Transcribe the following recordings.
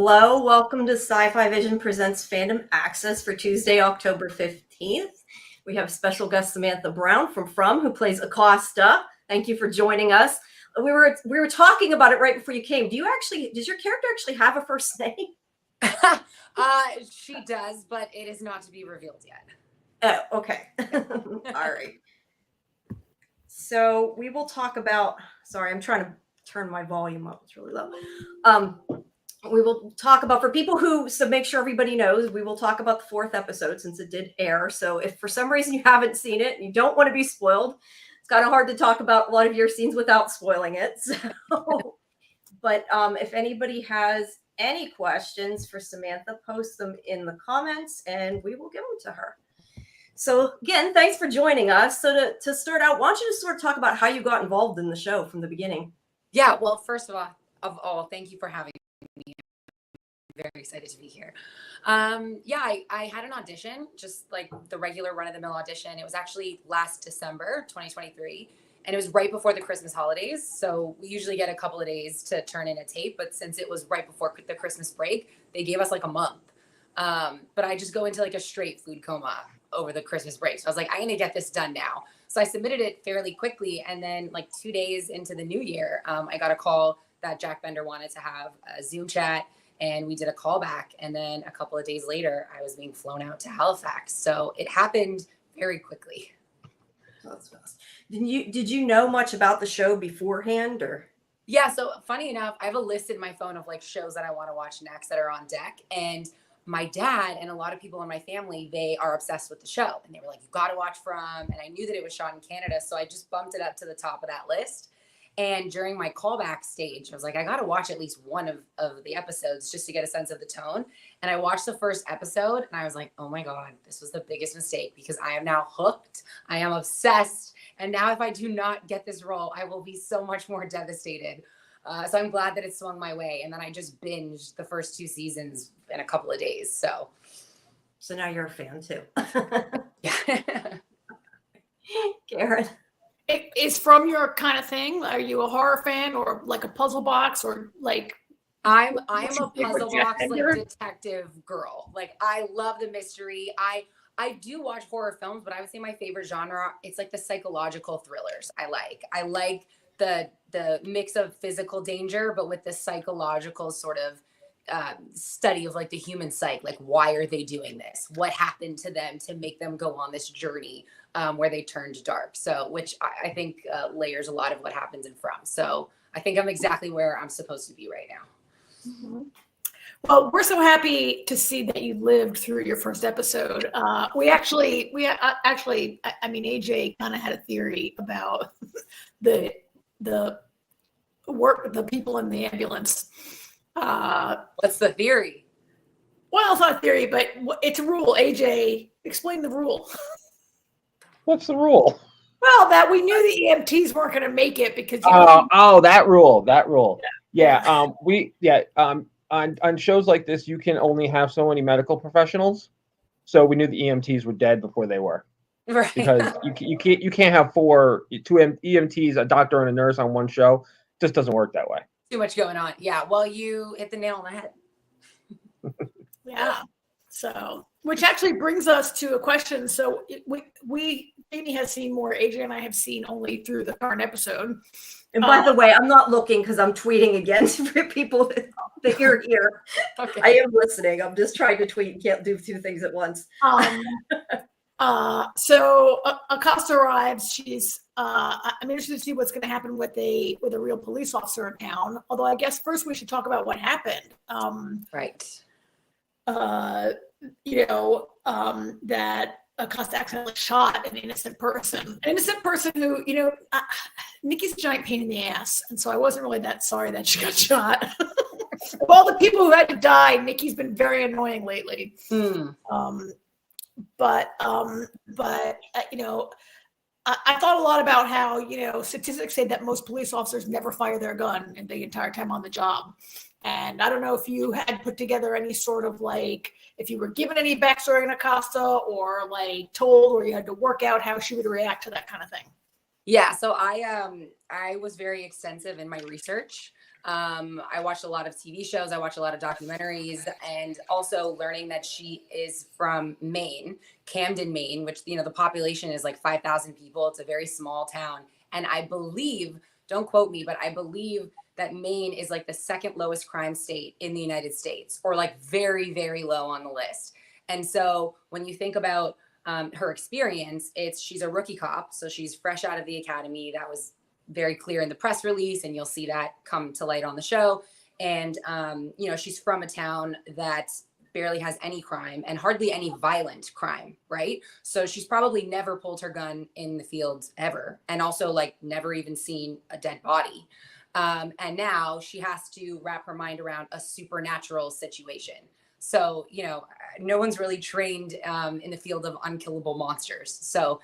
Hello, welcome to Sci-Fi Vision presents Fandom Access for Tuesday, October 15th. We have special guest Samantha Brown from who plays Acosta. Thank you for joining us. We were talking about it right before you came. Does your character actually have a first name? She does, but it is not to be revealed yet. Oh, okay. All right. So we will talk about, sorry, I'm trying to turn my volume up. It's really low. We will talk about, for people so make sure everybody knows, we will talk about the fourth episode since it did air. So if for some reason you haven't seen it and you don't want to be spoiled, it's kind of hard to talk about a lot of your scenes without spoiling it. So, but if anybody has any questions for Samantha, post them in the comments and we will give them to her. So again, thanks for joining us. So to start out, why don't you just sort of talk about how you got involved in the show from the beginning? Yeah, well, first of all, thank you for having me. I'm very excited to be here. I had an audition, just like the regular run-of-the-mill audition. It was actually last December, 2023, and it was right before the Christmas holidays. So we usually get a couple of days to turn in a tape, but since it was right before the Christmas break, they gave us like a month. But I just go into like a straight food coma over the Christmas break. So I was like, I need to get this done now. So I submitted it fairly quickly. And then like 2 days into the new year, I got a call that Jack Bender wanted to have a Zoom chat, and we did a callback. And then a couple of days later, I was being flown out to Halifax. So it happened very quickly. That's fast. Did you know much about the show beforehand, or? Yeah, so funny enough, I have a list in my phone of like shows that I want to watch next that are on deck. And my dad and a lot of people in my family, they are obsessed with the show. And they were like, you've got to watch From. And I knew that it was shot in Canada. So I just bumped it up to the top of that list. And during my callback stage, I was like, I got to watch at least one of the episodes just to get a sense of the tone. And I watched the first episode and I was like, oh my God, this was the biggest mistake because I am now hooked. I am obsessed. And now if I do not get this role, I will be so much more devastated. So I'm glad that it swung my way. And then I just binged the first 2 seasons in a couple of days. So now you're a fan too. Yeah. Karen. Is From your kind of thing? Are you a horror fan or like a puzzle box or like? I'm a puzzle box like detective girl. Like I love the mystery. I do watch horror films, but I would say my favorite genre, it's like the psychological thrillers. I like the mix of physical danger, but with the psychological sort of study of like the human psyche. Like, why are they doing this? What happened to them to make them go on this journey where they turned dark? So, which I think layers a lot of what happens in From. So I think I'm exactly where I'm supposed to be right now. Mm-hmm. Well, we're so happy to see that you lived through your first episode. We actually, I mean, AJ kind of had a theory about the people in the ambulance. What's the theory? Well, it's not a theory, but it's a rule. AJ, explain the rule. What's the rule? Well, that we knew the EMTs weren't going to make it because. That rule. Yeah. On shows like this, you can only have so many medical professionals. So we knew the EMTs were dead before they were. Right. Because you can't have 2 EMTs, a doctor and a nurse on one show. It just doesn't work that way. Too much going on. Yeah. Well, you hit the nail on the head. Yeah. So, which actually brings us to a question. So Amy has seen more. AJ and I have seen only through the current episode. And by the way, I'm not looking because I'm tweeting again for people that you're here. Okay. I am listening. I'm just trying to tweet. Can't do 2 things at once. So Acosta arrives. She's I'm interested to see what's going to happen with a real police officer in town. Although I guess first we should talk about what happened. Right. That Acosta accidentally shot an innocent person who, Nikki's a giant pain in the ass. And so I wasn't really that sorry that she got shot. Of all the people who had to die, Nikki's been very annoying lately. But I thought a lot about how, statistics say that most police officers never fire their gun in the entire time on the job. And I don't know if you had put together any sort of like, if you were given any backstory on Acosta or like told, or you had to work out how she would react to that kind of thing. Yeah. So I was very extensive in my research. I watched a lot of TV shows. I watched a lot of documentaries, and also learning that she is from Maine, Camden, Maine, which, you know, the population is like 5,000 people. It's a very small town. And I believe, don't quote me, but I believe that Maine is like the second lowest crime state in the United States, or like very, very low on the list. And so when you think about her experience, she's a rookie cop. So she's fresh out of the academy. That was very clear in the press release, and you'll see that come to light on the show. And, you know, she's from a town that barely has any crime and hardly any violent crime, right? So she's probably never pulled her gun in the field ever, and also like never even seen a dead body. And now she has to wrap her mind around a supernatural situation. So, you know, no one's really trained in the field of unkillable monsters. So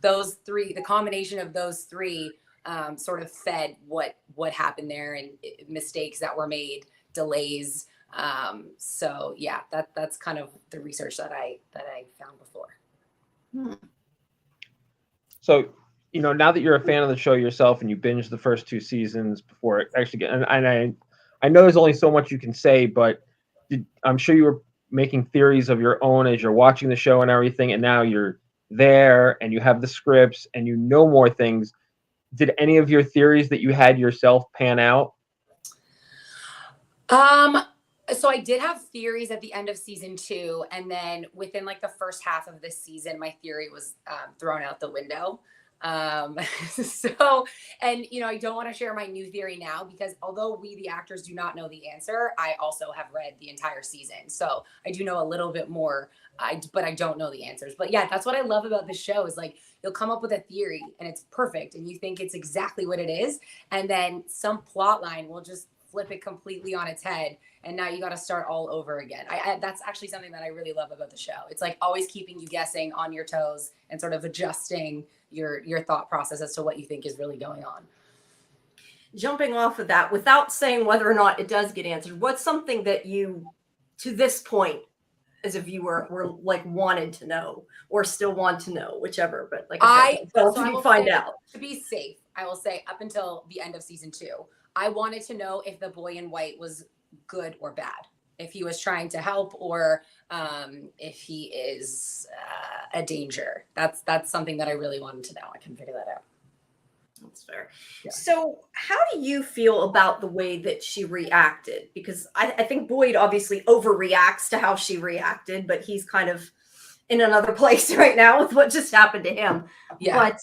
those three, the combination of those three sort of fed what happened there, and mistakes that were made, delays. So yeah, that's kind of the research that I found before. So, you know, now that you're a fan of the show yourself and you binged the first 2 seasons before it actually get, and I know there's only so much you can say, but I'm sure you were making theories of your own as you're watching the show and everything, and now you're there and you have the scripts and you know more things. Did any of your theories that you had yourself pan out? So I did have theories at the end of season 2, and then within like the first half of this season, my theory was thrown out the window. So, and you know, I don't want to share my new theory now, because although we, the actors, do not know the answer, I also have read the entire season. So I do know a little bit more, but I don't know the answers. But yeah, that's what I love about this show, is like, you'll come up with a theory and it's perfect and you think it's exactly what it is. And then some plot line will just flip it completely on its head, and now you got to start all over again. That's actually something that I really love about the show. It's like always keeping you guessing, on your toes, and sort of adjusting your thought process as to what you think is really going on. Jumping off of that, without saying whether or not it does get answered, what's something that you, to this point, as a viewer, were like wanted to know, or still want to know, whichever? But like I said, so you find out. To be safe, I will say up until the end of season 2, I wanted to know if the boy in white was good or bad, if he was trying to help, or if he is a danger. That's something that I really wanted to know. I can figure that out. That's fair. Yeah. So how do you feel about the way that she reacted? Because I think Boyd obviously overreacts to how she reacted, but he's kind of in another place right now with what just happened to him. Yeah. But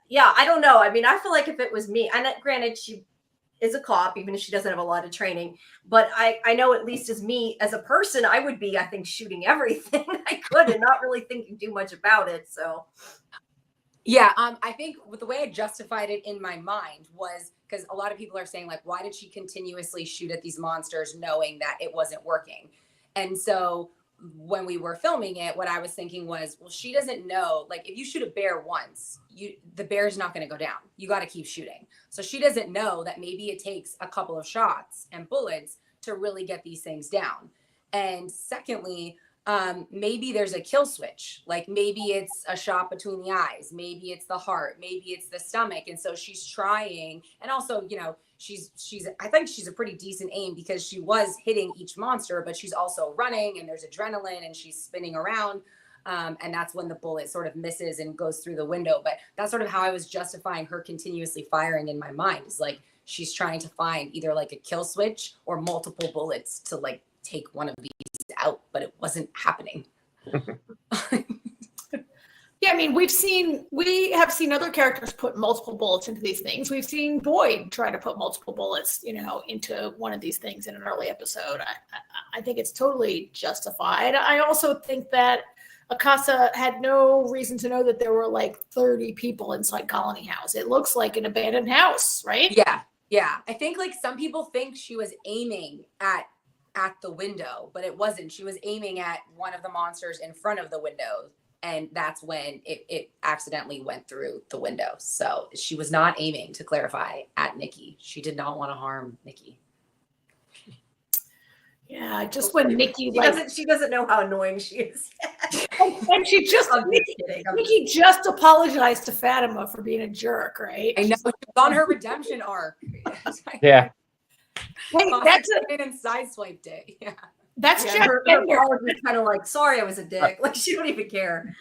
yeah, I don't know. I mean, I feel like if it was me, and granted, she is a cop, even if she doesn't have a lot of training, but I know, at least as me, as a person, I would be, I think, shooting everything I could and not really thinking too much about it. So yeah, I think with the way I justified it in my mind was because a lot of people are saying, like, why did she continuously shoot at these monsters knowing that it wasn't working? And so when we were filming it, what I was thinking was, well, she doesn't know, like, if you shoot a bear once, the bear's not going to go down. You got to keep shooting. So she doesn't know that maybe it takes a couple of shots and bullets to really get these things down. And secondly, maybe there's a kill switch. Like, maybe it's a shot between the eyes, maybe it's the heart, maybe it's the stomach. And so she's trying, and also, you know, I think she's a pretty decent aim, because she was hitting each monster, but she's also running, and there's adrenaline, and she's spinning around. And that's when the bullet sort of misses and goes through the window. But that's sort of how I was justifying her continuously firing in my mind. It's like, she's trying to find either like a kill switch or multiple bullets to like take one of these out, but it wasn't happening. Yeah, I mean, we have seen other characters put multiple bullets into these things. We've seen Boyd try to put multiple bullets, you know, into one of these things in an early episode. I think it's totally justified. I also think that Acosta had no reason to know that there were like 30 people inside Colony House. It looks like an abandoned house, right? Yeah. I think like some people think she was aiming at the window, but it wasn't. She was aiming at one of the monsters in front of the window, and that's when it accidentally went through the window. So she was not aiming, to clarify, at Nikki. She did not want to harm Nikki. Yeah, just when Nikki she doesn't know how annoying she is. and she just Nikki just apologized to Fatima for being a jerk, right? I know, she's on her redemption arc. Yeah. Hey, and sideswiped it. Yeah. that's Yeah, Jack her Bender. apology kind of like, sorry, I was a dick. Like she don't even care.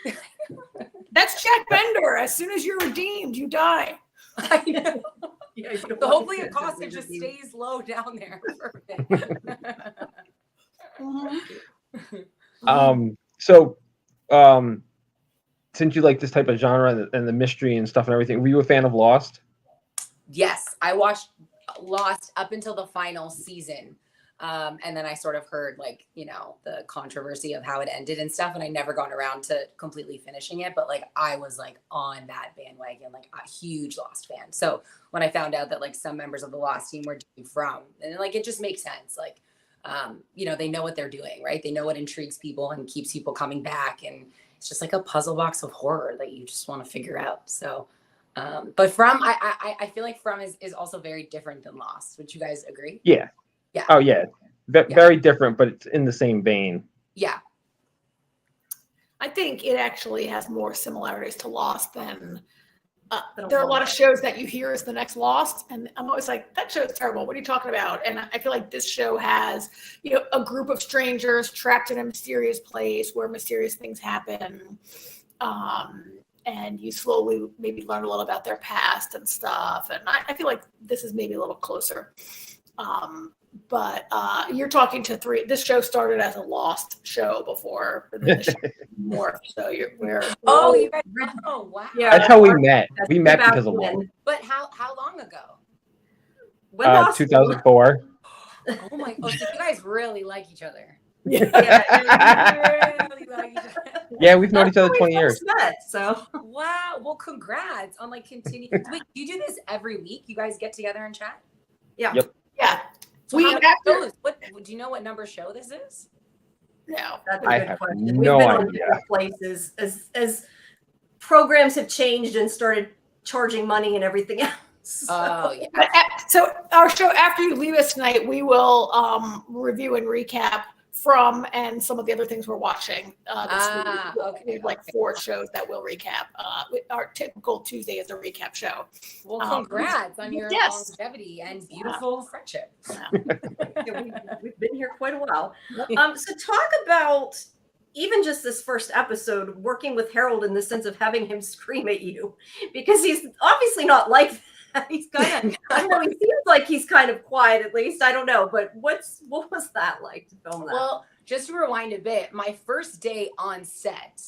That's Jack Bender. As soon as you're redeemed, you die. I know. Yeah, you don't So want hopefully to Acosta be just redeemed. stays low down there for a bit. So, since you like this type of genre and the mystery and stuff and everything, were you a fan of Lost? Yes, I watched Lost up until the final season. And then I sort of heard like, the controversy of how it ended and stuff. And I never got around to completely finishing it. But like, I was like on that bandwagon, like a huge Lost fan. So when I found out that like some members of the Lost team were doing From, and like, it just makes sense. Like, they know what they're doing, right? They know what intrigues people and keeps people coming back. And it's just like a puzzle box of horror that you just want to figure out. So, but From, I feel like From is also very different than Lost. Would you guys agree? Yeah. Yeah. Oh yeah. Very different, but it's in the same vein. Yeah. I think it actually has more similarities to Lost than Than there are a lot of Lost. shows that you hear is the next Lost, and I'm always like, that show's terrible. What are you talking about? And I feel like this show has, a group of strangers trapped in a mysterious place where mysterious things happen, and you slowly maybe learn a little about their past and stuff. And I feel like this is maybe a little closer. But you're talking to three. This show started as a Lost show before the show morphed. So we're Oh, you guys. Oh, wow. Yeah. That's how we met. That's We met because of back Lost. when. But how long ago? When Lost 2004. Oh my! Oh, so you guys really like each other. Yeah, Really like each other. Yeah, we've known each other That's 20 how we years. first met, so Wow. Well, congrats on like continue. Wait, you do this every week? You guys get together and chat? yeah. Yep. yeah. So We how many after- shows? What do you know? What number show this is? No. That's a I good have question. no We've been on idea. different places as programs have changed and started charging money and everything else. Oh yeah. But so our show, after you leave us tonight, we will review and recap From and some of the other things we're watching this week. Okay. We have like 4 shows that we'll recap. Our typical Tuesday is a recap show. Well, congrats on your yes. longevity and beautiful friendship. Yeah, we've been here quite a while. So talk about even just this first episode, working with Harold in the sense of having him scream at you, because he's obviously not like that. He's kind of, I don't know, he seems like he's kind of quiet at least. I don't know, but what was that like to film that? Well, just to rewind a bit, my first day on set,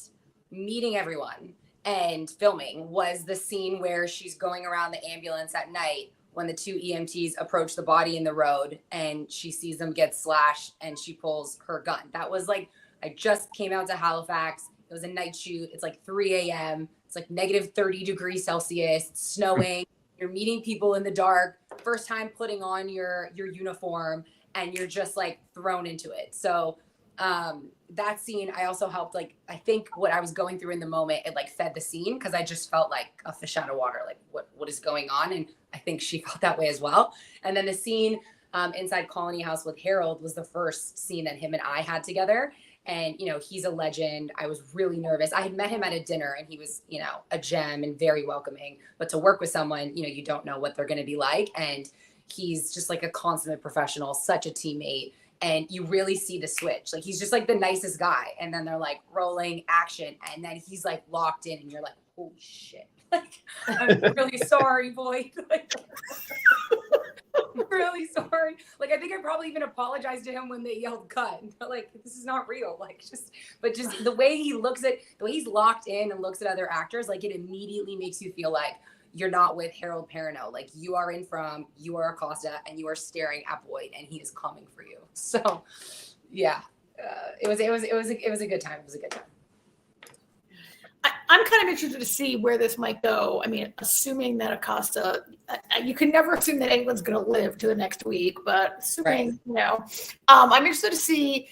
meeting everyone and filming, was the scene where she's going around the ambulance at night when the 2 EMTs approach the body in the road and she sees them get slashed and she pulls her gun. That was like, I just came out to Halifax. It was a night shoot. It's like 3 a.m. It's like negative 30 degrees Celsius. It's snowing. You're meeting people in the dark. First time putting on your uniform, and you're just like thrown into it. So that scene, I also helped, like, I think what I was going through in the moment, it like fed the scene, because I just felt like a fish out of water, like what is going on. And I think she felt that way as well. And then the scene inside Colony House with Harold was the first scene that him and I had together. And, he's a legend. I was really nervous. I had met him at a dinner and he was, a gem and very welcoming. But to work with someone, you don't know what they're going to be like. And he's just like a consummate professional, such a teammate. And you really see the switch. Like, he's just like the nicest guy. And then they're like rolling action. And then he's like locked in and you're like, holy shit. Like, I'm really sorry, Boyd. Like, I'm really sorry. Like, I think I probably even apologized to him when they yelled cut. But like, this is not real. Like, just the way he looks at, the way he's locked in and looks at other actors, like, it immediately makes you feel like you're not with Harold Perrineau. Like, you are you are Acosta, and you are staring at Boyd, and he is coming for you. So, yeah, it was a good time. It was a good time. I'm kind of interested to see where this might go. I mean, assuming that Acosta, you can never assume that anyone's going to live to the next week, but assuming, I'm interested to see,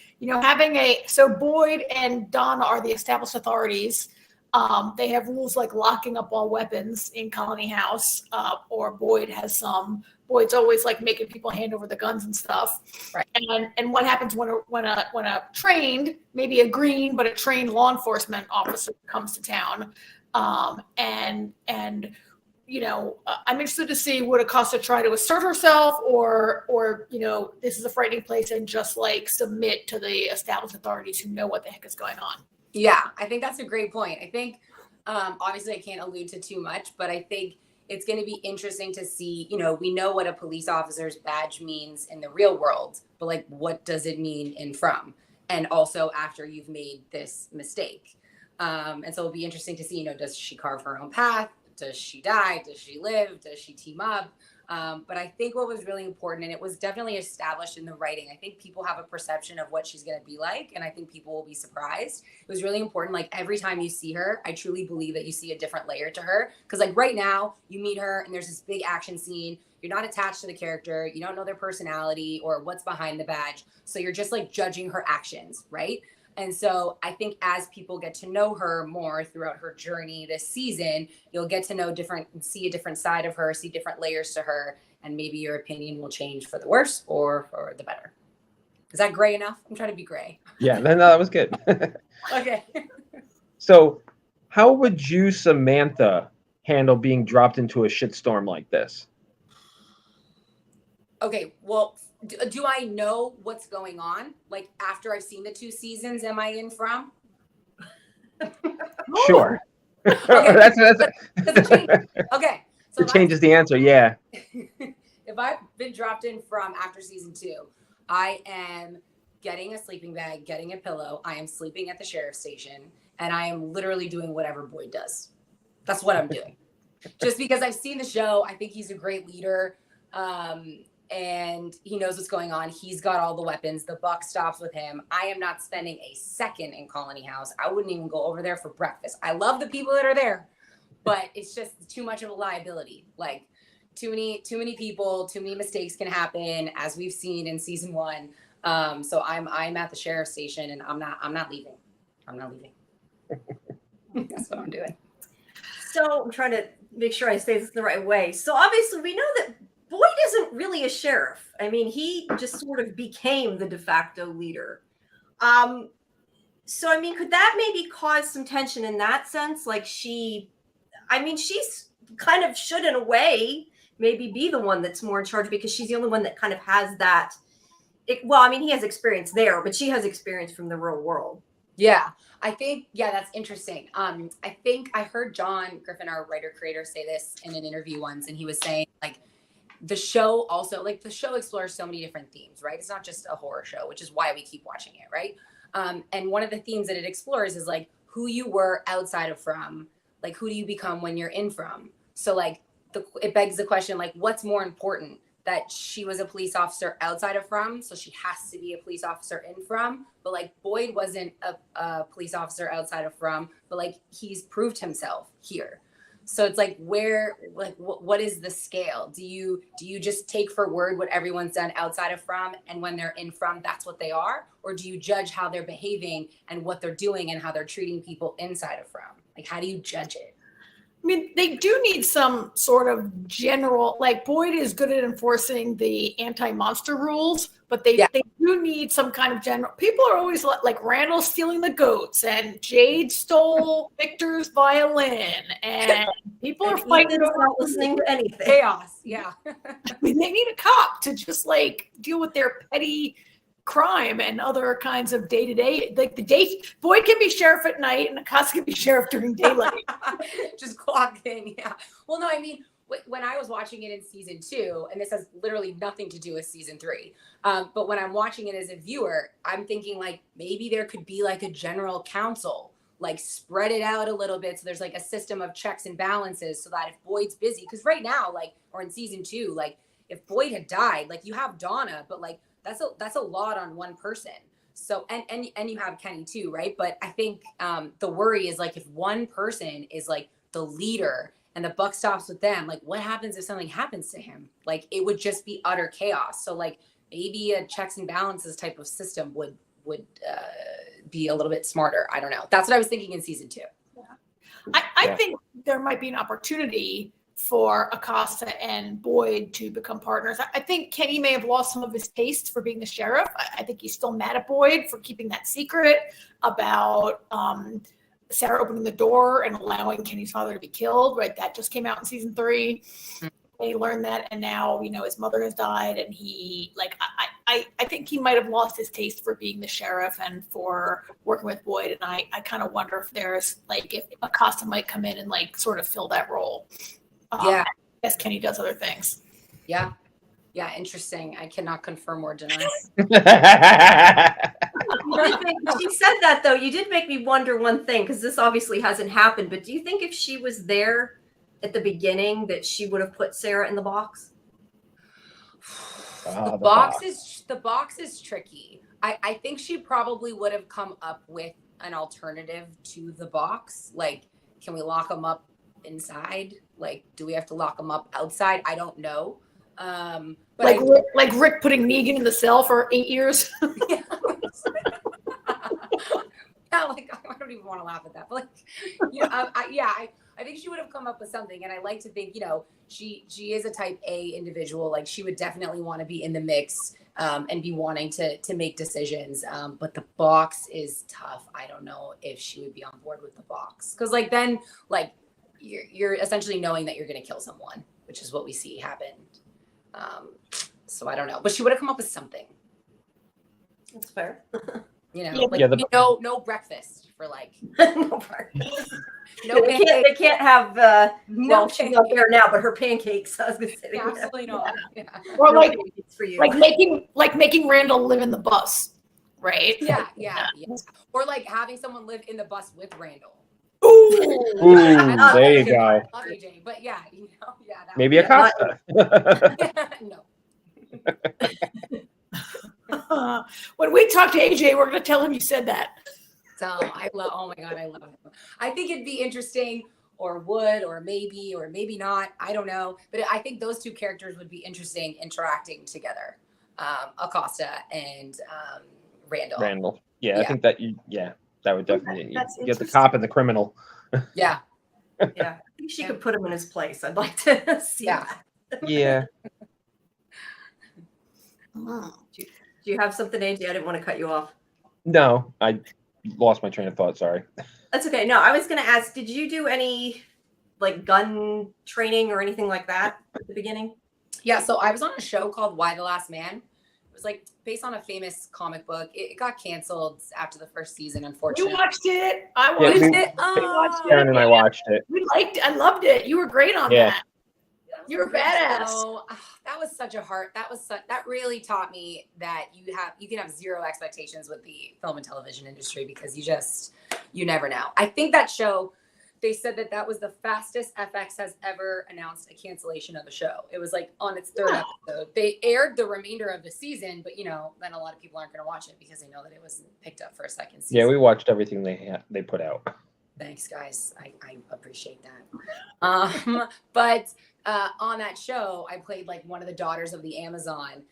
so Boyd and Donna are the established authorities. They have rules like locking up all weapons in Colony House, or Boyd's always like making people hand over the guns and stuff. Right. And what happens when a trained, maybe a green, but a trained law enforcement officer comes to town, and I'm interested to see would Acosta try to assert herself or this is a frightening place and just like submit to the established authorities who know what the heck is going on. Yeah, I think that's a great point. I think, obviously I can't allude to too much, but I think it's going to be interesting to see, we know what a police officer's badge means in the real world, but like, what does it mean in From? And also after you've made this mistake. And so it'll be interesting to see, does she carve her own path? Does she die? Does she live? Does she team up? But I think what was really important, and it was definitely established in the writing, I think people have a perception of what she's going to be like, and I think people will be surprised. It was really important. Like every time you see her, I truly believe that you see a different layer to her. Because like right now, you meet her and there's this big action scene. You're not attached to the character. You don't know their personality or what's behind the badge. So you're just like judging her actions, right? And so I think as people get to know her more throughout her journey this season, you'll get to know see a different side of her, see different layers to her, and maybe your opinion will change for the worse or for the better. Is that gray enough? I'm trying to be gray. Yeah, no, that was good. Okay. So how would you, Samantha, handle being dropped into a shitstorm like this? Okay, well, do I know what's going on? Like after I've seen the 2 seasons, am I in From? Sure. Okay. that's Okay. So it changes the answer. Yeah. If I've been dropped in From after season 2, I am getting a sleeping bag, getting a pillow. I am sleeping at the sheriff's station, and I am literally doing whatever Boyd does. That's what I'm doing. Just because I've seen the show, I think he's a great leader. And he knows what's going on. He's got all the weapons. The buck stops with him. I am not spending a second in Colony House. I wouldn't even go over there for breakfast. I love the people that are there, but it's just too much of a liability. Like too many people, too many mistakes can happen, as we've seen in season 1. So I'm at the sheriff's station, and I'm not leaving. I'm not leaving. That's what I'm doing. So I'm trying to make sure I say this the right way. So obviously we know that Boyd isn't really a sheriff. I mean, he just sort of became the de facto leader. So, I mean, could that maybe cause some tension in that sense? Like she's kind of should, in a way, maybe be the one that's more in charge because she's the only one that kind of has that. He has experience there, but she has experience from the real world. Yeah, I think, that's interesting. I think I heard John Griffin, our writer-creator, say this in an interview once, and he was saying, like, the show also, like, the show explores so many different themes, right? It's not just a horror show, which is why we keep watching it, right? And one of the themes that it explores is, like, who you were outside of From, like, who do you become when you're in From? So, like, it begs the question, like, what's more important? That she was a police officer outside of From, so she has to be a police officer in From. But like Boyd wasn't a police officer outside of From, but like he's proved himself here. So it's like what is the scale? Do you just take for word what everyone's done outside of From, and when they're in From, that's what they are? Or do you judge how they're behaving and what they're doing and how they're treating people inside of From? Like, how do you judge it? I mean, they do need some sort of general, like Boyd is good at enforcing the anti-monster rules, but they do need some kind of general. People are always like Randall stealing the goats and Jade stole Victor's violin, and people are fighting not listening to anything. Chaos. Yeah. I mean, they need a cop to just like deal with their petty crime and other kinds of day-to-day, like Boyd can be sheriff at night and Acosta can be sheriff during daylight. Just clock in. Yeah. Well, no, I mean, when I was watching it in season 2, and this has literally nothing to do with season 3, but when I'm watching it as a viewer, I'm thinking like maybe there could be like a general counsel, like spread it out a little bit so there's like a system of checks and balances so that if Boyd's busy, because right now, like, or in season 2, like if Boyd had died, like you have Donna, but like that's a lot on one person. So and you have Kenny too, right? But I think the worry is like if one person is like the leader and the buck stops with them, like what happens if something happens to him? Like it would just be utter chaos. So like maybe a checks and balances type of system would be a little bit smarter. I don't know. That's what I was thinking in season 2. Yeah. I think there might be an opportunity for Acosta and Boyd to become partners. I think Kenny may have lost some of his taste for being the sheriff. I think he's still mad at Boyd for keeping that secret about Sarah opening the door and allowing Kenny's father to be killed, right? That just came out in season 3. They learned that, and now, his mother has died, and he, I think he might have lost his taste for being the sheriff and for working with Boyd, and I kind of wonder if there's, if Acosta might come in and, sort of fill that role. Yeah. As Kenny does other things. Yeah. Yeah, interesting. I cannot confirm or deny. She said that, though. You did make me wonder one thing, because this obviously hasn't happened, but do you think if she was there at the beginning that she would have put Sarah in the box? The box is tricky. I think she probably would have come up with an alternative to the box. Like, can we lock them up inside? Like, do we have to lock them up outside? I don't know. But Rick putting Negan in the cell for 8 years. Yeah. I don't even want to laugh at that. But I think she would have come up with something. And I like to think, she is a type A individual. Like, she would definitely want to be in the mix and be wanting to make decisions. But the box is tough. I don't know if she would be on board with the box. Because then you're essentially knowing that you're going to kill someone, which is what we see happen. So I don't know. But she would have come up with something. That's fair. No breakfast for no breakfast. No pancakes. They can't have No she's not there now, but her pancakes. I was gonna say absolutely not. Yeah. Or no pancakes for you. making Randall live in the bus, right? Yeah. Or having someone live in the bus with Randall. Ooh, there you go. Love AJ, but yeah. Maybe Acosta. No. When we talk to AJ, we're going to tell him you said that. So oh my God, I love him. I think it'd be interesting, or maybe not. I don't know. But I think those two characters would be interesting interacting together. Acosta and Randall. Yeah, I think that that would definitely That's get the cop and the criminal. Yeah. Yeah. I think she could put him in his place. I'd like to see that. Yeah. Do you have something, AJ? I didn't want to cut you off. No, I lost my train of thought. Sorry. That's okay. No, I was going to ask, did you do any gun training or anything like that at the beginning? Yeah. So I was on a show called Why the Last Man. It was based on a famous comic book. It got canceled after the first season, unfortunately. You watched it. I watched it. Karen and I watched it. We liked it. I loved it. You were great on that. You were badass. So, that was such a heart. That really taught me that you can have zero expectations with the film and television industry, because you never know. I think that show, they said that was the fastest FX has ever announced a cancellation of a show. It was on its third episode. They aired the remainder of the season, but then a lot of people aren't going to watch it because they know that it wasn't picked up for a second season. Yeah, we watched everything they put out. Thanks, guys. I appreciate that. But on that show, I played one of the daughters of the Amazon,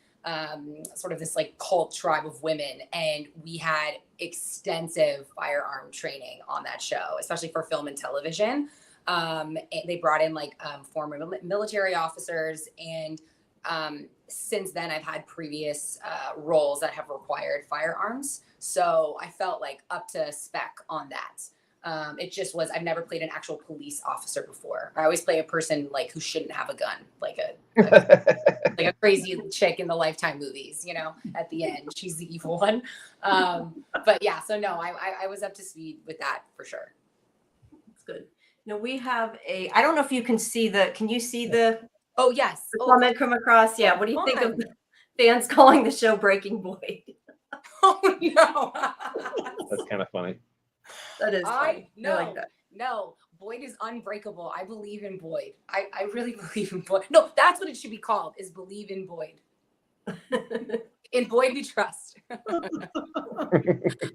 sort of this cult tribe of women, and we had extensive firearm training on that show, especially for film and television. And they brought in former military officers, and since then I've had previous roles that have required firearms, so I felt up to spec on that. It just was, I've never played an actual police officer before. I always play a person who shouldn't have a gun, like a crazy chick in the Lifetime movies, at the end, she's the evil one. But yeah, so no, I was up to speed with that for sure. That's good. We have I don't know if you can see can you see the Oh yes. comment come across? Yeah. What do you think of fans calling the show Breaking Boyd? Oh no. That's kind of funny. That is funny. I like that. No, Boyd is unbreakable. I believe in Boyd. I really believe in Boyd. No, that's what it should be called, is Believe in Boyd. In Boyd we trust.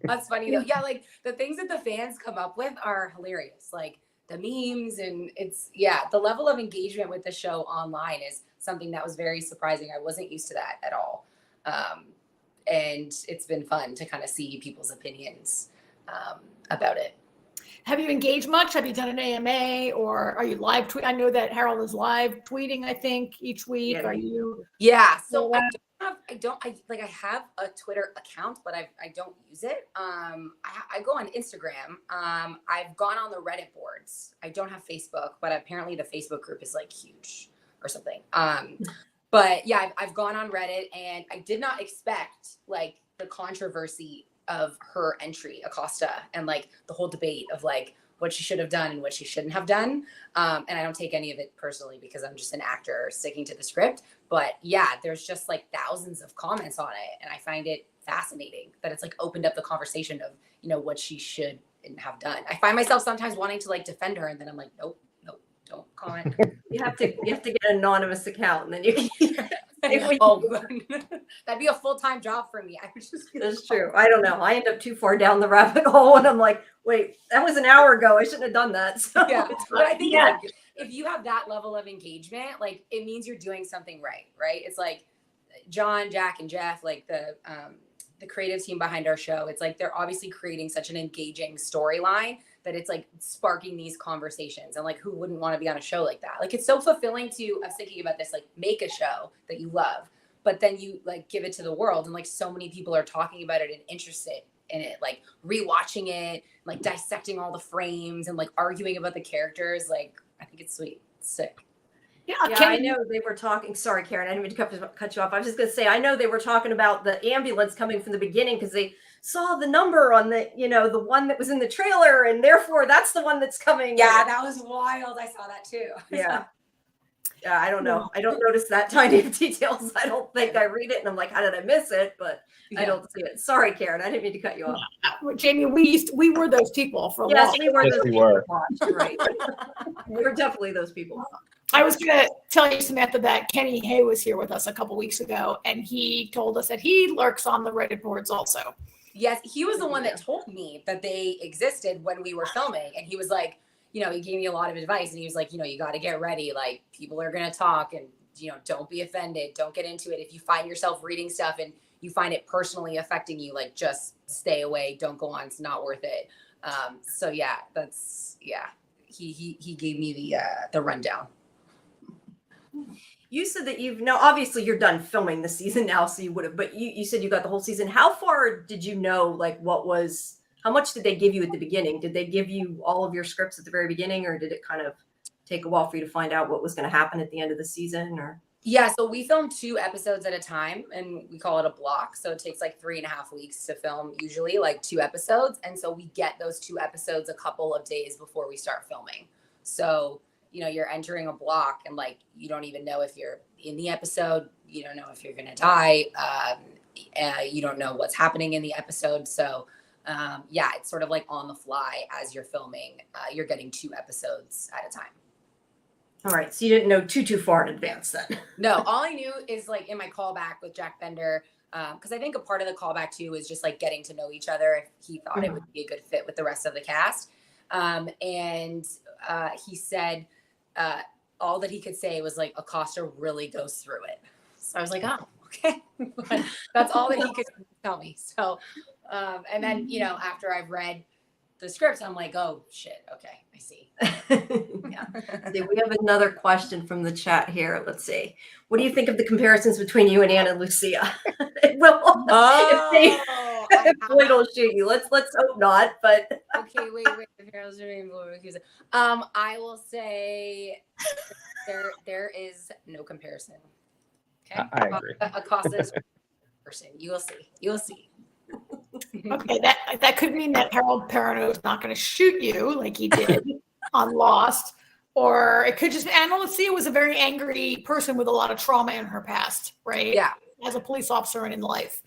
That's funny though. Yeah, the things that the fans come up with are hilarious. The memes, and the level of engagement with the show online is something that was very surprising. I wasn't used to that at all. And it's been fun to kind of see people's opinions about it. Have you engaged much? Have you done an AMA, or are you live tweet? I know that Harold is live tweeting, I think, each week. Yeah. Are you? Yeah. So I have a Twitter account, but I don't use it. I go on Instagram. I've gone on the Reddit boards. I don't have Facebook, but apparently the Facebook group is like huge or something. But yeah, I've gone on Reddit, and I did not expect like the controversy of her entry, Acosta, and like the whole debate of like what she should have done and what she shouldn't have done. And I don't take any of it personally because I'm just an actor sticking to the script. But yeah, there's just like thousands of comments on it. And I find it fascinating that it's like opened up the conversation of, you know, what she should have done. I find myself sometimes wanting to like defend her, and then I'm like, nope, don't comment. You have to get an anonymous account, and then you can. Oh, that'd be a full-time job for me. I was just That's true. I don't know. I end up too far down the rabbit hole, and I'm like, wait, that was an hour ago. I shouldn't have done that. So Yeah, but I think like, if you have that level of engagement, like it means you're doing something right? It's like John, Jack, and Jeff, like the creative team behind our show. It's like they're obviously creating such an engaging storyline that it's like sparking these conversations, and like who wouldn't want to be on a show like that? Like it's so fulfilling to, I was thinking about this, like make a show that you love, but then you like give it to the world, and like so many people are talking about it and interested in it, like rewatching it, like dissecting all the frames and like arguing about the characters. Like I think it's sweet. It's sick. Yeah, I know they were talking. Sorry, Karen, I didn't mean to cut you off. I was just going to say, I know they were talking about the ambulance coming from the beginning because they saw the number on the, the one that was in the trailer, and therefore that's the one that's coming. Yeah, that was wild. I saw that too. Yeah. Yeah, I don't know. I don't notice that tiny of details. I don't think I read it, and I'm like, how did I miss it? But I don't see it. Sorry, Karen. I didn't mean to cut you off. Jamie, we were those people for a Yes, while. we were Yes, those we people. were. Right. We were definitely those people. I was going to tell you, Samantha, that Kenny Hay was here with us a couple weeks ago, and he told us that he lurks on the Reddit boards also. Yes, he was the one that told me that they existed when we were filming. And he was like, he gave me a lot of advice. And he was like, you got to get ready. Like, people are going to talk, and, don't be offended. Don't get into it. If you find yourself reading stuff and you find it personally affecting you, like, just stay away. Don't go on. It's not worth it. So, yeah, he gave me the rundown. You said that obviously you're done filming the season now, so you would have, but you said you got the whole season. How far did you know, like how much did they give you at the beginning? Did they give you all of your scripts at the very beginning, or did it kind of take a while for you to find out what was going to happen at the end of the season? Or Yeah, so we film 2 episodes at a time, and we call it a block. So it takes like 3.5 weeks to film, usually like 2 episodes. And so we get those 2 episodes a couple of days before we start filming. So you're entering a block, and like, you don't even know if you're in the episode. You don't know if you're going to die. You don't know what's happening in the episode. So it's sort of like on the fly as you're filming. You're getting 2 episodes at a time. all right, so you didn't know too far in advance then. No, all I knew is like in my callback with Jack Bender, because I think a part of the callback too is just like getting to know each other. If he thought it would be a good fit with the rest of the cast. And he said, all that he could say was like, Acosta really goes through it. So I was like, oh, okay. That's all that he could tell me. So, and then, after I've read the scripts, I'm like, oh shit. Okay. I see. Yeah. See, we have another question from the chat here. Let's see. What do you think of the comparisons between you and Anna Lucia? Well, if Floyd will shoot you, let's hope not. But okay, wait. I will say there is no comparison. Okay, I agree. Acosta's person. You will see. Okay, that could mean that Harold Perrineau is not going to shoot you like he did on Lost, or it could just Anna Lucia was a very angry person with a lot of trauma in her past, right? Yeah, as a police officer and in life.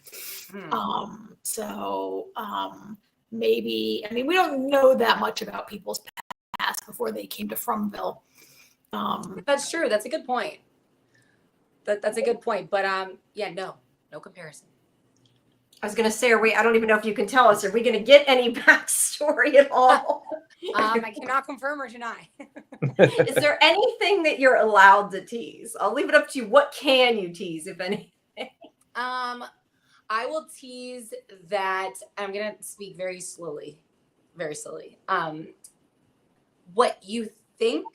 Maybe, we don't know that much about people's past before they came to Fromville. That's true. That's a good point. That's a good point. But no comparison. I was going to say, I don't even know if you can tell us, are we going to get any backstory at all? I cannot confirm or deny. Is there anything that you're allowed to tease? I'll leave it up to you. What can you tease, if anything? I will tease that I'm going to speak very slowly. what you think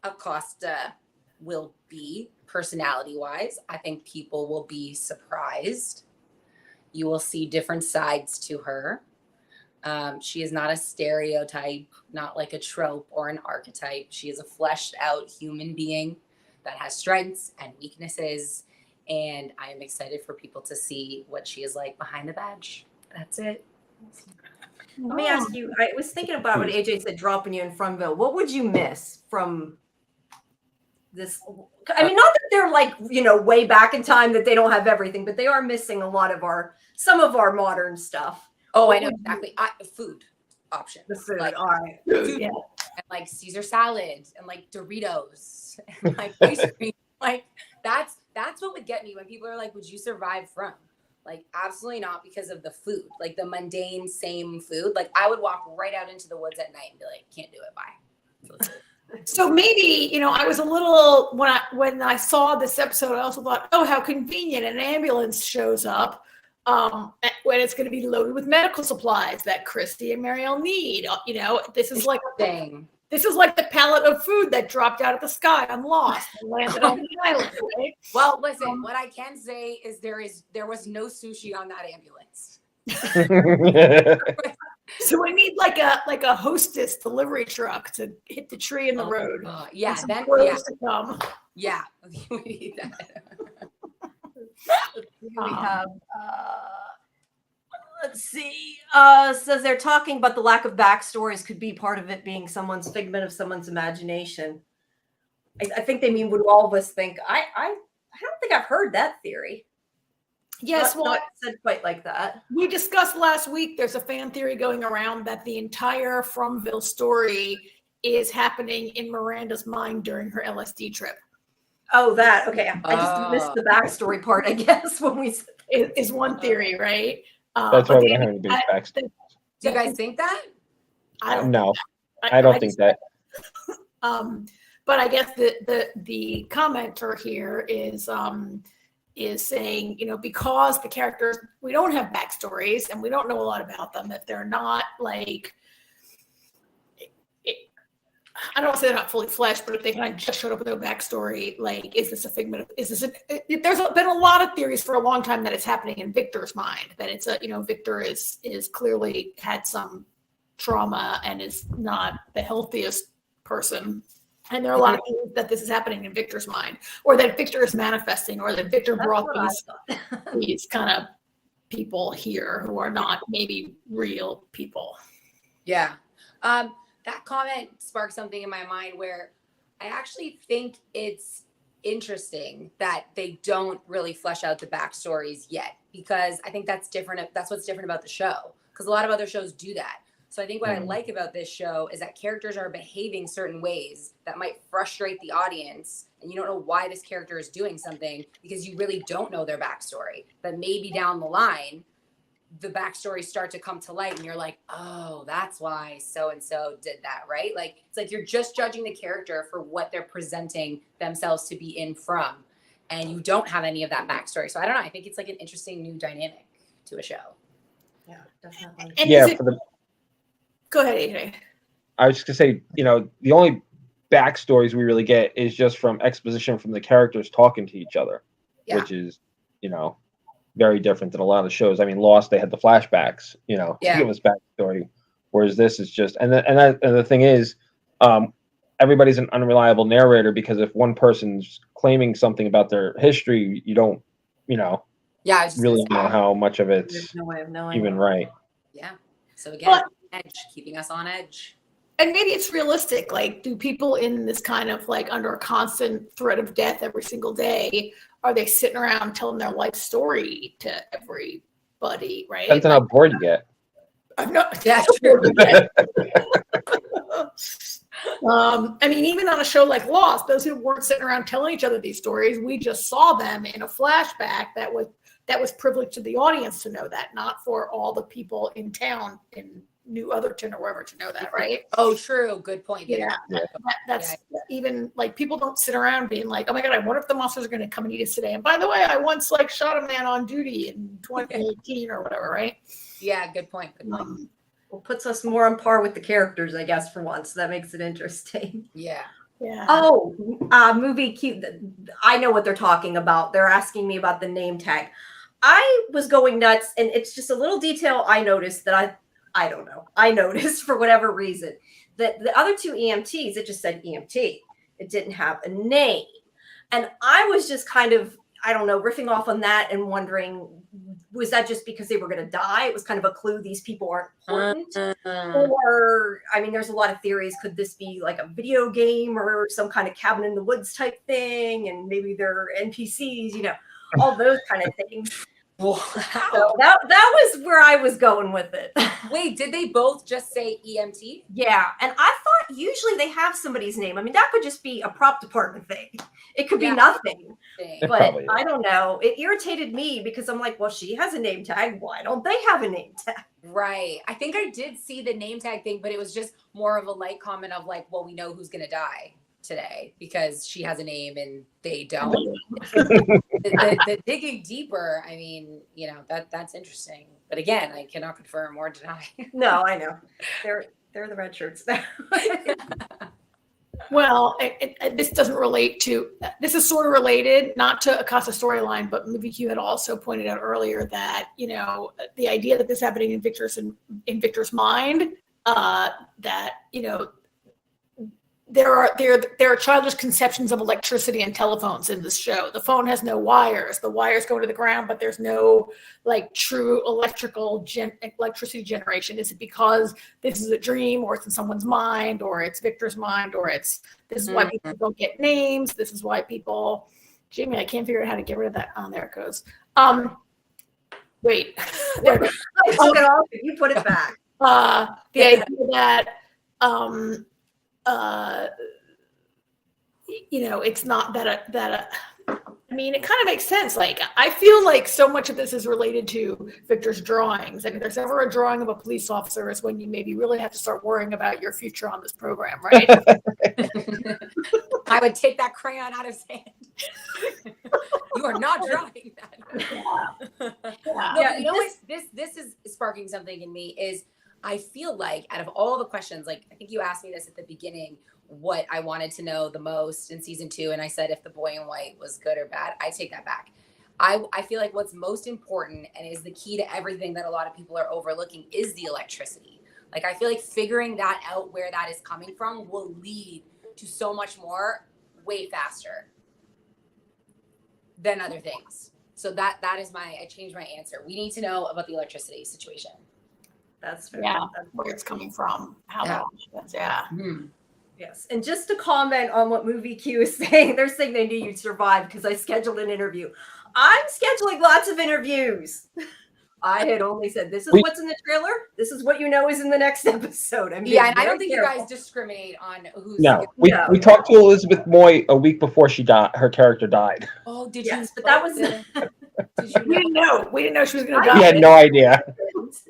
Acosta will be personality-wise, I think people will be surprised. You will see different sides to her. She is not a stereotype, not like a trope or an archetype. She is a fleshed out human being that has strengths and weaknesses. And I am excited for people to see what she is like behind the badge. That's it. Let me ask you, I was thinking about what AJ said, dropping you in Fromville. What would you miss from this? I mean, not that they're like, way back in time that they don't have everything, but they are missing some of our modern stuff. Oh, I know exactly. Food options. The food, like all right. food, Yeah. and like Caesar salad and like Doritos and like ice cream. Like that's what would get me when people are like, "Would you survive from?" Like, absolutely not, because of the food, like the mundane same food. Like I would walk right out into the woods at night and be like, "Can't do it. Bye." So maybe, I was a little, when I saw this episode, I also thought, oh, how convenient, an ambulance shows up when it's going to be loaded with medical supplies that Christy and Marielle need. This is like the pallet of food that dropped out of the sky on Lost and landed on the island, right? Well, listen, what I can say is there was no sushi on that ambulance. So we need like a hostess delivery truck to hit the tree in the road. Yeah, And then clothes to come. yeah, we need that. We have let's see, says they're talking about the lack of backstories could be part of it being someone's figment of someone's imagination. I think they mean, would all of us think? I don't think I've heard that theory. Yes, Not said quite like that. we discussed last week, there's a fan theory going around that the entire Fromville story is happening in Miranda's mind during her LSD trip. Oh, that, okay. I just missed the backstory part, I guess, when we said Is one theory, right? That's why but we the- don't have a big backstory. Do you guys think that? I don't No, I don't think that. But I guess the commenter here is saying, because the characters, we don't have backstories and we don't know a lot about them, that they're not like, I don't want to say they're not fully fleshed, but if they kind of just showed up with no backstory, like, is this a figment of, there's been a lot of theories for a long time that it's happening in Victor's mind, that it's Victor is clearly had some trauma and is not the healthiest person. And there are a lot of things that this is happening in Victor's mind, or that Victor is manifesting, or that Victor brought these kind of people here who are not maybe real people. Yeah. That comment sparked something in my mind where I actually think it's interesting that they don't really flesh out the backstories yet, because I think that's different. That's what's different about the show, because a lot of other shows do that. So I think what I like about this show is that characters are behaving certain ways that might frustrate the audience, and you don't know why this character is doing something because you really don't know their backstory. But maybe down the line, the backstories start to come to light and you're like, oh, that's why so-and-so did that, right? Like, it's like you're just judging the character for what they're presenting themselves to be in from, and you don't have any of that backstory. So I don't know. I think it's like an interesting new dynamic to a show. Yeah, definitely. And Yeah, go ahead, AJ. I was just gonna say, the only backstories we really get is just from exposition from the characters talking to each other, Yeah. which is, very different than a lot of the shows. I mean, Lost, they had the flashbacks, to give us backstory, whereas this is just, and the thing is, everybody's an unreliable narrator, because if one person's claiming something about their history, you don't, really know how much of it's There's no way of knowing. even right. Yeah. So again, edge, keeping us on edge. And maybe it's realistic. Like, do people in this kind of like under a constant threat of death every single day, are they sitting around telling their life story to everybody, right? Depends on how bored you get. I'm not. Yeah, true. I mean, even on a show like Lost, those who weren't sitting around telling each other these stories, we just saw them in a flashback that was privileged to the audience to know that, not for all the people in town in New Otherton or wherever to know that, right? Oh, true. Good point. Yeah, that's even like people don't sit around being like, oh my God, I wonder if the monsters are going to come and eat us today. And by the way, I once like shot a man on duty in 2018 or whatever, right? Yeah, good point. Good point. Well, puts us more on par with the characters, I guess, for once. That makes it interesting. Yeah. Yeah. Oh, movie cute. I know what they're talking about. They're asking me about the name tag. I was going nuts, and it's just a little detail I noticed that I don't know. I noticed for whatever reason that the other two EMTs, it just said EMT. It didn't have a name. And I was just kind of, I don't know, riffing off on that and wondering, was that just because they were going to die? It was kind of a clue these people aren't important. Or, I mean, there's a lot of theories. Could this be like a video game or some kind of cabin in the woods type thing? And maybe they're NPCs, you know, all those kind of things. Wow. So that was where I was going with it. Wait, did they both just say EMT? Yeah. And I thought usually they have somebody's name. I mean, that could just be a prop department thing. It could be nothing. Dang. But Probably is. I don't know. It irritated me because I'm like, well, she has a name tag. Why don't they have a name tag? Right. I think I did see the name tag thing, but it was just more of a light comment of like, well, we know who's going to die today because she has a name and they don't. the digging deeper, I mean, you know, that's interesting. But again, I cannot confirm or deny. No, I know. They're the red shirts now. Well, this doesn't relate to, this is sort of related, not to Acosta's storyline, but Movie Q had also pointed out earlier that, you know, the idea that this happening in Victor's mind, that, you know, there are childish conceptions of electricity and telephones in this show. The phone has no wires. The wires go to the ground, but there's no like true electricity generation. Is it because this is a dream, or it's in someone's mind, or it's Victor's mind, or this is why people don't get names. This is why people, Jamie, I can't figure out how to get rid of that. Oh, there it goes. Wait, there it goes. I took it off and you put it back. The idea that you know, it's not that I mean, it kind of makes sense. Like, I feel like so much of this is related to Victor's drawings. Like, if there's ever a drawing of a police officer, is when you maybe really have to start worrying about your future on this program, right? I would take that crayon out of his hand. You are not drawing that. Yeah. No, but you know what? This is sparking something in me. Is I feel like out of all the questions, like I think you asked me this at the beginning, what I wanted to know the most in season 2, and I said if the boy in white was good or bad. I take that back. I feel like what's most important and is the key to everything that a lot of people are overlooking is the electricity. Like, I feel like figuring that out, where that is coming from, will lead to so much more way faster than other things. So that is I changed my answer. We need to know about the electricity situation. That's fair. Yeah, where it's coming from, how that happens. Yeah. Mm-hmm. Yes. And just to comment on what Movie Q is saying, they're saying they knew you'd survive because I scheduled an interview. I'm scheduling lots of interviews. I had only said, this is what's in the trailer. This is what you know is in the next episode. And I don't think you guys discriminate on who's. No, we talked to Elizabeth Moy a week before she died. Her character died. Oh, did yes, you? but that was. We didn't know. We didn't know she was going to die. We had no idea.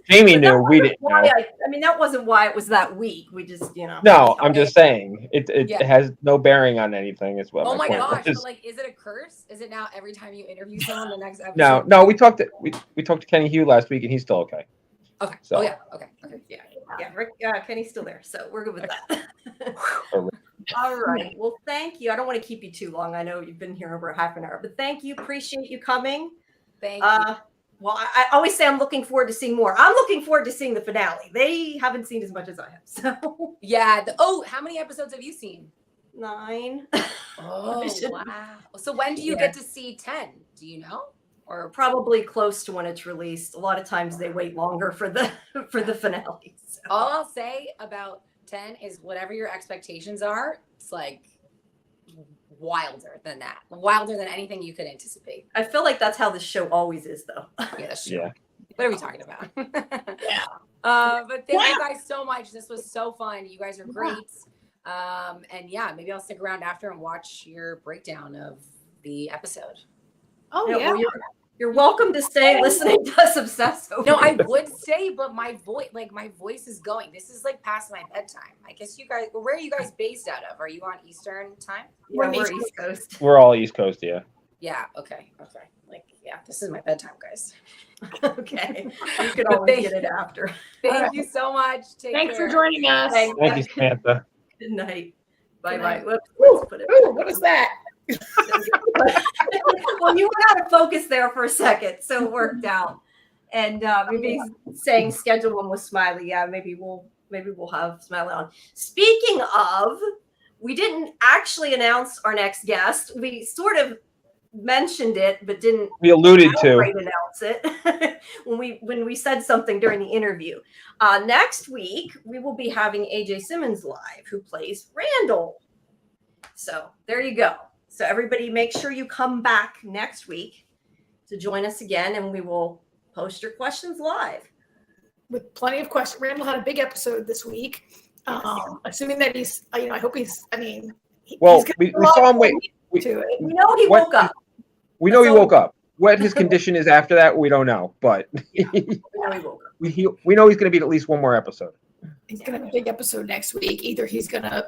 Jamie knew. We didn't know. I mean, that wasn't why it was that week. We just, you know. No, I'm just saying it has no bearing on anything as well. Oh my gosh! Is. But like, is it a curse? Is it now every time you interview someone, the next episode? No. We talked to Kenny Hugh last week, and he's still okay. Okay. So. Oh yeah. Okay. Yeah. Rick, Kenny's still there, so we're good with that. All right. Well, thank you. I don't want to keep you too long. I know you've been here over half an hour, but thank you. Appreciate you coming. Thank you. Well, I always say I'm looking forward to seeing more. I'm looking forward to seeing the finale. They haven't seen as much as I have. So yeah. How many episodes have you seen? 9. Oh wow! So when do you get to see 10? Do you know? Or probably close to when it's released. A lot of times they wait longer for the finale. So. All I'll say about 10 is whatever your expectations are, it's like wilder than that. Wilder than anything you could anticipate. I feel like that's how this show always is, though. Yeah, that's true. Yeah. What are we talking about? Yeah. But thank you guys so much. This was so fun. You guys are great. And yeah, maybe I'll stick around after and watch your breakdown of the episode. Oh, yeah. yeah. Well, you're welcome to stay listening to us obsess over No, I it. would stay, but my voice is going. This is like past my bedtime. I guess you guys, where are you guys based out of? Are you on Eastern time? Yeah, we're East Coast. We're all East Coast, yeah. Yeah. Okay. Like, yeah, this is my bedtime, guys. Okay. You can always get it after. Thank you so much. Take Thanks care. for joining us. Thanks. Thank you, Samantha. Good night. Good Bye-bye. night. Whoops, Ooh, let's put it ooh, back what on. is that? Well, you went out of focus there for a second, so it worked out. And maybe saying schedule one with Smiley. Yeah, maybe we'll have Smiley on. Speaking of, we didn't actually announce our next guest. We sort of mentioned it, but didn't We alluded to. outright announce it when we said something during the interview. Next week we will be having AJ Simmons live, who plays Randall. So there you go. So everybody, make sure you come back next week to join us again, and we will post your questions live. With plenty of questions. Randall had a big episode this week. Assuming that he's, I hope he's, Well, he's we saw him wait. to it. We know he What- woke up. We know he That's all- woke up. What his condition is after that, we don't know. But We know he woke up. we know he's going to be at least one more episode. He's gonna have a big episode next week. Either he's gonna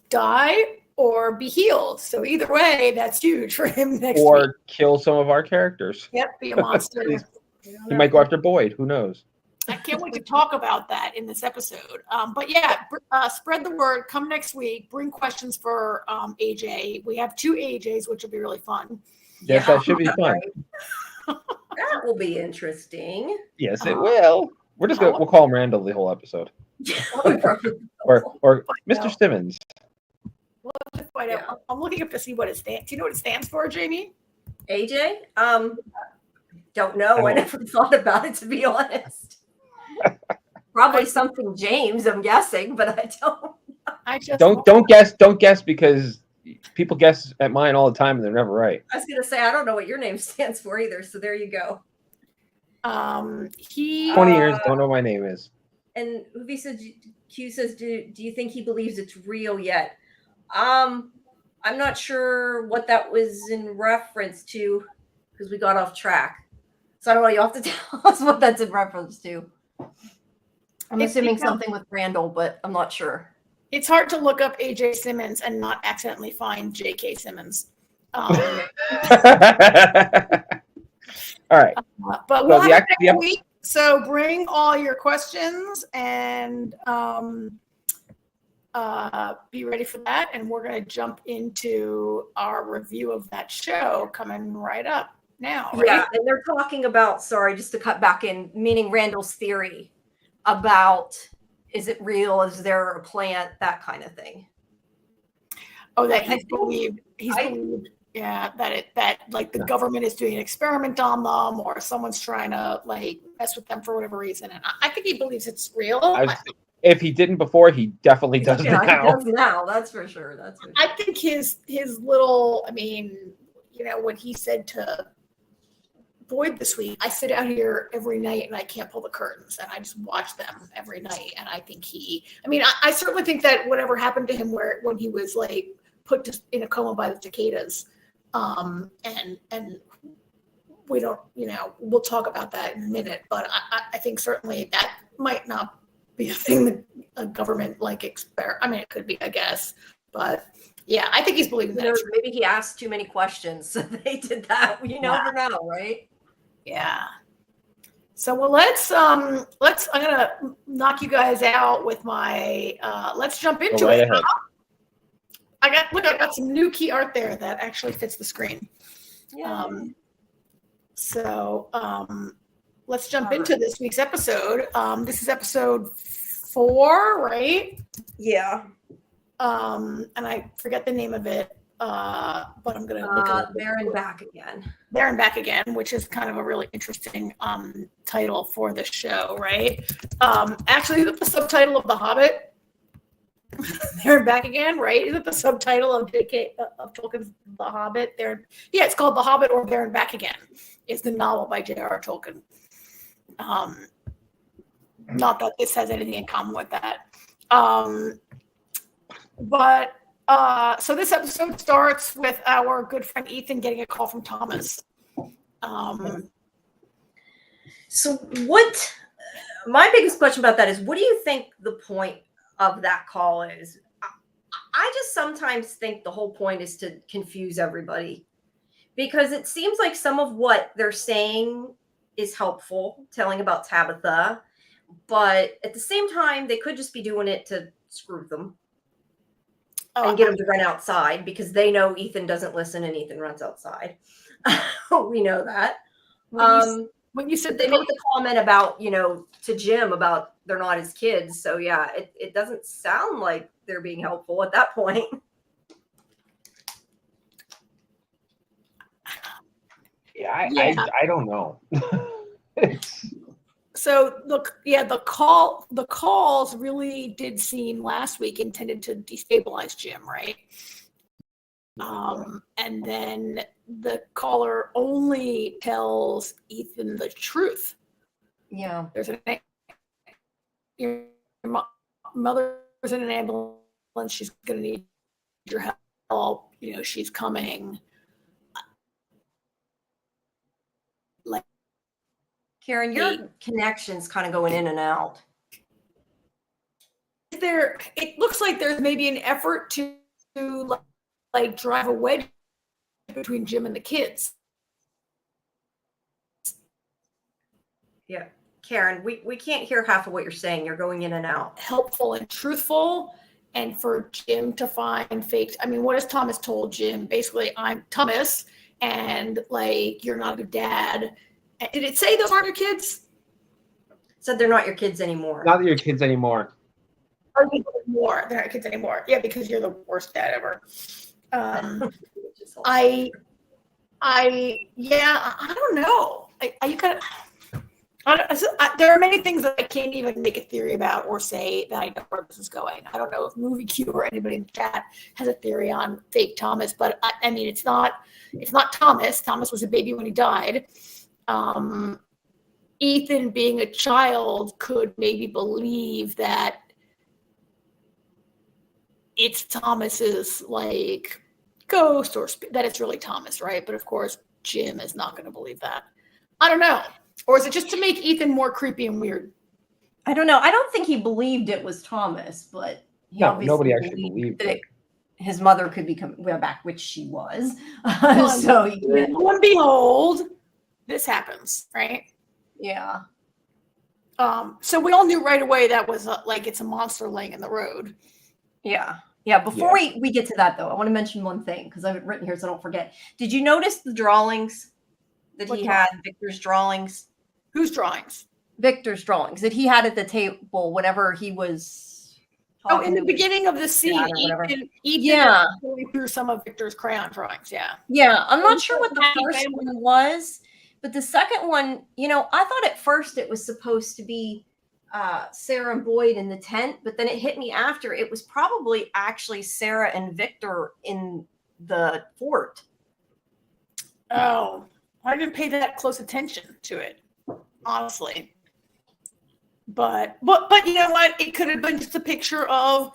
die or be healed. So either way, that's huge for him next week. Or kill some of our characters. Yep, be a monster. Please. He might go after Boyd. Who knows? I can't wait to talk about that in this episode. But yeah, spread the word. Come next week. Bring questions for AJ. We have 2 AJs, which will be really fun. Yes, that should be fun. That will be interesting. Yes, it will. We'll call him Randall the whole episode. We probably Or no. Mr. Simmons. We'll have to find out. I'm looking up to see what it stands. Do you know what it stands for, Jamie? AJ? Don't know. I never thought about it, to be honest. Probably something James, I'm guessing, but I don't. I just Don't guess. Don't guess because people guess at mine all the time and they're never right. I was gonna say I don't know what your name stands for either. So there you go. 20 years, don't know what my name is. And Hoovy says, Q says, do you think he believes it's real yet? I'm not sure what that was in reference to because we got off track. So I don't know. You'll have to tell us what that's in reference to. I'm assuming something with Randall, but I'm not sure. It's hard to look up AJ Simmons and not accidentally find JK Simmons. All right. But we'll have it next week. So bring all your questions and be ready for that. And we're going to jump into our review of that show coming right up now. Right? Yeah, and they're talking about, sorry, just to cut back in, meaning Randall's theory about, is it real? Is there a plant? That kind of thing. Oh, that he's believed, yeah, that like the government is doing an experiment on them, or someone's trying to mess with them for whatever reason. And I think he believes it's real. If he didn't before, he definitely does now. He does now. That's for sure. I think his little, when he said to Boyd this week, I sit out here every night and I can't pull the curtains and I just watch them every night. And I think I certainly think that whatever happened to him when he was put in a coma by the cicadas, and we don't, we'll talk about that in a minute, but I think certainly that might not be a thing that a government it could be, I guess, but yeah, I think he's believing that. Maybe he asked too many questions, so they did that. You never know, right? Yeah. So I'm gonna knock you guys out with my let's jump into it. I got some new key art there that actually fits the screen. Yeah. Let's jump into this week's episode. This is episode 4, right? Yeah. And I forget the name of it, but I'm gonna look at it. There and Back Again. There and Back Again, which is kind of a really interesting title for the show, right? Actually, the subtitle of The Hobbit. There and Back Again, right? Is it the subtitle of Tolkien's The Hobbit? It's called The Hobbit or There and Back Again. It's the novel by J.R.R. Tolkien. Not that this has anything in common with that. So this episode starts with our good friend Ethan getting a call from Thomas. So what? My biggest question about that is, what do you think the point of that call is? I just sometimes think the whole point is to confuse everybody, because it seems like some of what they're saying is helpful, telling about Tabitha, but at the same time, they could just be doing it to screw them and get them to run outside because they know Ethan doesn't listen and Ethan runs outside. We know that. When you said they made the comment about, to Jim about they're not his kids. So yeah, it doesn't sound like they're being helpful at that point. Yeah, I don't know. So look, yeah, the calls really did seem last week intended to destabilize Jim, right? And then the caller only tells Ethan the truth. Yeah. Your mother's in an ambulance. She's going to need your help. She's coming. Like, Karen, your connection's kind of going in and out. It looks like there's maybe an effort to like drive a wedge between Jim and the kids. Yeah. Karen, we can't hear half of what you're saying. You're going in and out. Helpful and truthful, and for Jim to find fakes. I mean, what has Thomas told Jim? Basically, I'm Thomas, and like, you're not a good dad. Did it say those aren't your kids? It said they're not your kids anymore. Not your kids anymore. They're not your kids anymore. Yeah, because you're the worst dad ever. I don't know. There are many things that I can't even make a theory about or say that I know where this is going. I don't know if Movie Q or anybody in the chat has a theory on fake Thomas, but I mean, it's not Thomas. Thomas was a baby when he died. Ethan, being a child, could maybe believe that it's Thomas's like ghost or that it's really Thomas, right? But of course, Jim is not going to believe that. I don't know. Or is it just to make Ethan more creepy and weird? I don't know. I don't think he believed it was Thomas, but nobody actually believed that his mother could be coming back, which she was. So lo and behold, this happens, right? Yeah. So we all knew right away that was it's a monster laying in the road. Yeah. Yeah. Before we get to that, though, I want to mention one thing because I have it written here so I don't forget. Did you notice the drawings that he had? Victor's drawings. Whose drawings? Victor's drawings that he had at the table whenever he was. In the beginning of the scene, Ethan going through some of Victor's crayon drawings. Yeah. Yeah. I'm not sure what the first one was, but the second one, I thought at first it was supposed to be Sarah and Boyd in the tent, but then it hit me after it was probably actually Sarah and Victor in the fort. Oh, I didn't pay that close attention to it, honestly. But you know what? It could have been just a picture of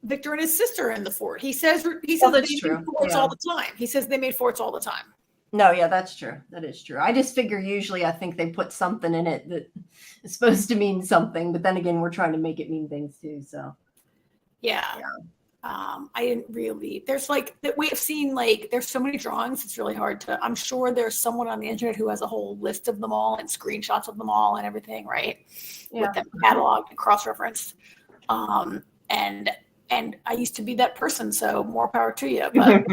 Victor and his sister in the fort. He says that's they true. Made forts all the time. He says they made forts all the time. No, yeah, that's true. That is true. I just figure usually I think they put something in it that is supposed to mean something, but then again, we're trying to make it mean things too. So yeah. I didn't really. There's we have seen there's so many drawings. It's really hard to. I'm sure there's someone on the internet who has a whole list of them all and screenshots of them all and everything, right? Yeah. With them cataloged and cross-referenced. And I used to be that person, so more power to you. But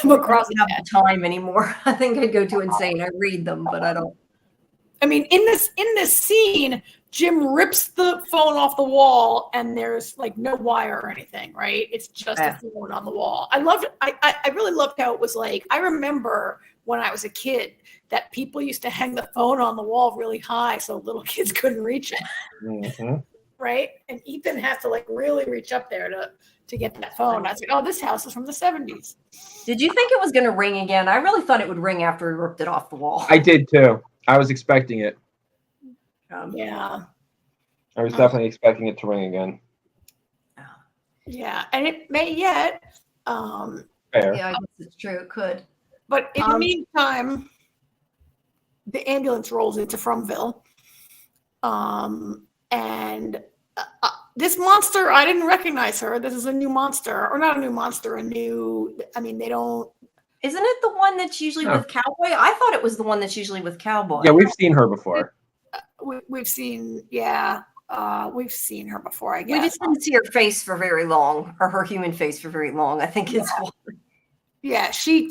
come across I don't have the time anymore. I think I'd go too insane. I read them, but I don't. I mean, in this scene, Jim rips the phone off the wall, and there's no wire or anything, right? It's just a phone on the wall. I loved it. I really loved how it was I remember when I was a kid that people used to hang the phone on the wall really high so little kids couldn't reach it. Mm-hmm. Right? And Ethan has to really reach up there to get that phone. I was like, oh, this house is from the 70s. Did you think it was going to ring again? I really thought it would ring after he ripped it off the wall. I did too. I was expecting it. Yeah. I was definitely expecting it to ring again. Yeah, and it may yet. Fair. Yeah, I guess it's true. It could. But in the meantime, the ambulance rolls into Fromville. And this monster, I didn't recognize her. This is a new monster, or not a new monster, they don't. Isn't it the one that's usually No. with Cowboy? I thought it was the one that's usually with Cowboy. Yeah, we've seen her before. We've seen, we've seen her before, I We guess. just didn't see her face for very long, or her human face for very long. I think it's Yeah, she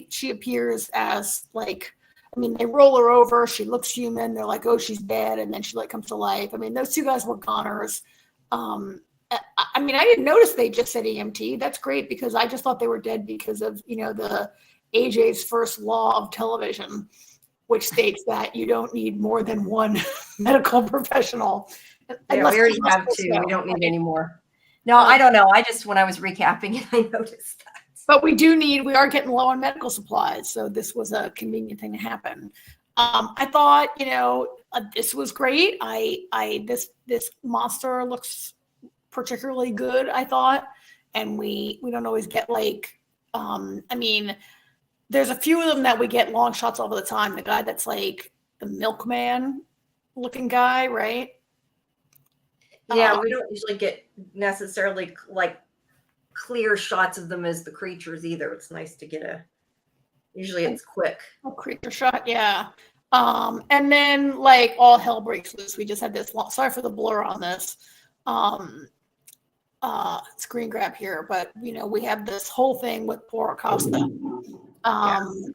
she appears as like, they roll her over, she looks human, they're like, oh, she's dead, and then she like comes to life. Those two guys were goners. I didn't notice they just said EMT. That's great, because I just thought they were dead because of, the AJ's first law of television, which states that you don't need more than one medical professional. Yeah, we already have two. We don't need any more. No, I don't know. I just, when I was recapping it, I noticed that. But we are getting low on medical supplies, so this was a convenient thing to happen. I thought, this was great. This monster looks particularly good, I thought, and we don't always get like, there's a few of them that we get long shots all the time. The guy that's like the milkman looking guy, right? Yeah, we don't usually get necessarily like clear shots of them as the creatures either. It's nice to get usually it's quick. A creature shot, yeah. And then like all hell breaks loose. We just had this sorry for the blur on this screen grab here, but we have this whole thing with poor Acosta. And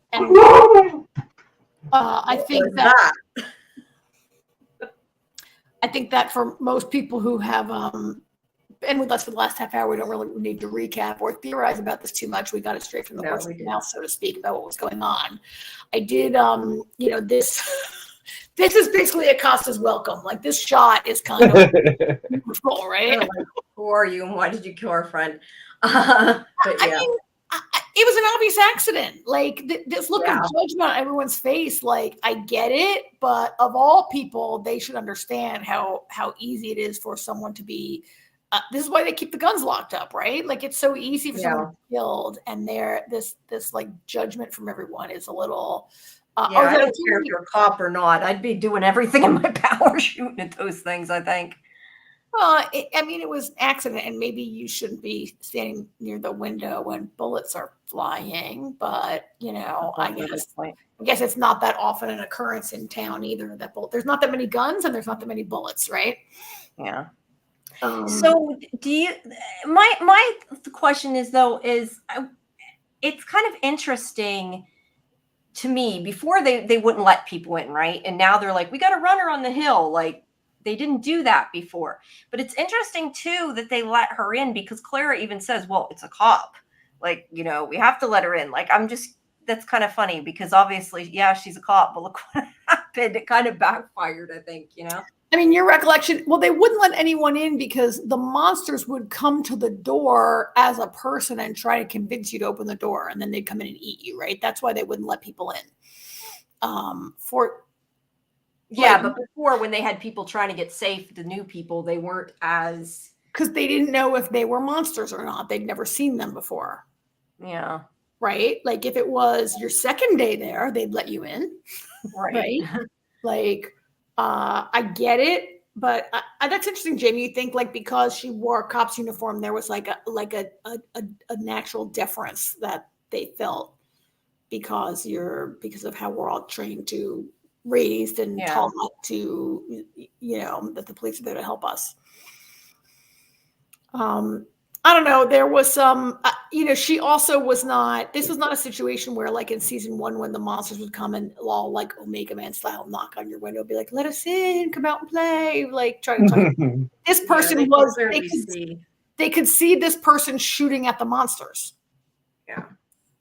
I think that for most people who have been with us for the last half hour, we don't really need to recap or theorize about this too much. We got it straight from the horse's mouth, so to speak, about what was going on. I did, this is basically Acosta's welcome. Like, this shot is kind of beautiful, right? Like, who are you and why did you kill our friend? But yeah. It was an obvious accident. Like, this look of judgment on everyone's face. Like, I get it, but of all people, they should understand how easy it is for someone to be. This is why they keep the guns locked up, right? Like, it's so easy for someone to be killed, and this like judgment from everyone is a little. I don't care if you're a cop or not. I'd be doing everything in my power shooting at those things, I think. Well, it was an accident, and maybe you shouldn't be standing near the window when bullets are flying. But I guess it's not that often an occurrence in town either. There's not that many guns, and there's not that many bullets, right? Yeah. So do you? My question is it's kind of interesting to me. Before they wouldn't let people in, right? And now they're like, we got a runner on the hill, like. They didn't do that before. But it's interesting, too, that they let her in, because Clara even says, well, it's a cop. Like, we have to let her in. Like, that's kind of funny, because obviously, yeah, she's a cop, but look what happened. It kind of backfired, I think, Your recollection, well, they wouldn't let anyone in because the monsters would come to the door as a person and try to convince you to open the door, and then they'd come in and eat you, right? That's why they wouldn't let people in. But before, when they had people trying to get safe, the new people, they weren't as... Because they didn't know if they were monsters or not. They'd never seen them before. Yeah. Right? Like, if it was your second day there, they'd let you in. Right? Like, I get it. But that's interesting, Jamie. You think, like, because she wore a cop's uniform, there was, like a natural deference that they felt because of how we're all trained to... raised and taught to, that the police are there to help us. I don't know. There was some, she also was not, this was not a situation where, like in season 1, when the monsters would come and all like Omega Man style knock on your window, be like, let us in, come out and play. Like, try to talk. This person they could see this person shooting at the monsters. Yeah,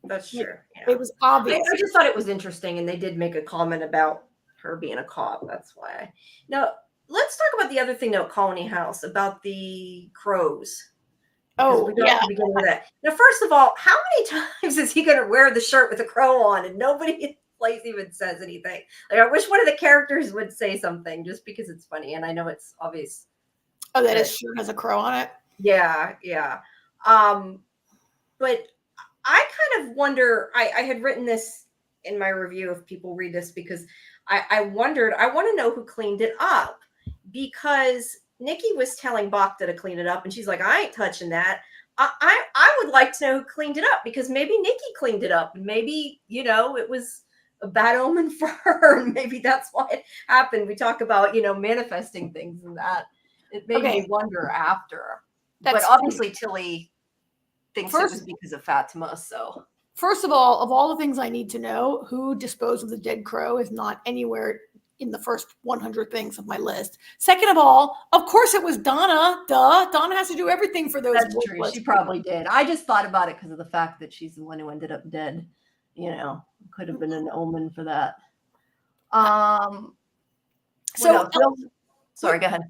that's true. Yeah. It was obvious. I just thought it was interesting, and they did make a comment about her being a cop. That's why. Now, let's talk about the other thing though, Colony House, about the crows. Oh, yeah. Begin with that. Now, first of all, how many times is he going to wear the shirt with a crow on and nobody in place even says anything? Like, I wish one of the characters would say something just because it's funny, and I know it's obvious. Oh, that his shirt has a crow on it? Yeah. But I kind of wonder, I had written this in my review if people read this, because I wondered, I want to know who cleaned it up, because Nikki was telling Bacta to clean it up, and she's like, I ain't touching that. I would like to know who cleaned it up, because maybe Nikki cleaned it up, and maybe, it was a bad omen for her, and maybe that's why it happened. We talk about, manifesting things, and that it made me wonder after. But obviously Tilly thinks it was because of Fatima. So first of all the things I need to know, who disposed of the dead crow is not anywhere in the first 100 things of my list. Second of all, of course it was Donna. Duh. Donna has to do everything for those. that's true. She probably did. I just thought about it because of the fact that she's the one who ended up dead. Could have been an omen for that. So sorry, go ahead.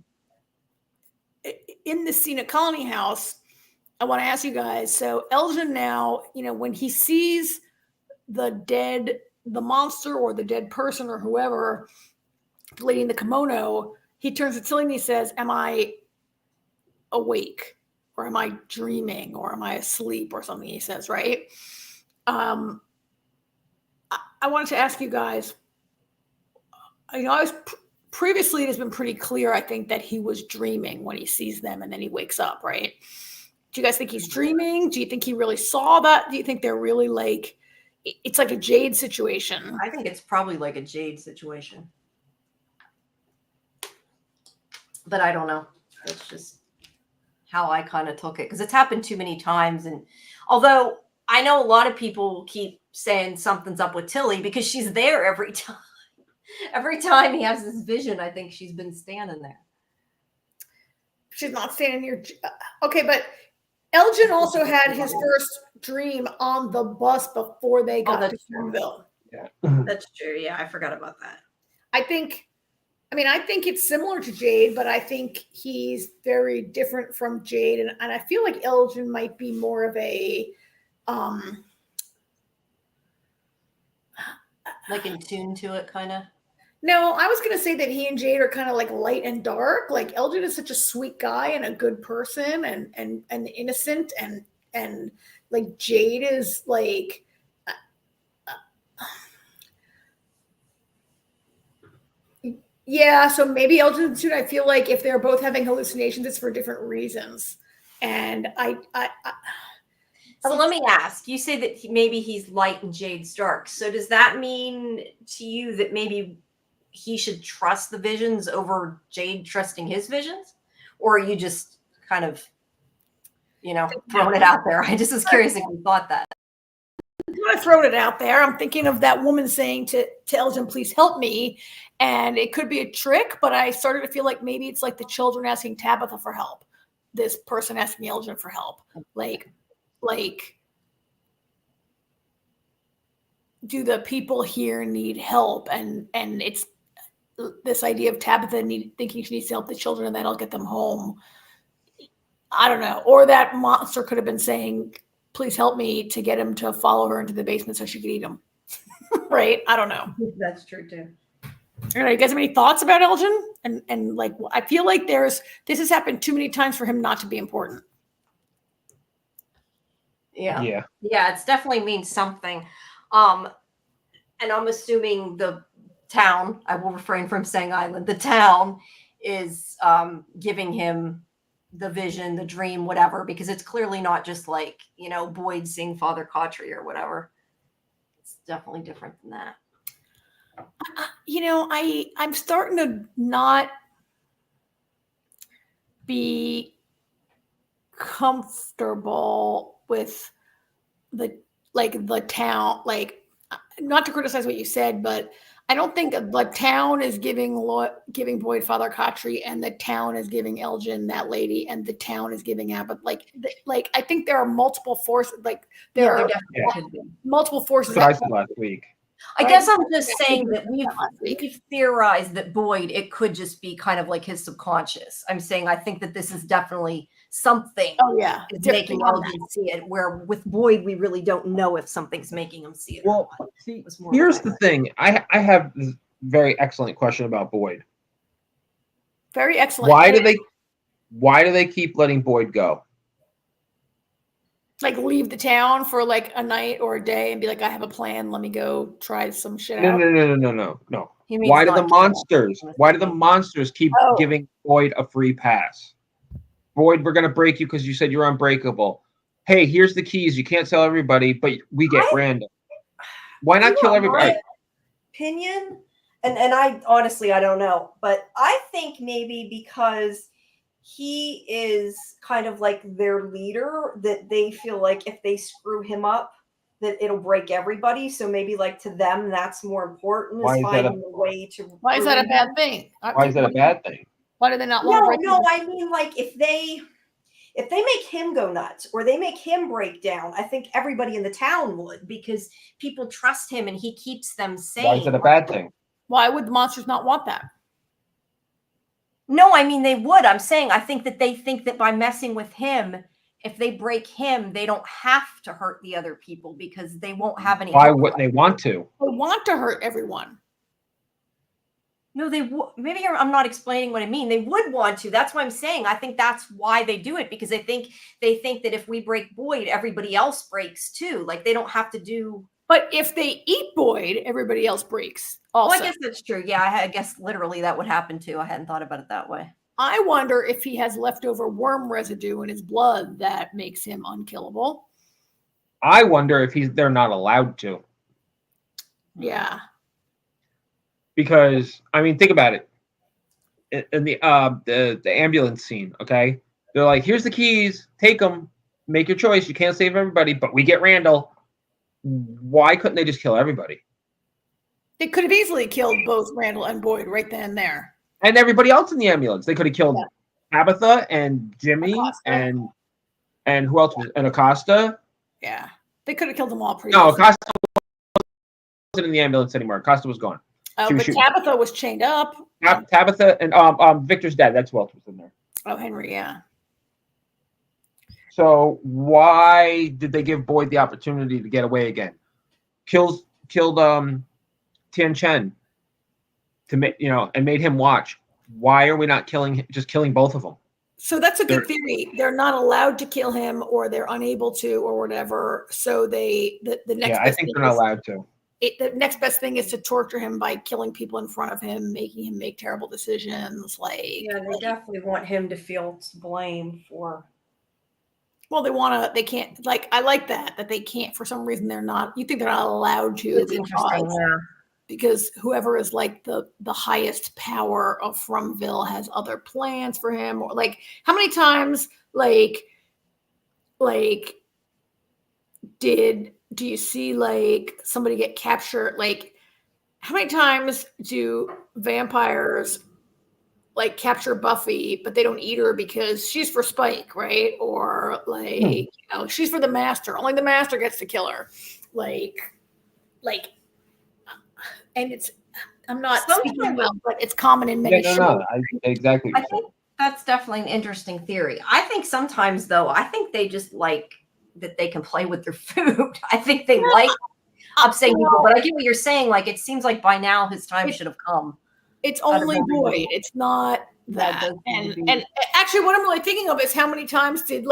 In the scene at Colony House, I want to ask you guys. So Elgin now, when he sees the monster or the dead person or whoever, the lady in the kimono, he turns to Tilly and he says, "Am I awake, or am I dreaming, or am I asleep?" or something he says, right? I wanted to ask you guys, previously it has been pretty clear, I think, that he was dreaming when he sees them and then he wakes up, right? Do you guys think he's dreaming? Do you think he really saw that? Do you think they're really like, it's like a Jade situation? I think it's probably like a Jade situation. But I don't know. That's just how I kind of took it, because it's happened too many times. And although I know a lot of people keep saying something's up with Tilly because she's there every time. Every time he has this vision, I think she's been standing there. She's not standing near. Okay, but Elgin also had his first dream on the bus before they got to Farmville. Yeah, that's true. Yeah, I forgot about that. I think it's similar to Jade, but I think he's very different from Jade, and I feel like Elgin might be more of a like in tune to it, kind of. No, I was going to say that he and Jade are kind of like light and dark. Like Elgin is such a sweet guy and a good person and innocent, and like Jade is like yeah, so maybe Elgin and Tune, I feel like if they're both having hallucinations, it's for different reasons. And so let me ask, you say that maybe he's light and Jade's dark. So does that mean to you that maybe he should trust the visions over Jade trusting his visions? Or are you just kind of, throwing it out there? I just was curious if you thought that. I'm going to throw it out there. I'm thinking of that woman saying to Elgin, "Please help me." And it could be a trick, but I started to feel like maybe it's like the children asking Tabitha for help. This person asking Elgin for help. Like, do the people here need help? And it's this idea of Tabitha thinking she needs to help the children and that'll get them home. I don't know. Or that monster could have been saying, "Please help me," to get him to follow her into the basement so she could eat him. Right? I don't know. That's true too. All right, you guys have any thoughts about Elgin? And like, I feel like this has happened too many times for him not to be important. Yeah, it's definitely means something. And I'm assuming the town, I will refrain from saying island, the town is giving him the vision, the dream, whatever, because it's clearly not just like, Boyd seeing Father Cautry or whatever. It's definitely different than that. I'm starting to not be comfortable with the town, like, not to criticize what you said, but I don't think the town is giving Boyd Father Cautry, and the town is giving Elgin that lady, and the town is giving Abbott. Like I think there are multiple forces. Like there are multiple forces. That's what I said last week. I guess I'm just saying that we've theorized that Boyd, it could just be kind of like his subconscious. I'm saying I think that this is definitely something. Oh yeah, is making Elgin see it. Where with Boyd, we really don't know if something's making him see it. Well, see, here's the thing. I have this very excellent question about Boyd. Very excellent. Why do they keep letting Boyd go? Like leave the town for like a night or a day and be like, "I have a plan. Let me go try some shit out." No. Why do the monsters keep giving Boyd a free pass? Boyd, we're gonna break you because you said you're unbreakable. hey, here's the keys. You can't tell everybody, but we get Randall. Why not kill everybody? My opinion, and I honestly I don't know, but I think maybe because he is kind of like their leader, that they feel like if they screw him up, that it'll break everybody. So maybe like to them, that's more important, Why is is that finding a way to. Why is that a ruin bad him. thing? Why is that a bad thing? Why do they not want to break? No, I mean like if they make him go nuts or they make him break down, I think everybody in the town would, because people trust him and he keeps them sane. Why is it a bad thing? Why would the monsters not want that? No, I mean they would. I'm saying I think that they think that by messing with him, if they break him, they don't have to hurt the other people because they won't have any. Why wouldn't they want to? They want to hurt everyone. No, they maybe I'm not explaining what I mean. They would want to. That's why I'm saying I think that's why they do it, because they think that if we break Boyd, everybody else breaks too. Like they don't have to do. But if they eat Boyd, everybody else breaks. Also, Well, I guess that's true. Yeah, I guess literally that would happen too. I hadn't thought about it that way. I wonder if he has leftover worm residue in his blood that makes him unkillable. I wonder if they're not allowed to. Yeah. Because I mean, think about it. In the ambulance scene, okay? They're like, here's the keys, take them, make your choice. You can't save everybody, but we get Randall. Why couldn't they just kill everybody? They could have easily killed both Randall and Boyd right then and there. And everybody else in the ambulance. They could have killed Tabitha and Jimmy Acosta. and who else? And Acosta. Yeah. They could have killed them all pretty No, easily. Acosta wasn't in the ambulance anymore. Acosta was gone. Oh, but Tabitha was chained up. Tabitha and Victor's dad. That's who else was in there. Oh, Henry, yeah. So why did they give Boyd the opportunity to get away again? Killed Tian Chen to make and made him watch. Why are we not killing both of them? So that's a good theory. They're not allowed to kill him, or they're unable to, or whatever. So the next. I think they're not allowed to. The next best thing is to torture him by killing people in front of him, making him make terrible decisions. They definitely want him to feel blame for. Well, they can't, I like that they can't, for some reason, you think they're not allowed to. It's interesting, yeah. Because whoever is like the highest power of Fromville has other plans for him, or like how many times do you see like somebody get captured? Like how many times do vampires like capture Buffy, but they don't eat her because she's for Spike, right? Or she's for the Master. Only the Master gets to kill her. And I'm not speaking well, but it's common in many shows. Exactly. I think that's definitely an interesting theory. I think sometimes, though, they just like that they can play with their food. I think they like upsetting people, but I get what you're saying. Like, it seems like by now his time should have come. It's only Boyd. It's not that. And actually, what I'm really thinking of is how many times did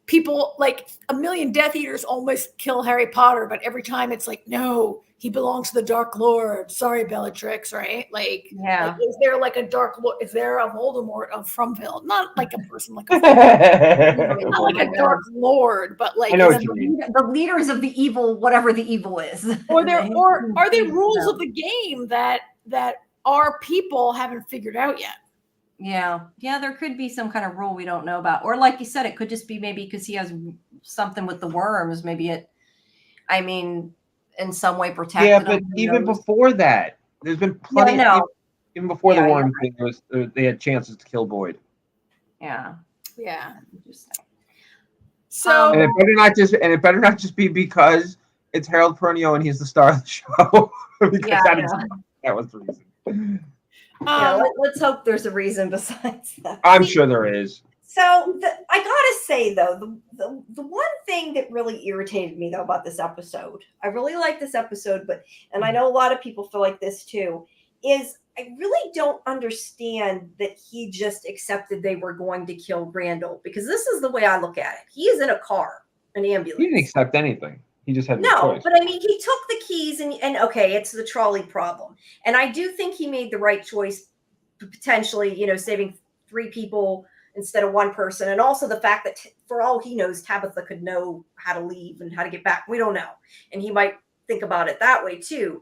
people, like a million Death Eaters almost kill Harry Potter, but every time it's like, no, he belongs to the Dark Lord. Sorry, Bellatrix, right? Is there like a Dark Lord? Is there a Voldemort of Fromville? Not like a person, like not like a Dark Lord, but like I know what you mean. The leaders of the evil, whatever the evil is. Or are there rules of the game that our people haven't figured out yet? Yeah, there could be some kind of rule we don't know about, or like you said, it could just be maybe because he has something with the worms. Maybe in some way protected. Yeah, but even before that, there's been plenty. Even before the worm thing, they had chances to kill Boyd. Yeah. Interesting. So and it better not just be because it's Harold Perrineau and he's the star of the show. Because that was the reason. Let's hope there's a reason besides that. I'm sure there is. So I gotta say though, the one thing that really irritated me though about this episode, I really like this episode, and I know a lot of people feel like this too, is I really don't understand that he just accepted they were going to kill Randall, because this is the way I look at it. He is in a car, an ambulance. He didn't accept anything. He just had no choice. But I mean, he took the keys and okay, it's the trolley problem. And I do think he made the right choice, potentially, saving 3 people, instead of one person. And also the fact that for all he knows, Tabitha could know how to leave and how to get back. We don't know. And he might think about it that way too.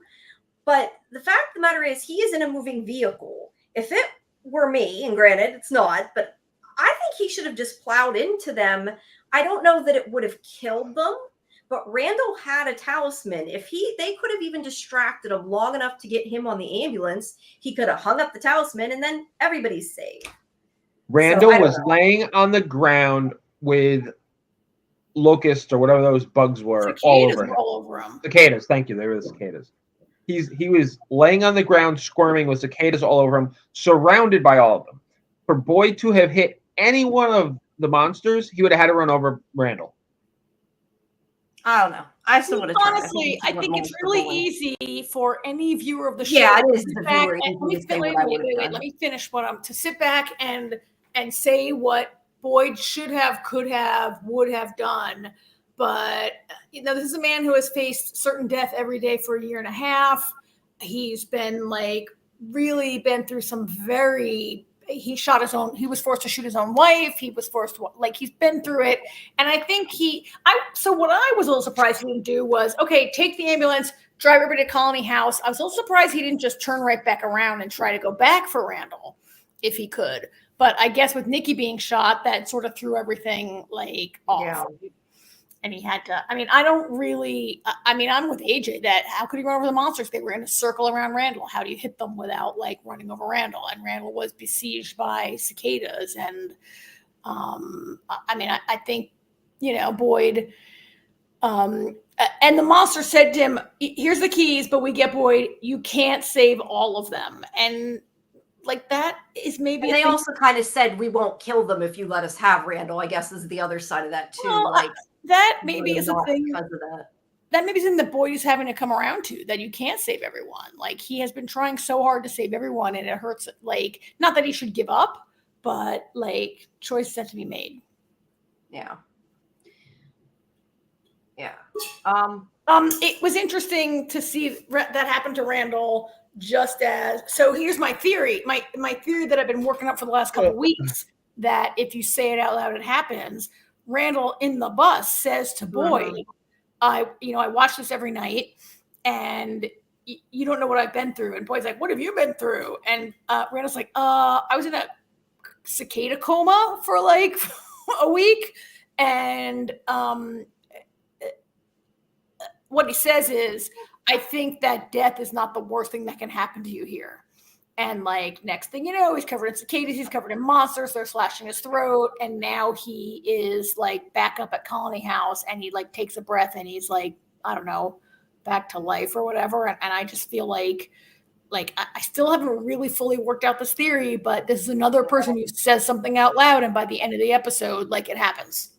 But the fact of the matter is he is in a moving vehicle. If it were me, and granted it's not, but I think he should have just plowed into them. I don't know that it would have killed them, but Randall had a talisman. If they could have even distracted him long enough to get him on the ambulance, he could have hung up the talisman and then everybody's safe. Randall was laying on the ground with locusts or whatever those bugs were all over him. Cicadas, thank you. They were the cicadas. He was laying on the ground squirming with cicadas all over him, surrounded by all of them. For Boyd to have hit any one of the monsters, he would have had to run over Randall. I don't know. I still would have tried. Honestly, I think it's really easy for any viewer of the show. Yeah, it is the viewer. Let me finish what I'm to sit back and say what Boyd should have, could have, would have done. But this is a man who has faced certain death every day for a year and a half. He's been really been through some he was forced to shoot his own wife. He was forced to, he's been through it. And I think so what I was a little surprised he didn't do was, okay, take the ambulance, drive everybody to Colony House. I was a little surprised he didn't just turn right back around and try to go back for Randall if he could. But I guess with Nikki being shot, that sort of threw everything off. Yeah. And he had to, I'm with AJ that how could he run over the monsters? They were in a circle around Randall. How do you hit them without running over Randall? And Randall was besieged by cicadas. And I think, Boyd, and the monster said to him, here's the keys, but we get Boyd, you can't save all of them. And that is maybe. And they also kind of said, we won't kill them if you let us have Randall, I guess is the other side of that too. Well, that maybe is a thing because of that. That maybe is something that Boyd is having to come around to, that you can't save everyone. He has been trying so hard to save everyone, and it hurts. Not that he should give up, but choices have to be made. Yeah. Yeah. It was interesting to see that happen to Randall. So here's my theory. My theory that I've been working up for the last couple of weeks, that if you say it out loud, it happens. Randall in the bus says to Boyd, I watch this every night and you don't know what I've been through. And Boyd's like, what have you been through? And Randall's like, I was in a cicada coma for a week. And what he says is, I think that death is not the worst thing that can happen to you here. And next thing you know, he's covered in cicadas, he's covered in monsters, they're slashing his throat. And now he is back up at Colony House, and he takes a breath and he's I don't know, back to life or whatever. And I just feel I still haven't really fully worked out this theory, but this is another person who says something out loud. And by the end of the episode, it happens.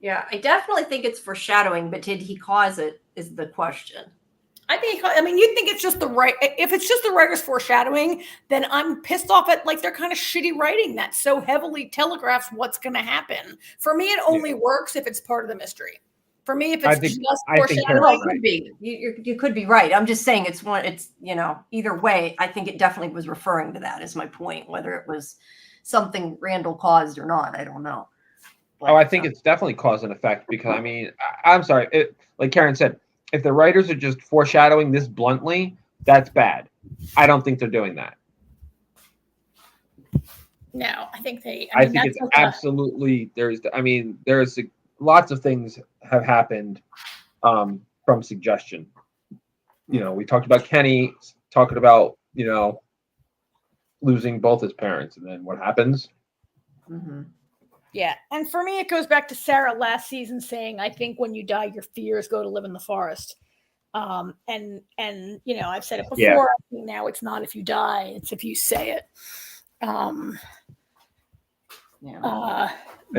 Yeah, I definitely think it's foreshadowing, but did he cause it is the question. I think, you'd think it's just if it's just the writer's foreshadowing, then I'm pissed off at their kind of shitty writing that so heavily telegraphs what's going to happen. For me, it only works if it's part of the mystery. For me, if it's just foreshadowing. It could be. You could be right. I'm just saying either way, I think it definitely was referring to that is my point, whether it was something Randall caused or not. I don't know. But, I think it's definitely cause and effect because, I'm sorry. Like Karen said, if the writers are just foreshadowing this bluntly, that's bad. I don't think they're doing that. No, I think I think it's absolutely there's lots of things have happened from suggestion. We talked about Kenny talking about losing both his parents, and then what happens? Mm-hmm. Yeah. And for me, it goes back to Sarah last season saying, I think when you die, your fears go to live in the forest. And I've said it before. Yeah. I think now it's not if you die, it's if you say it. And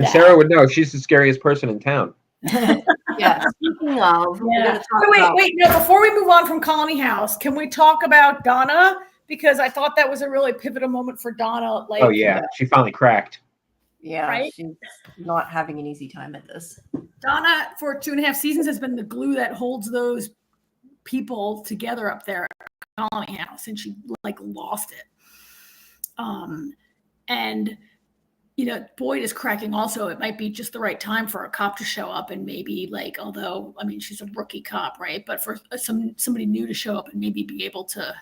Sarah would know. She's the scariest person in town. Yeah. Speaking of, wait. No, before we move on from Colony House, can we talk about Donna? Because I thought that was a really pivotal moment for Donna. Oh yeah, she finally cracked. Yeah, right? She's not having an easy time at this. Donna, for 2.5 seasons, has been the glue that holds those people together up there at Colony House, and she lost it. And Boyd is cracking also, it might be just the right time for a cop to show up and maybe like, although, I mean, she's a rookie cop, right? But for somebody new to show up and maybe be able to,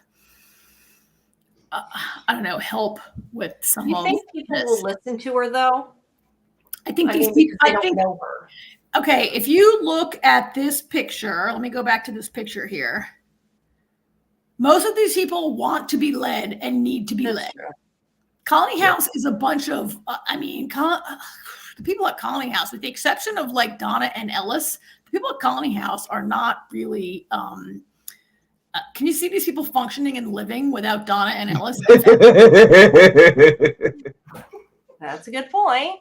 I don't know, help with some Do you of think people this. will listen to her though? I think I these mean, people, because they don't know her. okay, if you look at this picture, let me go back to this picture here. Most of these people want to be led and need to be That's led. true. Colony House is a bunch of, the people at Colony House, with the exception of like Donna and Ellis, the people at Colony House are not really, can you see these people functioning and living without Donna and Ellis? That's a good point.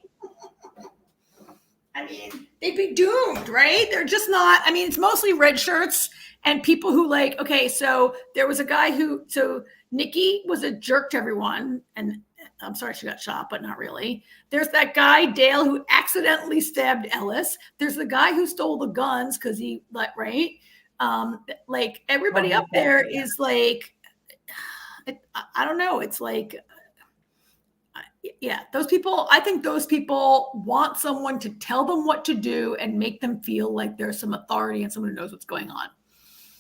I mean, they'd be doomed, right? They're just not, I mean, it's mostly red shirts and people who like, okay, so there was a guy so Nikki was a jerk to everyone, and I'm sorry she got shot, but not really. There's that guy, Dale, who accidentally stabbed Ellis. There's the guy who stole the guns because he, like, right? Like everybody up there is like, I don't know. It's like, yeah, those people, I think those people want someone to tell them what to do and make them feel like there's some authority and someone who knows what's going on.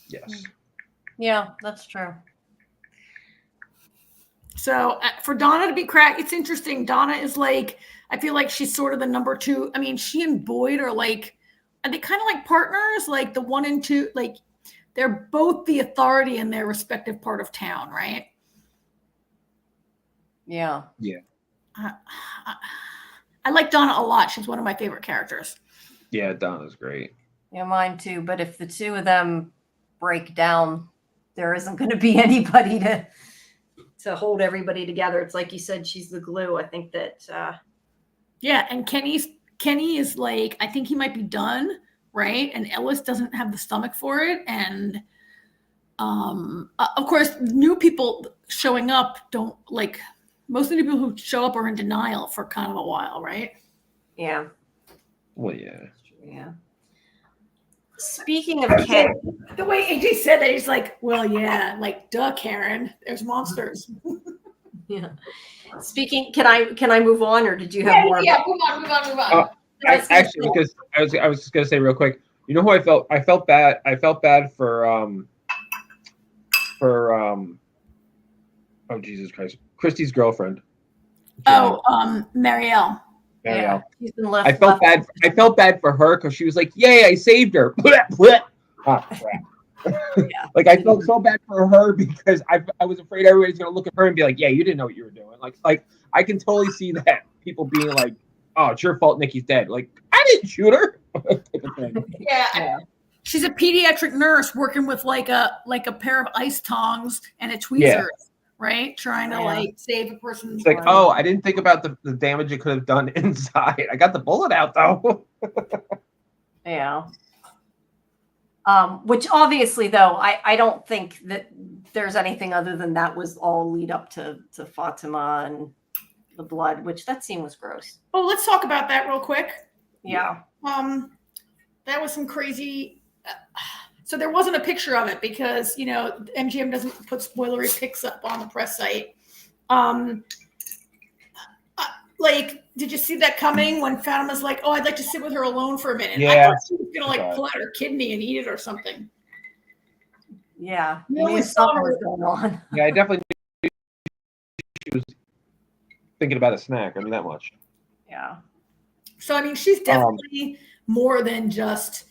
Yes. Yeah, that's true. So for Donna to be cracked, it's interesting. Donna is like, I feel like she's sort of the number two. I mean, she and Boyd are like, are they kind of like partners? Like the 1 and 2, like they're both the authority in their respective part of town, right? Yeah. Yeah. I like Donna a lot. She's one of my favorite characters. Yeah, Donna's great. Yeah, mine too. But if the two of them break down, there isn't going to be anybody to hold everybody together. It's like you said, she's the glue. I think that. Yeah, and Kenny is like, I think he might be done, right? And Ellis doesn't have the stomach for it, and of course, new people showing up don't like. Most of the people who show up are in denial for kind of a while, right? Yeah. Well, yeah. Yeah. Speaking of Ken, The way AJ said that, he's like, well, yeah, like, duh, Karen, there's monsters. yeah. Speaking, can I move on, or did you have more? Yeah, move on. Actually, because I was just gonna say real quick. You know who I felt bad. I felt bad for oh Jesus Christ, Christy's girlfriend. Oh, Marielle. Yeah, he's been left. I felt bad. I felt bad for her because she was like, "Yay, I saved her." Ah, crap. Like I felt so bad for her because I was afraid everybody's gonna look at her and be like, "Yeah, you didn't know what you were doing." Like I can totally see that people being like, "Oh, it's your fault. Nikki's dead." Like I didn't shoot her. Yeah. She's a pediatric nurse working with like a pair of ice tongs and a tweezers, right? Trying to like save a person's It's like, life. oh, I didn't think about the damage it could have done inside. I got the bullet out though. Yeah. Which obviously, though, I don't think that there's anything other than that was all lead up to Fatima and the blood, which that scene was gross. Oh, let's talk about that real quick. Yeah. That was some crazy. So there wasn't a picture of it because MGM doesn't put spoilery pics up on the press site. Like, did you see that coming when Fatima's like, "Oh, I'd like to sit with her alone for a minute"? Yeah. I thought she was gonna like pull out her kidney and eat it or something. Yeah. You I knew only something saw her- was going on. Yeah, I definitely knew she was thinking about a snack. I mean that much. Yeah. So I mean, she's definitely more than just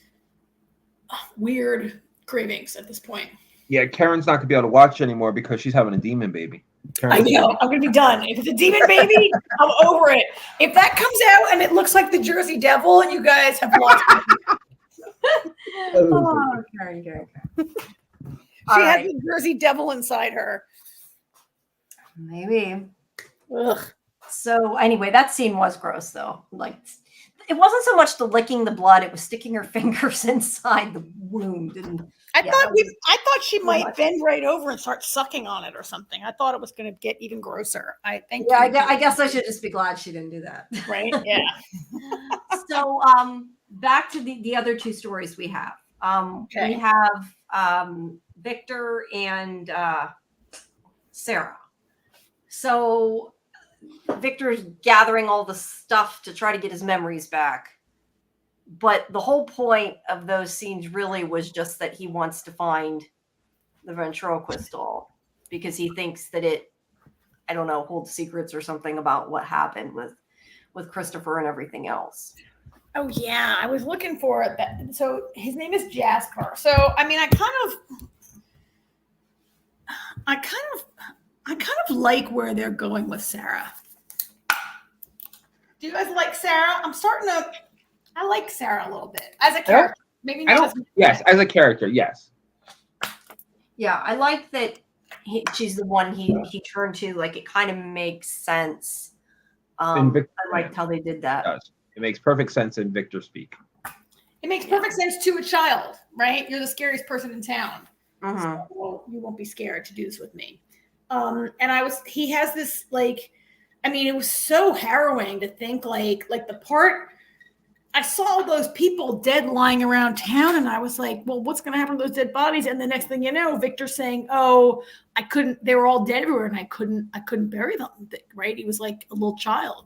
weird cravings at this point. Yeah, Karen's not gonna be able to watch anymore because she's having a demon baby. I know. I'm gonna be done. If it's a demon baby, I'm over it. If that comes out and it looks like the Jersey Devil, you guys have lost me. Oh, Karen. She has the Jersey Devil inside her. Maybe. Ugh. So anyway, that scene was gross, though. Like, it wasn't so much the licking the blood; it was sticking her fingers inside the wound. And I thought she might bend right over and start sucking on it or something. I thought it was going to get even grosser. I guess I should just be glad she didn't do that. Right? Yeah. So, back to the other two stories we have. Okay. We have Victor and Sarah. So Victor's gathering all the stuff to try to get his memories back. But the whole point of those scenes really was just that he wants to find the ventriloquist doll because he thinks that it, I don't know, holds secrets or something about what happened with Christopher and everything else. Oh yeah, I was looking for it. So his name is Jasper. So I mean, I kind of like where they're going with Sarah. Do you guys like Sarah? I like Sarah a little bit as a character. Maybe not. Yes, as a character, yes. Yeah, I like that she's the one he turned to. Like, it kind of makes sense. I liked how they did that. It makes perfect sense in Victor speak. It makes perfect sense to a child, right? You're the scariest person in town. Mm-hmm. So you won't be scared to do this with me. And he has this, like, I mean, it was so harrowing to think like the part, I saw all those people dead lying around town and I was like, well, what's going to happen to those dead bodies? And the next thing you know, Victor's saying, oh, they were all dead everywhere and I couldn't bury them. Right. He was like a little child.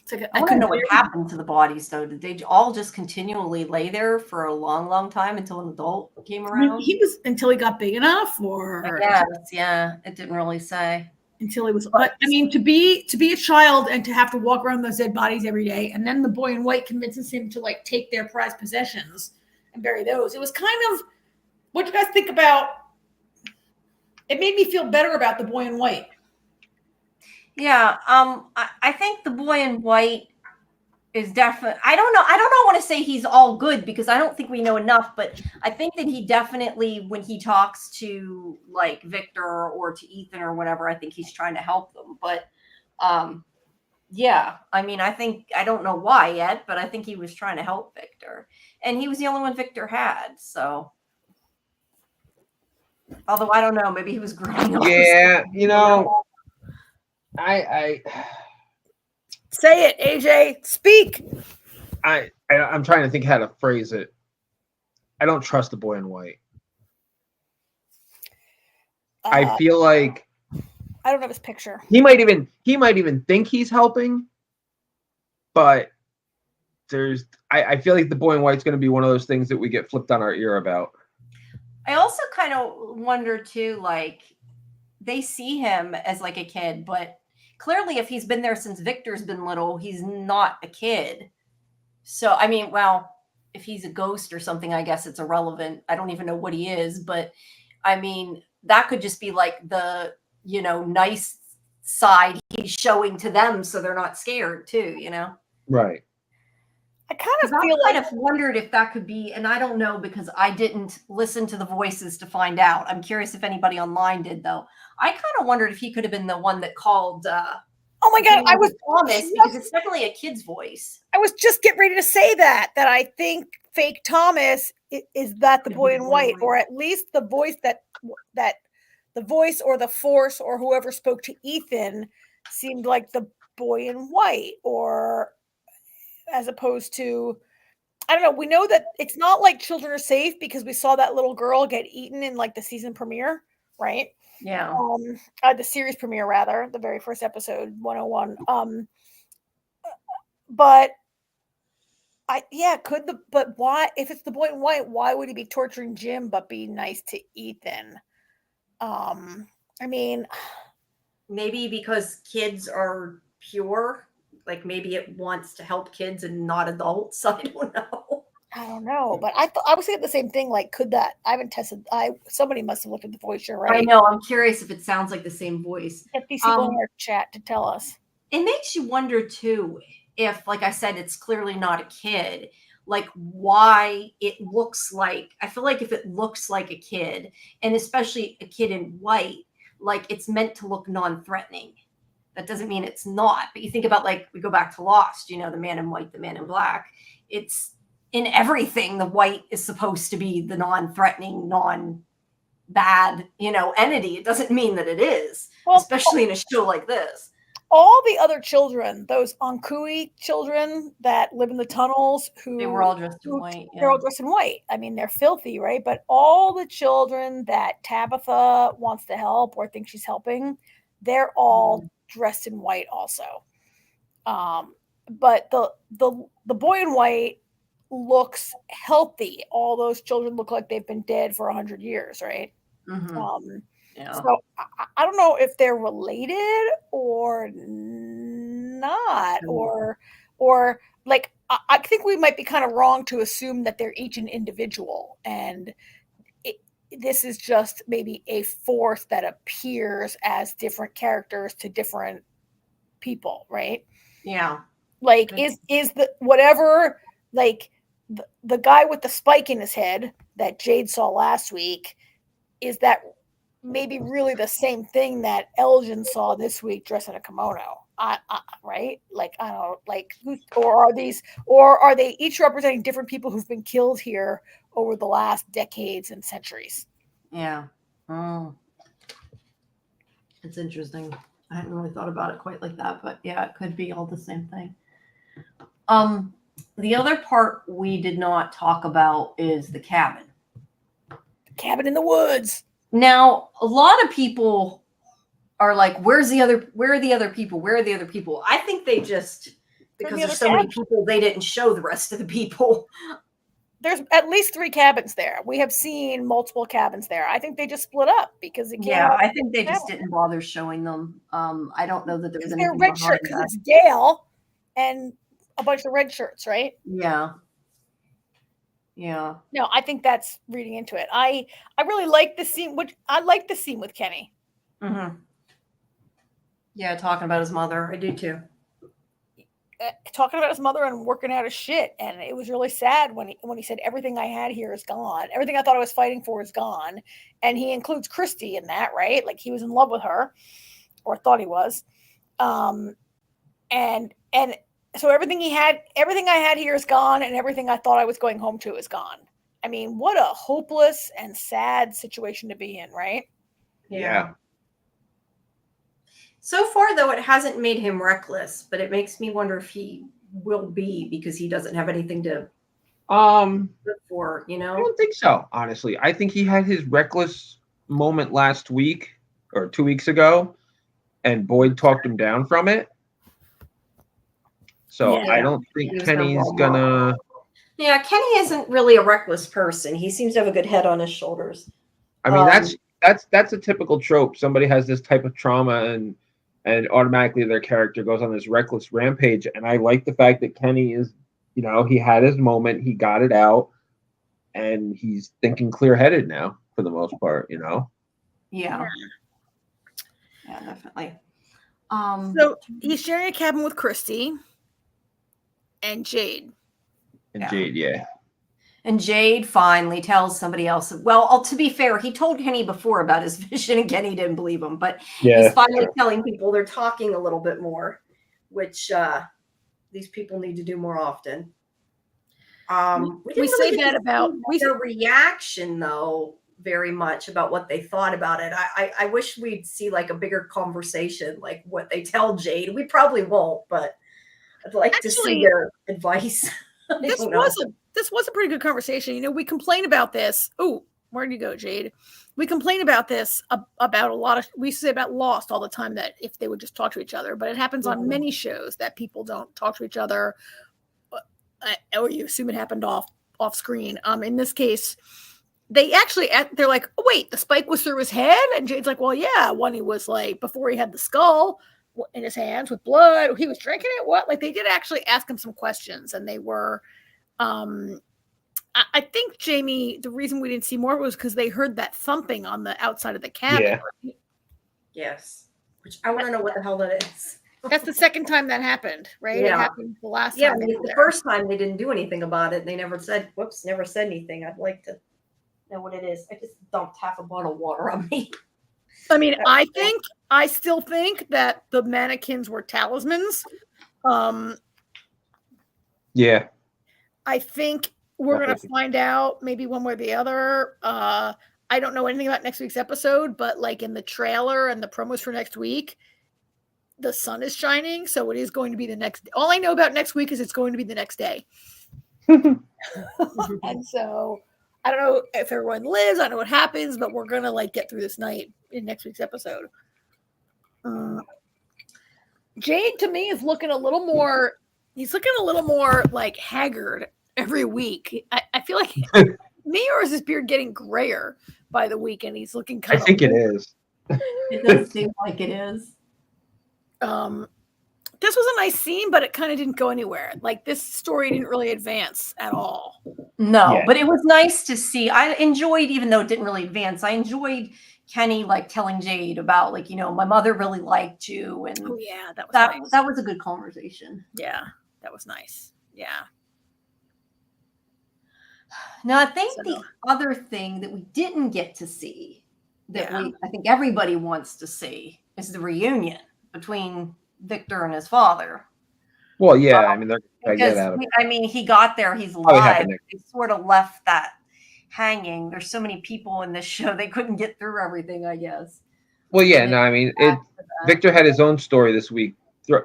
It's like, I couldn't know what happened to the bodies though. Did they all just continually lay there for a long, long time until an adult came around? Until he got big enough, or I guess, yeah, it didn't really say. Until he was, but I mean, to be a child and to have to walk around those dead bodies every day, and then the boy in white convinces him to like take their prized possessions and bury those. It was kind of, what do you guys think about? It made me feel better about the boy in white. Yeah, I think the boy in white is definitely, I don't want to say he's all good because I don't think we know enough, but I think that he definitely, when he talks to like Victor or to Ethan or whatever, I think he's trying to help them. But yeah, I mean, I don't know why yet, but I think he was trying to help Victor. And he was the only one Victor had, so. Although I don't know, maybe he was growing up. Yeah, you know, I say it, AJ. Speak. I'm trying to think how to phrase it. I don't trust the boy in white. I feel like I don't have his picture. He might even think he's helping, but I feel like the boy in white's going to be one of those things that we get flipped on our ear about. I also kind of wonder too, like, they see him as like a kid, but clearly if he's been there since Victor's been little, he's not a kid. So, I mean, well, if he's a ghost or something, I guess it's irrelevant. I don't even know what he is, but I mean, that could just be like the, nice side he's showing to them so they're not scared too, Right. I kind of wondered if that could be, and I don't know because I didn't listen to the voices to find out. I'm curious if anybody online did though. I kind of wondered if he could have been the one that called. Oh my God, I was Thomas because it's definitely a kid's voice. I was just getting ready to say that I think fake Thomas is that the boy in white, or at least the voice that the voice or the force or whoever spoke to Ethan seemed like the boy in white, or as opposed to, I don't know. We know that it's not like Children Are Safe because we saw that little girl get eaten in like the season premiere, right? Yeah. The series premiere rather, the very first episode, 101. But why, if it's the boy in white, why would he be torturing Jim but be nice to Ethan? I mean, maybe because kids are pure. Like maybe it wants to help kids and not adults. I don't know. But I was thinking the same thing. Like, could that? I haven't tested. Somebody must have looked at the voice. You're right. I know. I'm curious if it sounds like the same voice. Get these people in our chat to tell us. It makes you wonder too if, like I said, it's clearly not a kid. Like why it looks like. I feel like if it looks like a kid, and especially a kid in white, like it's meant to look non-threatening. That doesn't mean it's not. But you think about, like, we go back to Lost, the man in white, the man in black. It's in everything. The white is supposed to be the non-threatening, non-bad, entity. It doesn't mean that it is, especially in a show like this. All the other children, those Ankui children that live in the tunnels, they were all dressed in white. They're all dressed in white. I mean, they're filthy, right? But all the children that Tabitha wants to help or thinks she's helping, they're all dressed in white also. But the boy in white looks healthy. All those children look like they've been dead for 100 years, right? Yeah. So I don't know if they're related or not, or like I think we might be kind of wrong to assume that they're each an individual, and this is just maybe a fourth that appears as different characters to different people, right? Yeah. Like is the whatever, like the guy with the spike in his head that Jade saw last week, is that maybe really the same thing that Elgin saw this week dressed in a kimono? Right? Like I don't know, like or are they each representing different people who've been killed here over the last decades and centuries? Yeah. Oh. It's interesting. I hadn't really thought about it quite like that, but yeah, it could be all the same thing. The other part we did not talk about is the cabin. Cabin in the woods. Now, a lot of people are like, where are the other people? Where are the other people? I think they just, because there's so many people, they didn't show the rest of the people. There's at least 3 cabins there. We have seen multiple cabins there. I think they just split up because it Yeah, I think they just didn't bother showing them. I don't know that there was anything. They're red shirts because it's Dale and a bunch of red shirts, right? Yeah. Yeah. No, I think that's reading into it. I really like the scene. I like the scene with Kenny. Mm-hmm. Yeah, talking about his mother. I do too. Talking about his mother and working out his shit, and it was really sad when he said everything I had here is gone. Everything I thought I was fighting for is gone, and he includes Christy in that, right? Like he was in love with her, or thought he was, and so everything I had here is gone, and everything I thought I was going home to is gone. I mean, what a hopeless and sad situation to be in, right? Yeah. So far, though, it hasn't made him reckless, but it makes me wonder if he will be, because he doesn't have anything to look for, I don't think so, honestly. I think he had his reckless moment last week or 2 weeks ago, and Boyd talked him down from it. So I don't think Kenny's gonna. Yeah, Kenny isn't really a reckless person. He seems to have a good head on his shoulders. I mean, that's a typical trope. Somebody has this type of trauma and automatically their character goes on this reckless rampage. And I like the fact that Kenny is, he had his moment, he got it out, and he's thinking clear-headed now for the most part, Yeah. Yeah, definitely. So he's sharing a cabin with Christy and Jade. Jade, yeah. And Jade finally tells somebody else. Well, to be fair, he told Kenny before about his vision, and Kenny didn't believe him. But he's finally telling people. They're talking a little bit more, which these people need to do more often. We say that about their reaction, though, very much about what they thought about it. I wish we'd see like a bigger conversation, like what they tell Jade. We probably won't, but I'd like to see their advice. This was a pretty good conversation. We complain about this. Oh, where'd you go, Jade? We complain about this about a lot of. We say about Lost all the time, that if they would just talk to each other, but it happens on many shows that people don't talk to each other, or you assume it happened off screen. In this case, they're like, oh wait, the spike was through his head, and Jade's like, well, yeah, when he was like before he had the skull in his hands with blood, he was drinking it. What? Like they did actually ask him some questions, and they were. I think, Jamie, the reason we didn't see more was because they heard that thumping on the outside of the cabin. Yeah. Right? Yes. Which I want to know what the hell that is. That's the second time that happened, right? Yeah. It happened the last time. Yeah, the first time they didn't do anything about it. They never said anything. I'd like to know what it is. I just dumped half a bottle of water on me. I mean, I still think that the mannequins were talismans. Yeah. I think we're going to find out maybe one way or the other. I don't know anything about next week's episode, but like in the trailer and the promos for next week, the sun is shining. So it is going to be the next. All I know about next week is it's going to be the next day. And so I don't know if everyone lives. I don't know what happens, but we're going to like get through this night in next week's episode. Jade to me is looking a little more. He's looking a little more like haggard every week. I feel like me, or is his beard getting grayer by the week, and he's looking I kind of. think it is. It does seem like it is. This was a nice scene, but it kind of didn't go anywhere. Like this story didn't really advance at all. No, Yeah. but it was nice to see. I enjoyed, even though it didn't really advance, I enjoyed Kenny like telling Jade about like, my mother really liked you. And Oh yeah, that was nice. that was a good conversation. Yeah, that was nice. Yeah. Now, I think So- the other thing that we didn't get to see that Yeah. I think everybody wants to see is the reunion between Victor and his father. Well, yeah. I mean, they're gonna Because get out of it. he got there, he's Probably live. happened next They sort of left that hanging. There's so many people in this show, they couldn't get through everything, I guess. Well, yeah. No, I mean, Victor had his own story this week. Yeah.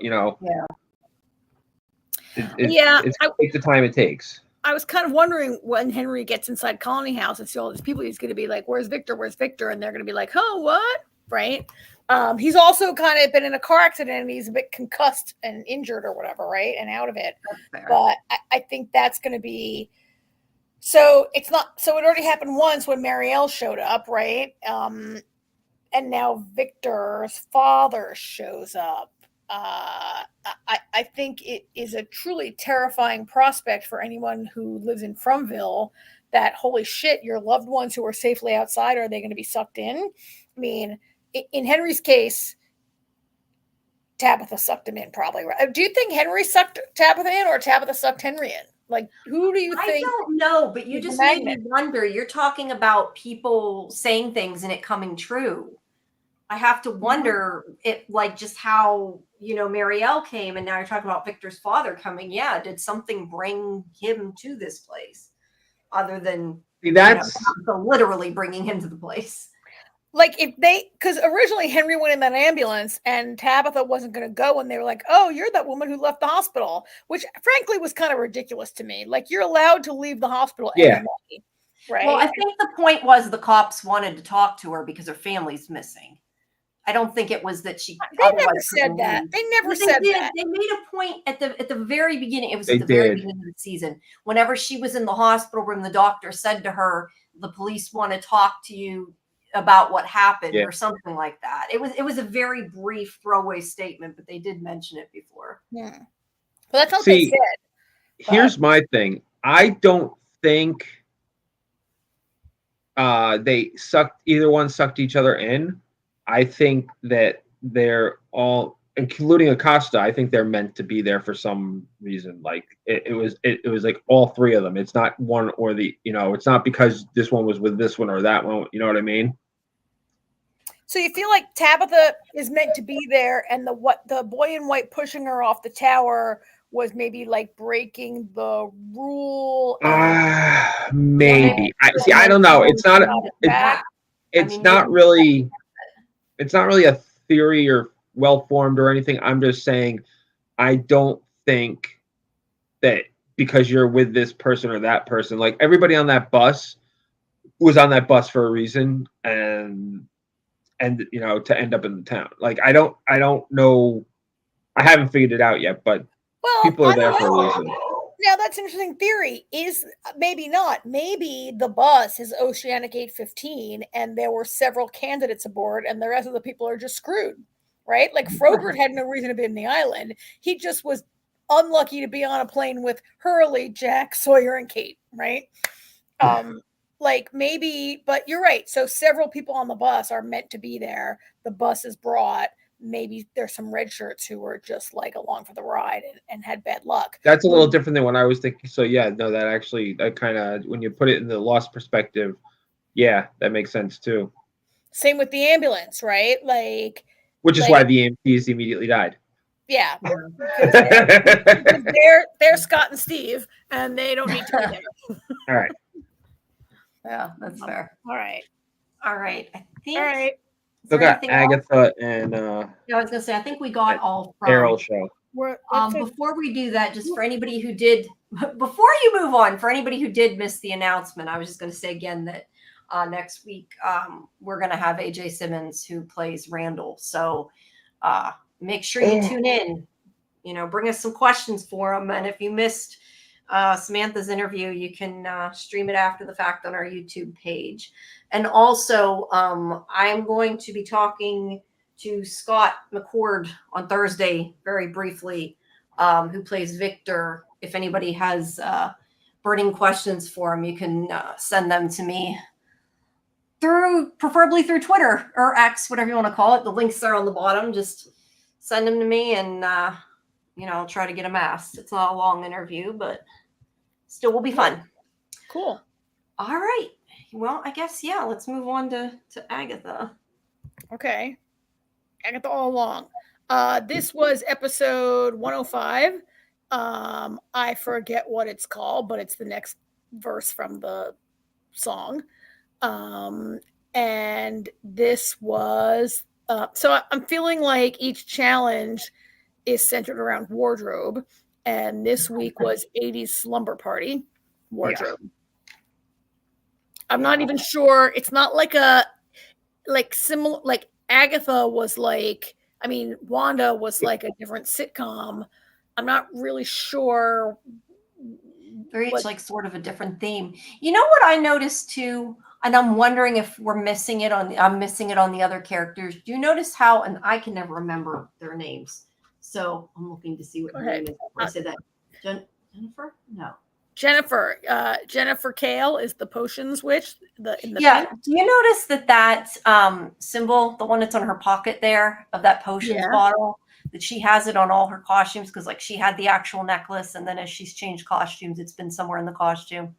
It's gonna take the time it takes. I was kind of wondering when Henry gets inside Colony House and see all these people, he's going to be like, "Where's Victor? Where's Victor?" And they're going to be like, "Oh, what?" Right? He's also kind of been in a car accident and he's a bit concussed and injured or whatever, right? And out of it. That's fair. But I think that's going to be. So it's not. So it already happened once when Marielle showed up, right? And now Victor's father shows up. I think it is a truly terrifying prospect for anyone who lives in Fromville that, holy shit, your loved ones who are safely outside, are they going to be sucked in? I mean, in Henry's case, Tabitha sucked him in probably. Right? Do you think Henry sucked Tabitha in or Tabitha sucked Henry in? Like, who do you I think? don't know, but you is the just made me magnet? wonder. You're talking about people saying things and it coming true. I have to wonder it, like, just how, Marielle came, and now you're talking about Victor's father coming. Yeah, did something bring him to this place other than That's literally bringing him to the place? Like, if they, because originally Henry went in that ambulance and Tabitha wasn't going to go, and they were like, "Oh, you're that woman who left the hospital," which frankly was kind of ridiculous to me. Like, you're allowed to leave the hospital anyway, right? Well, I think the point was the cops wanted to talk to her because her family's missing. I don't think it was that she. They never otherwise said couldn't that. leave. They never They said did. that. They made a point at the very beginning. It was They at the very did. beginning of the season. Whenever she was in the hospital room, the doctor said to her, "The police want to talk to you about what happened," Yeah. or something like that. It was a very brief throwaway statement, but they did mention it before. Yeah. Well, that's all they See, said. here's my thing. I don't think either one sucked each other in. I think that they're all, including Acosta, I think they're meant to be there for some reason. Like it was like all three of them. It's not one or the, it's not because this one was with this one or that one. You know what I mean? So you feel like Tabitha is meant to be there, and the boy in white pushing her off the tower was maybe like breaking the rule. Maybe. I don't know. It's not. It's not really. It's not really a theory or well formed or anything. I'm just saying, I don't think that because you're with this person or that person, like everybody on that bus was on that bus for a reason, and to end up in the town. Like I don't know. I haven't figured it out yet, but people are there for a reason. Now that's an interesting theory. Is maybe not. Maybe the bus is Oceanic 815, and there were several candidates aboard, and the rest of the people are just screwed, right? Like Frogurt had no reason to be in the island. He just was unlucky to be on a plane with Hurley, Jack, Sawyer, and Kate, right? Like maybe, but you're right. So several people on the bus are meant to be there. The bus is brought. Maybe there's some red shirts who were just like along for the ride and had bad luck. That's a little different than what I was thinking. So yeah, no, that kind of, when you put it in the lost perspective, yeah, that makes sense too. Same with the ambulance, right? Like, which is why the EMTs immediately died. Yeah, because they're Scott and Steve, and they don't need to be there. All right. Yeah, that's fair. All right. I think. All right. So got Agatha and Yeah, I was gonna say, I think we got all from Daryl show. Before we do that, just for anybody who did, before you move on, for anybody who did miss the announcement, I was just gonna say again that next week we're gonna have AJ Simmons who plays Randall. So make sure you tune in. Bring us some questions for them. And if you missed Samantha's interview, you can stream it after the fact on our YouTube page. And also, I'm going to be talking to Scott McCord on Thursday, very briefly, who plays Victor. If anybody has burning questions for him, you can send them to me preferably through Twitter or X, whatever you want to call it. The links are on the bottom. Just send them to me, and I'll try to get them asked. It's not a long interview, but still will be fun. Cool. All right. Well, I guess, let's move on to Agatha. Okay. Agatha All Along. This was episode 105. I forget what it's called, but it's the next verse from the song. And this was, so I'm feeling like each challenge is centered around wardrobe. And this week was 80s slumber party wardrobe. Yeah. I'm not even sure. It's not like similar, like Agatha was like, Wanda was like a different sitcom. I'm not really sure. They're each like sort of a different theme. You know what I noticed too? And I'm wondering if I'm missing it on the other characters. Do you notice how, and I can never remember their names. So I'm looking to see what her name is. I said that. Jennifer? No. Jennifer. Jennifer Kale is the potions witch. Do you notice that symbol, the one that's on her pocket there of that potions bottle, that she has it on all her costumes? Because like she had the actual necklace, and then as she's changed costumes, it's been somewhere in the costume.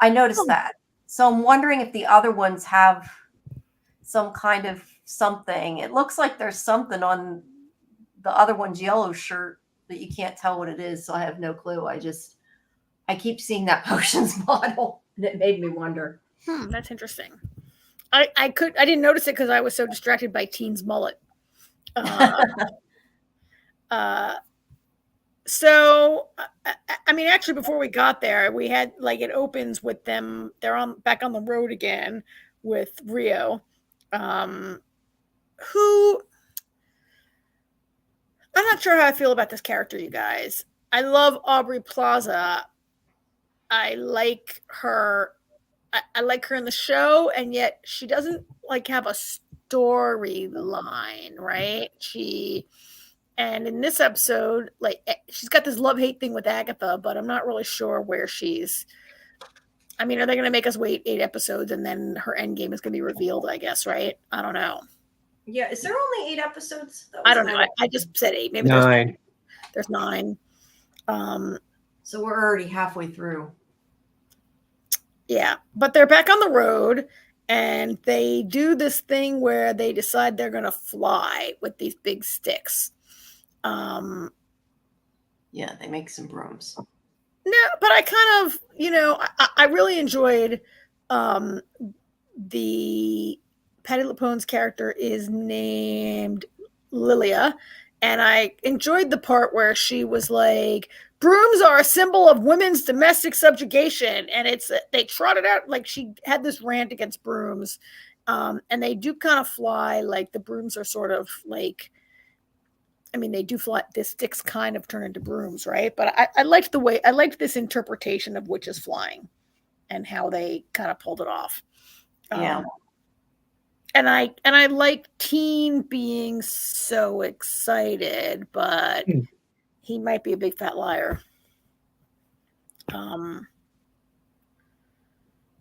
I noticed that. So I'm wondering if the other ones have some kind of something. It looks like there's something on the other one's yellow shirt that you can't tell what it is. So I have no clue. I keep seeing that potions bottle, and it made me wonder. That's interesting. I didn't notice it because I was so distracted by Teen's mullet. So, actually, before we got there, we had it opens with them. They're back on the road again with Rio, who I'm not sure how I feel about this character, you guys. I love Aubrey Plaza. I like her. I like her in the show, and yet she doesn't have a storyline, right? And in this episode, she's got this love-hate thing with Agatha, but I'm not really sure where she's. Are they going to make us wait 8 episodes and then her end game is going to be revealed, I guess, right? I don't know. Yeah, is there only 8 episodes? I don't know. I just said 8. Maybe 9. There's 9. So we're already halfway through. Yeah, but they're back on the road, and they do this thing where they decide they're going to fly with these big sticks. Yeah, they make some brooms. No, but I kind of, I really enjoyed the Patti LuPone's character is named Lilia, and I enjoyed the part where she was like, brooms are a symbol of women's domestic subjugation, and they trotted out she had this rant against brooms, and they do kind of fly the brooms are sort of they do fly. The sticks kind of turn into brooms, right? But I liked this interpretation of witches flying, and how they kind of pulled it off. Yeah. And I like Teen being so excited, but he might be a big fat liar.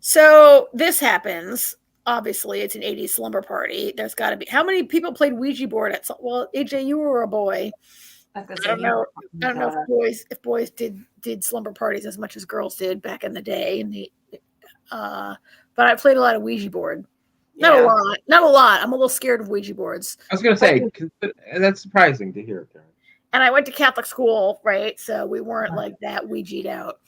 So this happens. Obviously, it's an 80s slumber party. There's got to be. How many people played Ouija board at? Well, AJ, you were a boy. I don't know if boys did slumber parties as much as girls did back in the day. But I played a lot of Ouija board. Not a lot. I'm a little scared of Ouija boards. I was going to say, that's surprising to hear, Karen. And I went to Catholic school, right? So we weren't that Ouija'd out.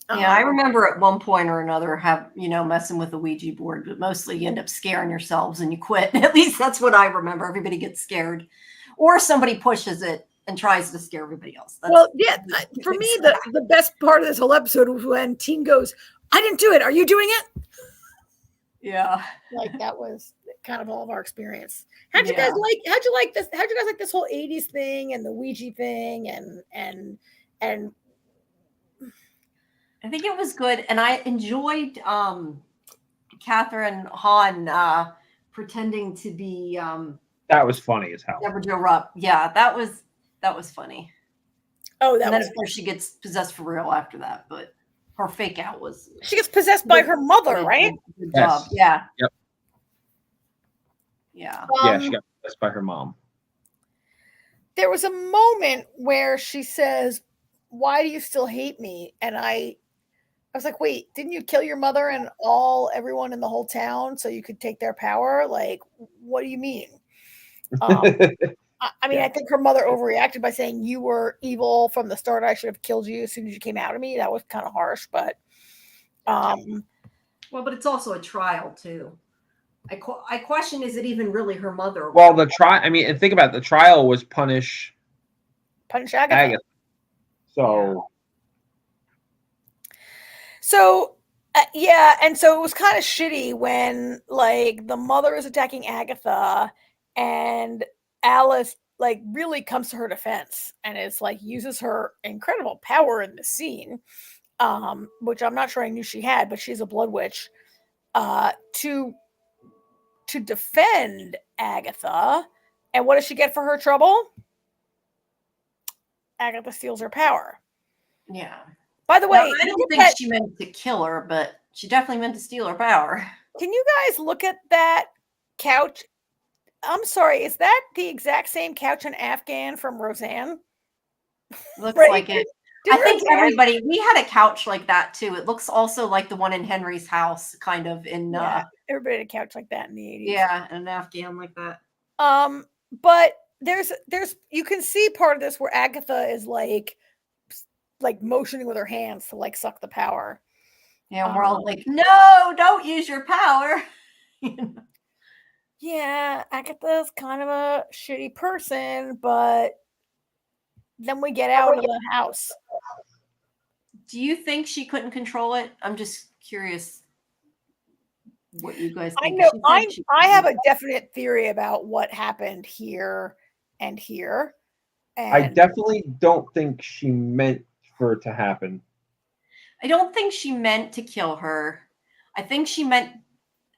Yeah, I remember at one point or another messing with the Ouija board, but mostly you end up scaring yourselves and you quit. At least that's what I remember. Everybody gets scared, or somebody pushes it and tries to scare everybody else. For me, the best part of this whole episode was when Teen goes, "I didn't do it. Are you doing it?" Yeah, that was kind of all of our experience. How'd you guys like this whole 80s thing and the Ouija thing and I think it was good, and I enjoyed Catherine Hahn pretending to be That was funny as hell. Deborah Jo Rupp. Yeah, that was funny. oh, that And then was of course she gets possessed for real after that, but her fake out was she gets possessed by her mother, right? Good Yes. job. Yeah. Yep. Yeah. Yeah, she got possessed by her mom. There was a moment where she says, "Why do you still hate me?" And I was like, "Wait, didn't you kill your mother and everyone in the whole town so you could take their power? Like, what do you mean?" I mean, Yeah. I think her mother overreacted by saying you were evil from the start. I should have killed you as soon as you came out of me. That was kind of harsh, but Well, but it's also a trial too. I question: is it even really her mother? Well, the trial. I mean, and think about it, the trial was punish Agatha. Agatha. So So yeah, and so it was kind of shitty when like the mother is attacking Agatha and Alice like really comes to her defense and is like uses her incredible power in the scene, which I'm not sure I knew she had, but she's a blood witch, to defend Agatha. And what does she get for her trouble? Agatha steals her power. Yeah. By the Now, way, I don't think she meant to kill her, but she definitely meant to steal her power. can you guys look at that couch? I'm sorry, is that the exact same couch in Afghan from Roseanne? Looks Right? like it. Did I think Roseanne- we had a couch like that too. It looks also like the one in Henry's house, kind of in yeah, everybody had a couch like that in the 80s. yeah, an Afghan like that. But there's you can see part of this where Agatha is like motioning with her hands to like suck the power. Yeah, and we're all like, no, don't use your power. Yeah, Agatha's kind of a shitty person, but then we get out of the house. Do you think she couldn't control it? I'm just curious what you guys I think. know She said she I have couldn't. a definite theory about what happened here and here. I And definitely don't think she meant for it to happen. I don't think she meant to kill her. I think she meant,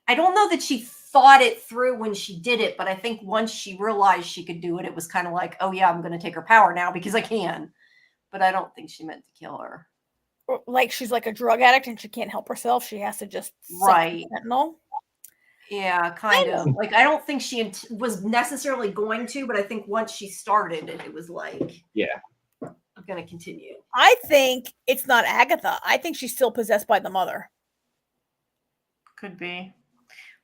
I don't know that she thought it through when she did it, but I think once she realized she could do it, it was kind of like, oh yeah, I'm going to take her power now because I can. But I don't think she meant to kill her. like she's like a drug addict and she can't help herself. She has to just suck Right. fentanyl. Yeah, kind of. Like, I don't think she was necessarily going to, but I think once she started it was like, Yeah. I'm going to continue. I think it's not Agatha. I think she's still possessed by the mother. Could be.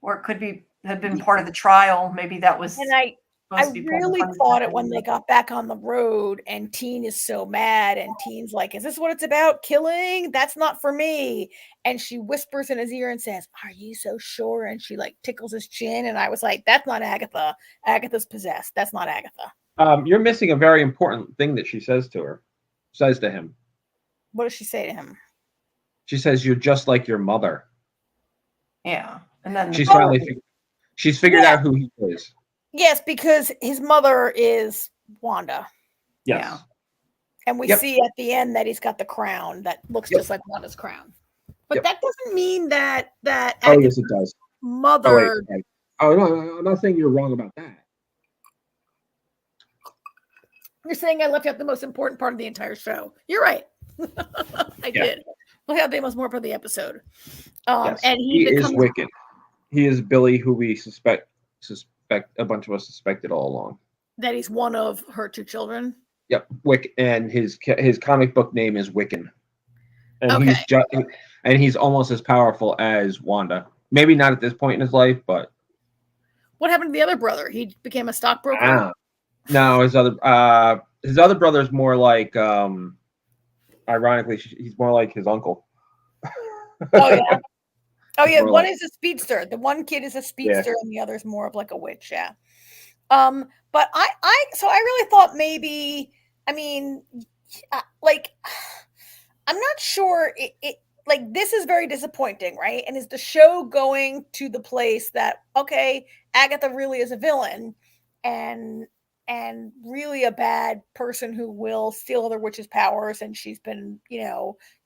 Or it could be have been part of the trial. Maybe that was And I supposed to be part of the really punishment. thought it when they got back on the road and Teen is so mad and Teen's like, is this what it's about? Killing? That's not for me. And she whispers in his ear and says, are you so sure? And she like tickles his chin. And I was like, that's not Agatha. Agatha's possessed. That's not Agatha. You're missing a very important thing that she says to him. What does she say to him? She says, "You're just like your mother." Yeah. And then She's finally figured out who he is. Yes, because his mother is Wanda. Yes. Yeah. And we see at the end that he's got the crown that looks just like Wanda's crown. But that doesn't mean that Oh, yes, it does. mother. Oh, wait. Oh, no, I'm not saying you're wrong about that. You're saying I left out the most important part of the entire show. You're right. I did. Left out the most important part of the episode. Yes. And He is wicked. He is Billy, who we suspect a bunch of us suspected all along. That he's one of her two children. Yep, Wick, and his comic book name is Wiccan, and he's almost as powerful as Wanda. Maybe not at this point in his life, but What happened to the other brother? He became a stockbroker. No, his other brother's more like, ironically, he's more like his uncle. Oh yeah. Oh yeah. More One like- is a speedster. The one kid is a speedster, and the other's more of like a witch. Yeah. But I really thought maybe. I mean, like, I'm not sure. like this is very disappointing, right? And is the show going to the place that, okay, Agatha really is a villain and really a bad person who will steal other witches' powers, and she's been,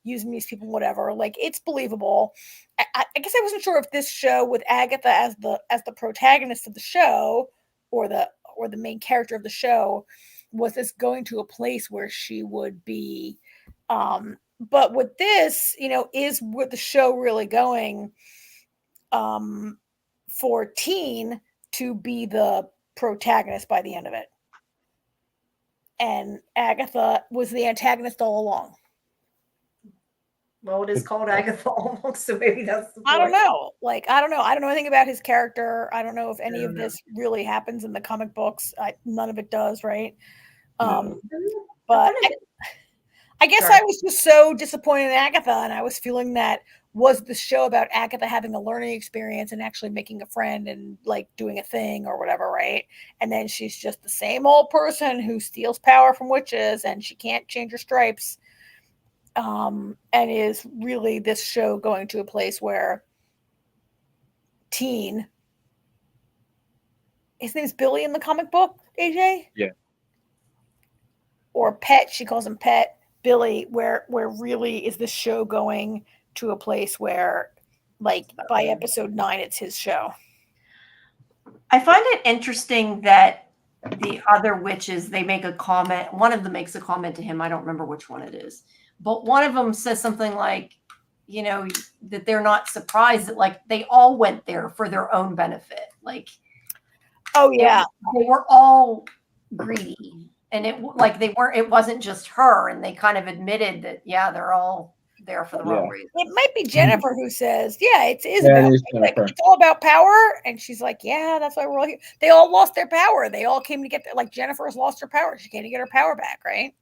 using these people, whatever. Like, it's believable. I guess I wasn't sure if this show with Agatha as the protagonist of the show, or the main character of the show, was this going to a place where she would be. But with this, is with the show really going for Teen to be the protagonist by the end of it? And Agatha was the antagonist all along. Well, it is called Agatha All Along, so maybe that's the point. I don't know. I don't know. I don't know anything about his character. I don't know if any of this really happens in the comic books. None of it does, right? No. But I guess I was just so disappointed in Agatha, and I was feeling that was the show about Agatha having a learning experience and actually making a friend and like doing a thing or whatever, right? And then she's just the same old person who steals power from witches, and she can't change her stripes. And is really this show going to a place where Teen, his name's Billy in the comic book, AJ? Yeah. Or Pet, she calls him Pet. Billy, where really is this show going to a place where, like, by episode 9, it's his show? I find it interesting that the other witches, they make a comment. One of them makes a comment to him. I don't remember which one it is. But one of them says something like, that they're not surprised that, like, they all went there for their own benefit. Like, oh, yeah. They were all greedy. And it wasn't just her. And they kind of admitted that, yeah, they're all there for the wrong reason. It might be Jennifer who says, yeah, it is it's all about power. And she's like, yeah, that's why we're all here. They all lost their power. They all came to get like Jennifer's lost her power. She came to get her power back, right?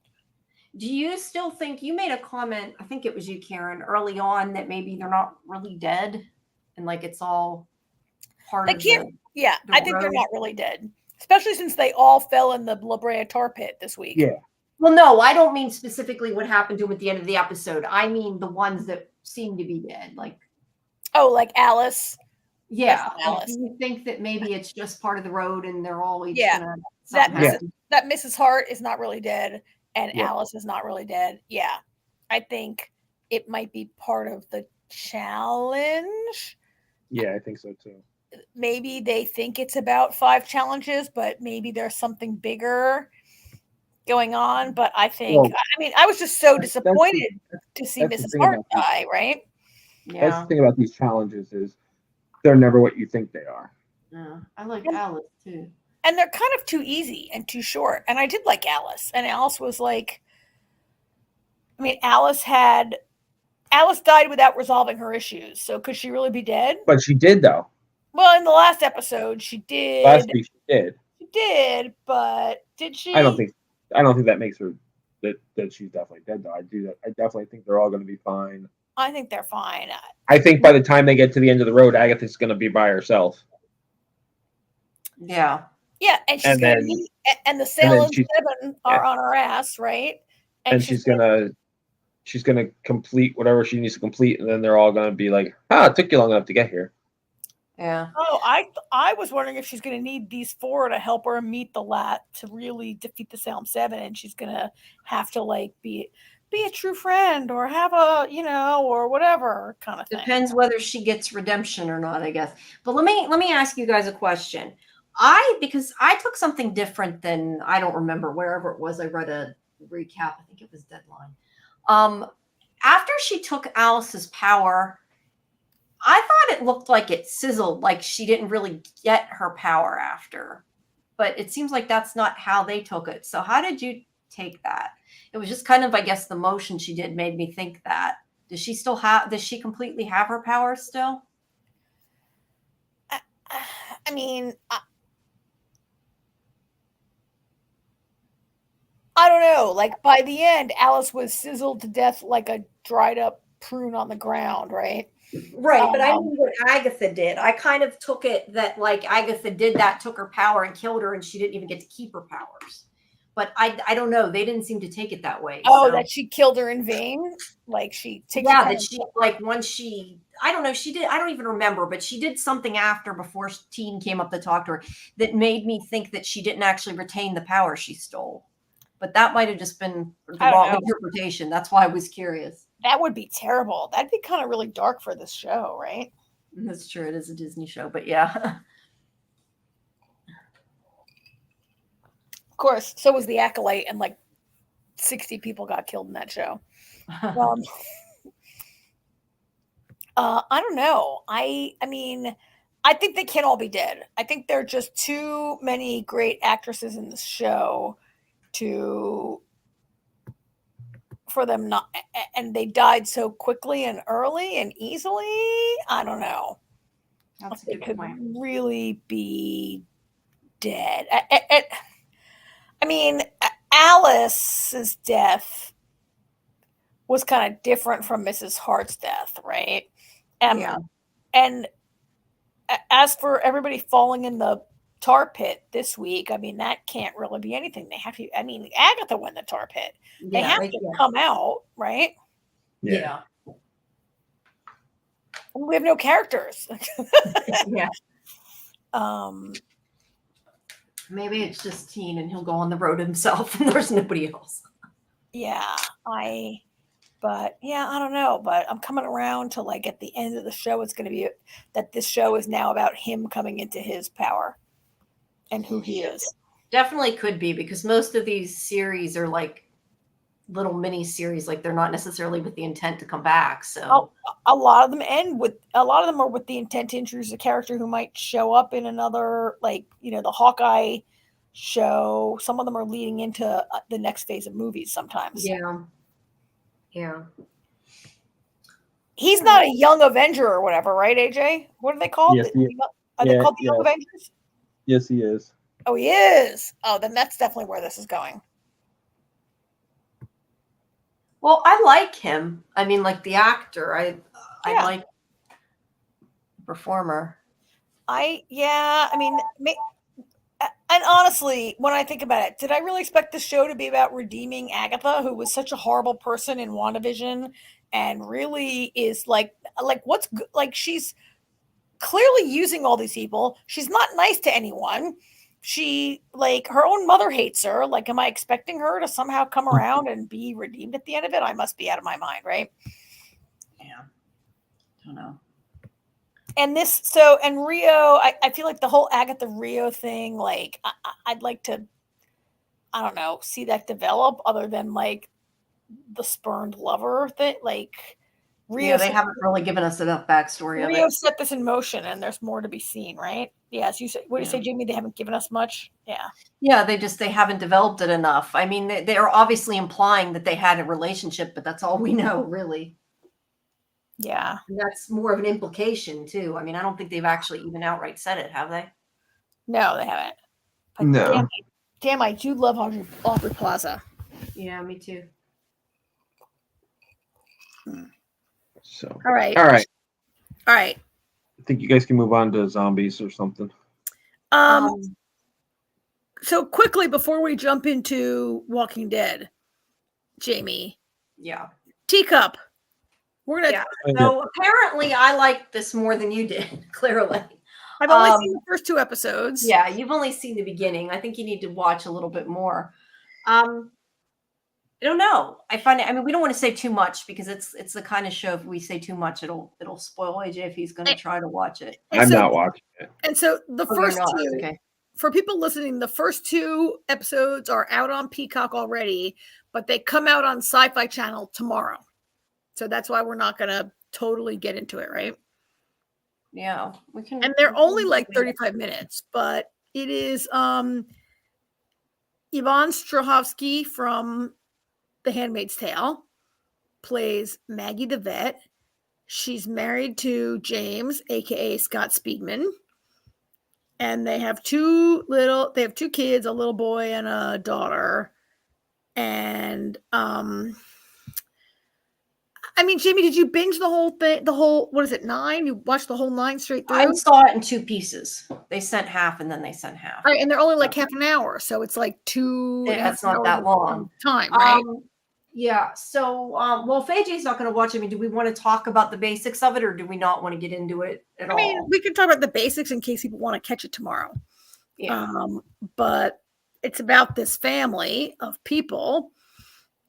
Do you still think, you made a comment, I think it was you, Karen, early on, that maybe they're not really dead and like it's all part of Yeah, I think they're not really dead. Especially since they all fell in the La Brea tar pit this week. Yeah. Well, no, I don't mean specifically what happened to him at the end of the episode. I mean the ones that seem to be dead. Like, like Alice. Yeah. Alice. Do you think that maybe it's just part of the road and they're all each that Mrs. Hart is not really dead and Alice is not really dead. Yeah. I think it might be part of the challenge. Yeah, I think so too. Maybe they think it's about 5 challenges, but maybe there's something bigger going on. But I think, I was just so disappointed to see Mrs. Hart die, right? Yeah. That's the thing about these challenges is they're never what you think they are. Yeah, I like Alice too. And they're kind of too easy and too short. And I did like Alice. And Alice was like, Alice died without resolving her issues. So could she really be dead? But she did, though. Well, in the last episode, she did. Last week she did. She did, but did she? I don't think that makes her that she's definitely dead, though. I definitely think they're all going to be fine. I think they're fine. I think by the time they get to the end of the road, Agatha's going to be by herself. Yeah. Yeah, and she's going to be, and the Salem 7 are on her ass, right? And she's gonna complete whatever she needs to complete, and then they're all gonna be like, it took you long enough to get here. Yeah. Oh, I was wondering if she's going to need these 4 to help her meet the lat to really defeat the Salem 7, and she's going to have to like be a true friend or have a, or whatever kind of thing. Depends whether she gets redemption or not, I guess. But let me ask you guys a question. Because I took something different than, I don't remember wherever it was. I read a recap. I think it was Deadline. After she took Alice's power, I thought it looked like it sizzled, like she didn't really get her power after. But it seems like that's not how they took it. So how did you take that? It was just kind of, I guess, the motion she did made me think that. Does she completely have her power still? I don't know. Like, by the end, Alice was sizzled to death like a dried up prune on the ground, right? Right, but I mean what Agatha did. I kind of took it that, like, Agatha did that, took her power and killed her, and she didn't even get to keep her powers. but I don't know. They didn't seem to take it that way. Oh, so. that she killed her in vain? Like she takes Yeah, it that she like once she I don't know, she did I don't even remember, but she did something after before Teen came up to talk to her that made me think that she didn't actually retain the power she stole. But that might have just been the I don't wrong know. interpretation. That's why I was curious. That would be terrible. That'd be kind of really dark for this show, right? That's true. It is a Disney show, but yeah. Of course, so was the Acolyte, and like 60 people got killed in that show. I don't know. I mean, I think they can't all be dead. I think there are just too many great actresses in the show for them not, and they died so quickly and early and easily. I don't know. That's a They good could point. really be dead. I mean, Alice's death was kind of different from Mrs. Hart's death, right? Yeah. And as for everybody falling in the tar pit this week, I mean, that can't really be anything. They have to, I mean, Agatha went in the tar pit. They Yeah, have to come out, right? Yeah. We have no characters. Yeah. Maybe it's just Teen and he'll go on the road himself and there's nobody else. Yeah, but yeah, I don't know. But I'm coming around to like at the end of the show, it's going to be that this show is now about him coming into his power and who he is. Definitely could be, because most of these series are like little mini series, like they're not necessarily with the intent to come back. So a lot of them are with the intent to introduce a character who might show up in another, like, you know, the Hawkeye show. Some of them are leading into the next phase of movies sometimes. Yeah. He's not a young Avenger or whatever, right, AJ? What are they called? Yes, Are they called the Young Avengers? Yes, he is. Oh, he is. Oh, then that's definitely where this is going. Well, I like him. I mean, like the actor. I like the performer. I mean, and honestly, when I think about it, did I really expect the show to be about redeeming Agatha, who was such a horrible person in WandaVision, and really is like what's like she's clearly using all these people. She's not nice to anyone. She, like, her own mother hates her. Like, am I expecting her to somehow come around and be redeemed at the end of it? I must be out of my mind, right? Yeah. I don't know. And Rio, I feel like the whole Agatha Rio thing, like, I'd like to, I don't know, see that develop other than, like, the spurned lover thing. Like, Rio, they haven't really given us enough backstory Rio of it. set this in motion, and there's more to be seen, right? Yes, you said. What do you say, Jamie? They haven't given us much. Yeah, they haven't developed it enough. I mean, they are obviously implying that they had a relationship, but that's all we know, really. Yeah, and that's more of an implication too. I mean, I don't think they've actually even outright said it, have they? No, they haven't. But No. Damn, I do love Aubrey Plaza. Yeah, me too. So. All right. I think you guys can move on to zombies or something. So quickly before we jump into Walking Dead, Jamie. Yeah. Teacup. We're gonna. Yeah. So apparently, I liked this more than you did. Clearly, I've only seen the first 2 episodes. Yeah, you've only seen the beginning. I think you need to watch a little bit more. I don't know. I find it. I mean, we don't want to say too much because it's the kind of show. If we say too much, it'll spoil AJ if he's going to try to watch it. I'm not watching it. And so the first two, okay. For people listening, the first 2 episodes are out on Peacock already, but they come out on Sci-Fi Channel tomorrow. So that's why we're not going to totally get into it, right? Yeah, we can. And they're only like 35 minutes, but it is Yvonne Strahovski from The Handmaid's Tale plays Maggie the vet. She's married to James, aka Scott Speedman, and they have 2 kids, a little boy and a daughter. And I mean, Jamie, did you binge the whole thing? The whole, what is it, 9? You watched the whole 9 straight through? I saw it in 2 pieces. They sent half and then they sent half. Right, and they're only like half an hour, so it's like 2. That's not that long time, right? Yeah. So, well, if AJ's not going to watch, I mean, do we want to talk about the basics of it, or do we not want to get into it at all? I mean, we can talk about the basics in case people want to catch it tomorrow. Yeah. But it's about this family of people.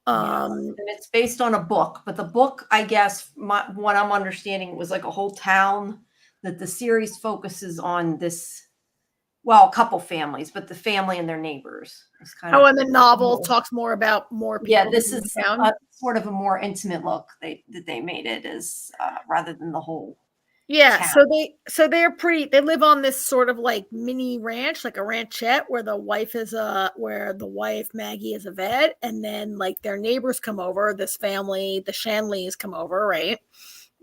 And it's based on a book, but the book, I guess, what I'm understanding, was like a whole town. That the series focuses on this, well, a couple families, but the family and their neighbors. It's kind of, and the novel talks more about more people. Yeah, this is sort of a more intimate look that they made it as, rather than the whole. Yeah, town. they live on this sort of like mini ranch, like a ranchette, where the wife Maggie is a vet, and then like their neighbors come over, this family, the Shanleys come over, right?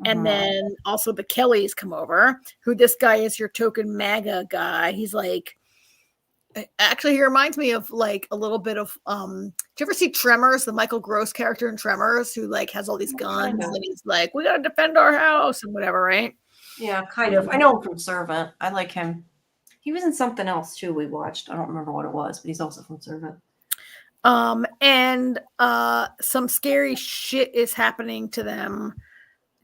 And then also the Kellys come over, who this guy is your token MAGA guy. He's like, actually, he reminds me of like a little bit of, do you ever see Tremors, the Michael Gross character in Tremors, who like has all these guns and he's like, we got to defend our house and whatever, right? Yeah, kind of. I know him from Servant. I like him. He was in something else too we watched. I don't remember what it was, but he's also from Servant. And some scary shit is happening to them.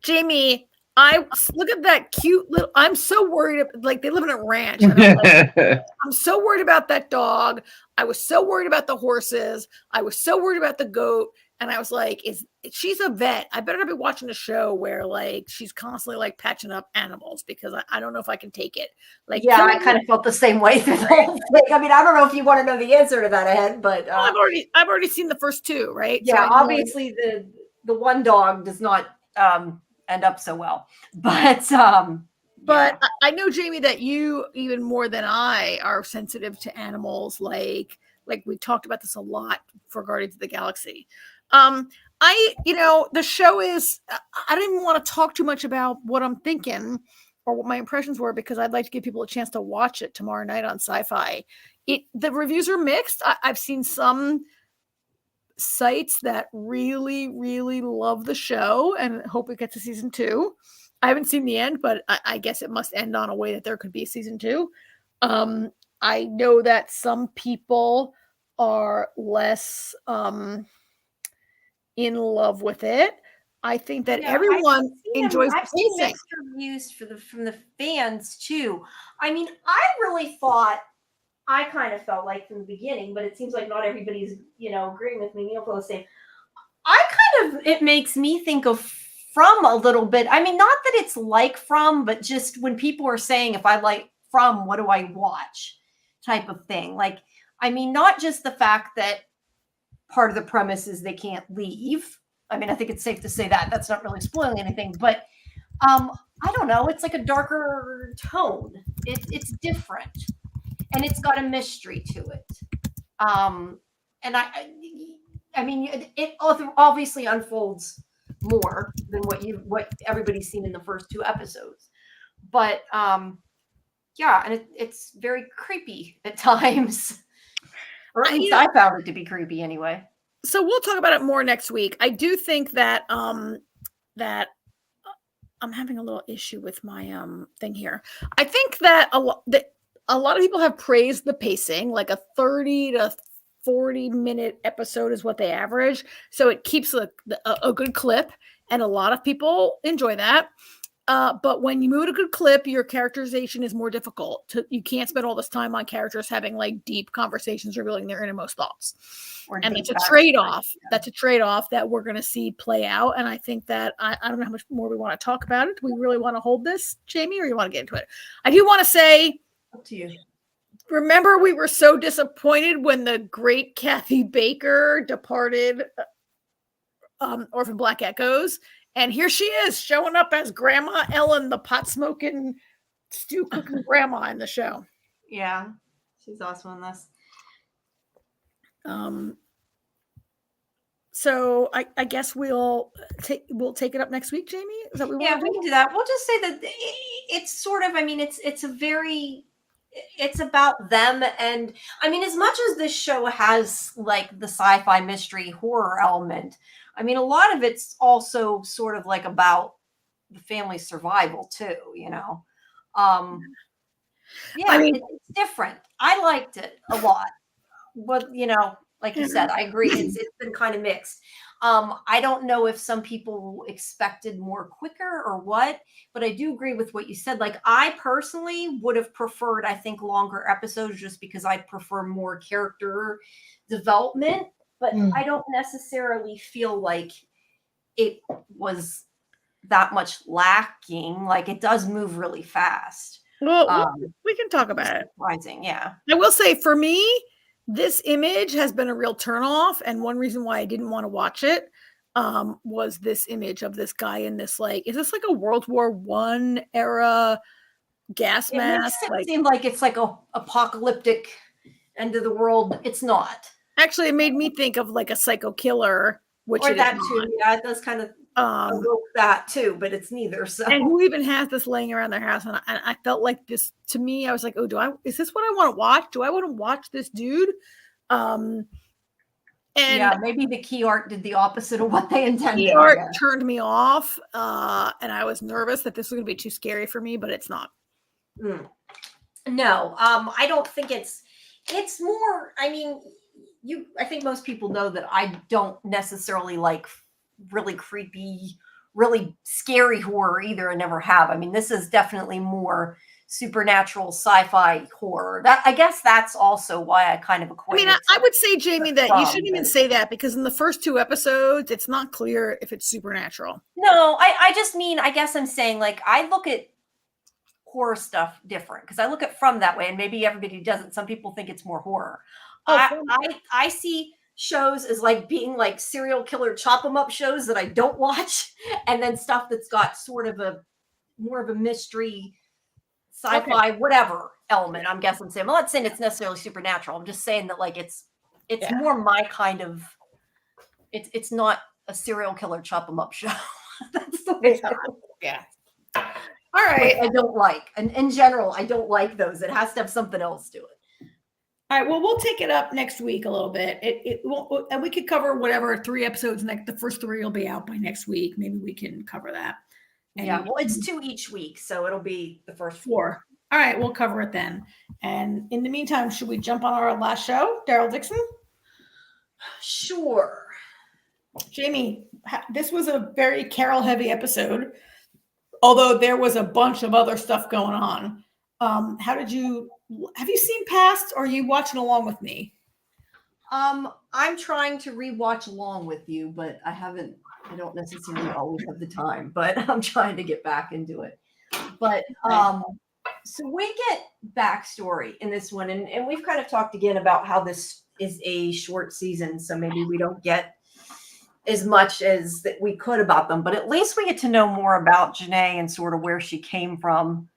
Jamie, I look at that cute little. I'm so worried. Like they live in a ranch. And I'm so worried about that dog. I was so worried about the horses. I was so worried about the goat. And I was like, she's a vet. I better not be watching a show where like she's constantly like patching up animals, because I don't know if I can take it. Like, yeah, I kind of felt the same way through the whole thing. I mean, I don't know if you want to know the answer to that ahead, but I've already seen the first 2, right? Yeah, so obviously the one dog does not end up so well, but yeah. I know, Jamie, that you even more than I are sensitive to animals. Like we talked about this a lot for Guardians of the Galaxy. The show is, I don't even want to talk too much about what I'm thinking or what my impressions were, because I'd like to give people a chance to watch it tomorrow night on Sci-Fi. The reviews are mixed. I've seen some sites that really, really love the show and hope it gets a season 2. I haven't seen the end, but I guess it must end on a way that there could be a season 2. I know that some people are less in love with it. I think that everyone enjoys the pacing. Mixed reviews from the fans too. I mean, I really thought, I kind of felt like from the beginning, but it seems like not everybody's, agreeing with me. You don't feel the same. It makes me think of From a little bit. I mean, not that it's like From, but just when people are saying, if I like From, what do I watch? Type of thing. Like, I mean, not just the fact that part of the premise is they can't leave. I mean, I think it's safe to say that. That's not really spoiling anything, but I don't know. It's like a darker tone. It's different. And it's got a mystery to it. And I mean, it obviously unfolds more than what everybody's seen in the first 2 episodes. But yeah, and it's very creepy at times. Or at least I found it to be creepy anyway. So we'll talk about it more next week. I do think that that I'm having a little issue with my thing here. I think that a lot of people have praised the pacing, like a 30 to 40-minute episode is what they average. So it keeps a good clip, and a lot of people enjoy that. But when you move at a good clip, your characterization is more difficult. You can't spend all this time on characters having like deep conversations revealing their innermost thoughts. And it's a trade-off. Yeah. That's a trade-off that we're going to see play out. And I think that I don't know how much more we want to talk about it. Do we really want to hold this, Jamie, or you want to get into it? I do want to say, up to you. Remember, we were so disappointed when the great Kathy Baker departed Orphan Black Echoes. And here she is showing up as Grandma Ellen, the pot-smoking, stew-cooking grandma in the show. Yeah, she's awesome in this. So I guess we'll take it up next week, Jamie. Is that what we want to do? We can do that. We'll just say that it's sort of, I mean, it's about them. And I mean, as much as this show has like the sci-fi mystery horror element, I mean, a lot of it's also sort of like about the family's survival too, you know. Yeah, I mean- it's different. I liked it a lot. But you know, like you said, I agree. It's been kind of mixed. I don't know if some people expected more quicker or what, but I do agree with what you said. Like I personally would have preferred, I think, longer episodes just because I prefer more character development, but I don't necessarily feel like it was that much lacking. Like it does move really fast. Well, we can talk about it. Surprising, yeah. I will say for me, this image has been a real turnoff. And one reason why I didn't want to watch it was this image of this guy in this, like, is this like a World War I era gas mask? It makes it seem like it's like a apocalyptic end of the world. It's not. Actually, it made me think of like a psycho killer, which Or it that is too. not. Yeah, it does kind of evoke that too, but it's neither. So And who even has this laying around their house? And I felt like this, to me, I was like, oh, is this what I want to watch? Do I want to watch this dude? And yeah, maybe the key art did the opposite of what they intended. key art turned me off. And I was nervous that this was going to be too scary for me, but it's not. No, I don't think it's more, I mean, I think most people know that I don't necessarily like really creepy, really scary horror either. I never have. I mean, this is definitely more supernatural sci-fi horror. That I guess that's also why I kind of equate. I mean, I would say, Jamie, that you shouldn't even say that because in the first 2 episodes, it's not clear if it's supernatural. No, I just mean, I guess I'm saying like I look at horror stuff different because I look at from that way, and maybe everybody doesn't. Some people think it's more horror. I see shows as like being like serial killer chop 'em up shows that I don't watch, and then stuff that's got sort of a more of a mystery, sci-fi, whatever element. I'm guessing. I'm not saying it's necessarily supernatural. I'm just saying that like it's more my kind of. It's not a serial killer chop 'em up show. That's the way. Yeah. All right. I don't like, and in general, I don't like those. It has to have something else to it. All right. Well, we'll take it up next week a little bit. It won't, and we could cover whatever 3 episodes. The first 3 will be out by next week. Maybe we can cover that. And yeah. Well, it's 2 each week, so it'll be the first 4. All right. We'll cover it then. And in the meantime, should we jump on our last show, Daryl Dixon? Sure. Jamie, this was a very Carol-heavy episode, although there was a bunch of other stuff going on. Have you seen past, or are you watching along with me? I'm trying to rewatch along with you, but I don't necessarily always have the time, but I'm trying to get back into it. But so we get backstory in this one, and we've kind of talked again about how this is a short season, so maybe we don't get as much as that we could about them, but at least we get to know more about Janae and sort of where she came from.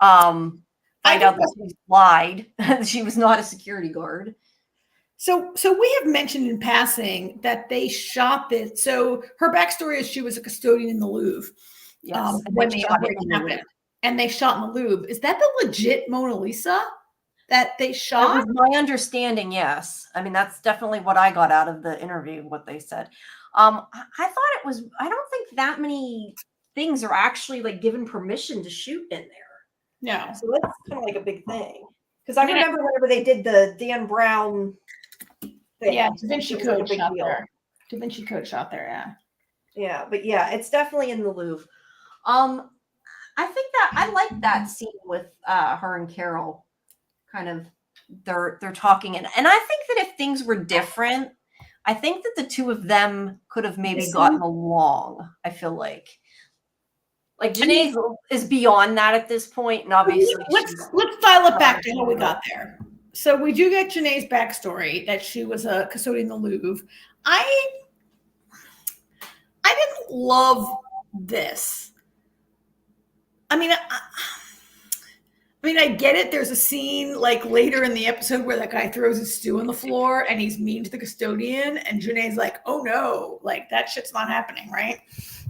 Find out that she lied. She was not a security guard. So we have mentioned in passing that they shot this. So her backstory is she was a custodian in the Louvre. Yes, when the outbreak happened, and they shot in the Louvre. Is that the legit Mona Lisa that they shot? That was my understanding. Yes, I mean that's definitely what I got out of the interview. What they said. I thought it was. I don't think that many things are actually like given permission to shoot in there. No. So that's kind of like a big thing. Because I remember whenever they did the Dan Brown thing. Yeah, Da Vinci Code shot there. Da Vinci Code shot there, yeah. Yeah, but yeah, it's definitely in the Louvre. I think that I like that scene with her and Carol. Kind of they're talking and I think that if things were different, I think that the two of them could have maybe gotten along. I feel like Janae is beyond that at this point, and obviously let's dial it back to how we got there. So we do get Janae's backstory that she was a custodian in the Louvre. I didn't love this. I mean, I get it. There's a scene like later in the episode where that guy throws his stew on the floor and he's mean to the custodian, and Janae's like, "Oh no, like that shit's not happening, right?"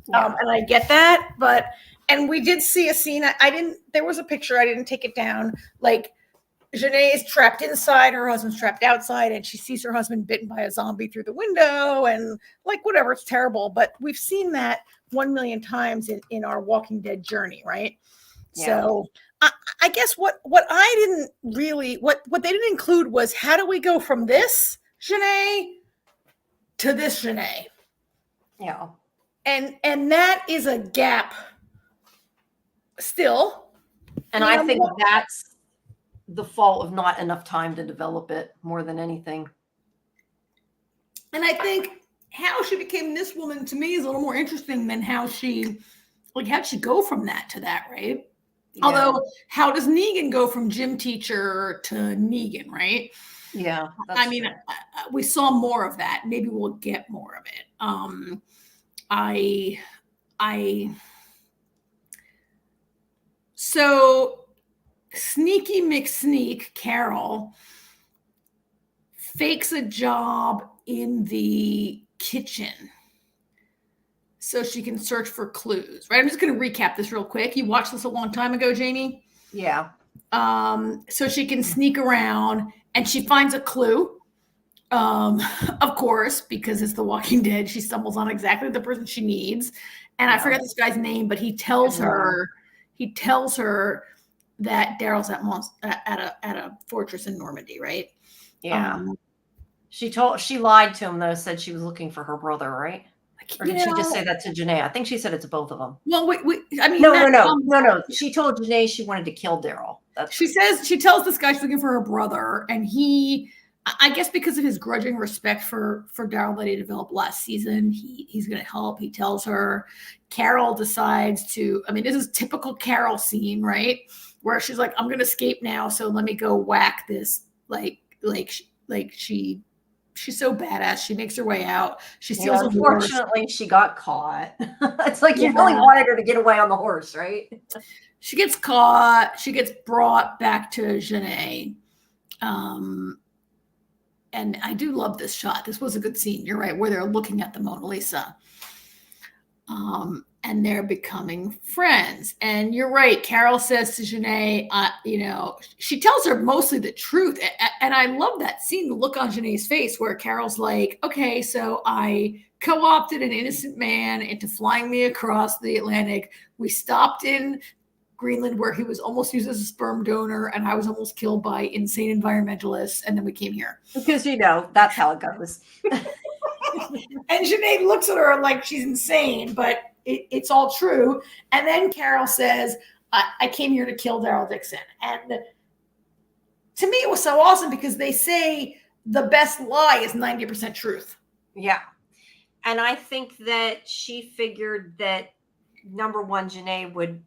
Yeah. And I get that, and we did see a scene. There was a picture. I didn't take it down. Like Janae is trapped inside, her husband's trapped outside, and she sees her husband bitten by a zombie through the window, and like whatever, it's terrible. But we've seen that 1 million times in our Walking Dead journey, right? Yeah. So I guess what I didn't really what they didn't include was how do we go from this Janae to this Janae? Yeah. And that is a gap still. And I think that's the fault of not enough time to develop it more than anything. And I think how she became this woman to me is a little more interesting than how'd she go from that to that, right? Yeah. Although, how does Negan go from gym teacher to Negan, right? Yeah. I mean, we saw more of that. Maybe we'll get more of it. So Sneaky McSneak, Carol, fakes a job in the kitchen so she can search for clues, right? I'm just going to recap this real quick. You watched this a long time ago, Jamie? Yeah. So she can sneak around and she finds a clue. Of course, because it's The Walking Dead, she stumbles on exactly the person she needs. And I forget this guy's name, but he tells her that Daryl's at a fortress in Normandy, right? Yeah. She lied to him though, said she was looking for her brother, right? Or did she just say that to Janae? I think she said it to both of them. Well, I mean, no. She told Janae she wanted to kill Daryl. She tells this guy she's looking for her brother, and I guess because of his grudging respect for Daryl that he developed last season, he's going to help. He tells her. Carol decides to. I mean, this is typical Carol scene, right? Where she's like, "I'm going to escape now, so let me go whack this." She's so badass. She makes her way out. She steals a horse. Unfortunately, she got caught. It's like you really wanted her to get away on the horse, right? She gets caught. She gets brought back to Janae. And I do love this shot. This was a good scene. You're right, where they're looking at the Mona Lisa. And they're becoming friends. And you're right. Carol says to Janae, she tells her mostly the truth. And I love that scene, the look on Janae's face where Carol's like, okay, so I co-opted an innocent man into flying me across the Atlantic. We stopped in Greenland where he was almost used as a sperm donor and I was almost killed by insane environmentalists. And then we came here. Because, that's how it goes. And Janae looks at her like she's insane, but it's all true. And then Carol says, I came here to kill Daryl Dixon. And to me, it was so awesome because they say the best lie is 90% truth. Yeah. And I think that she figured that, number one, Janae would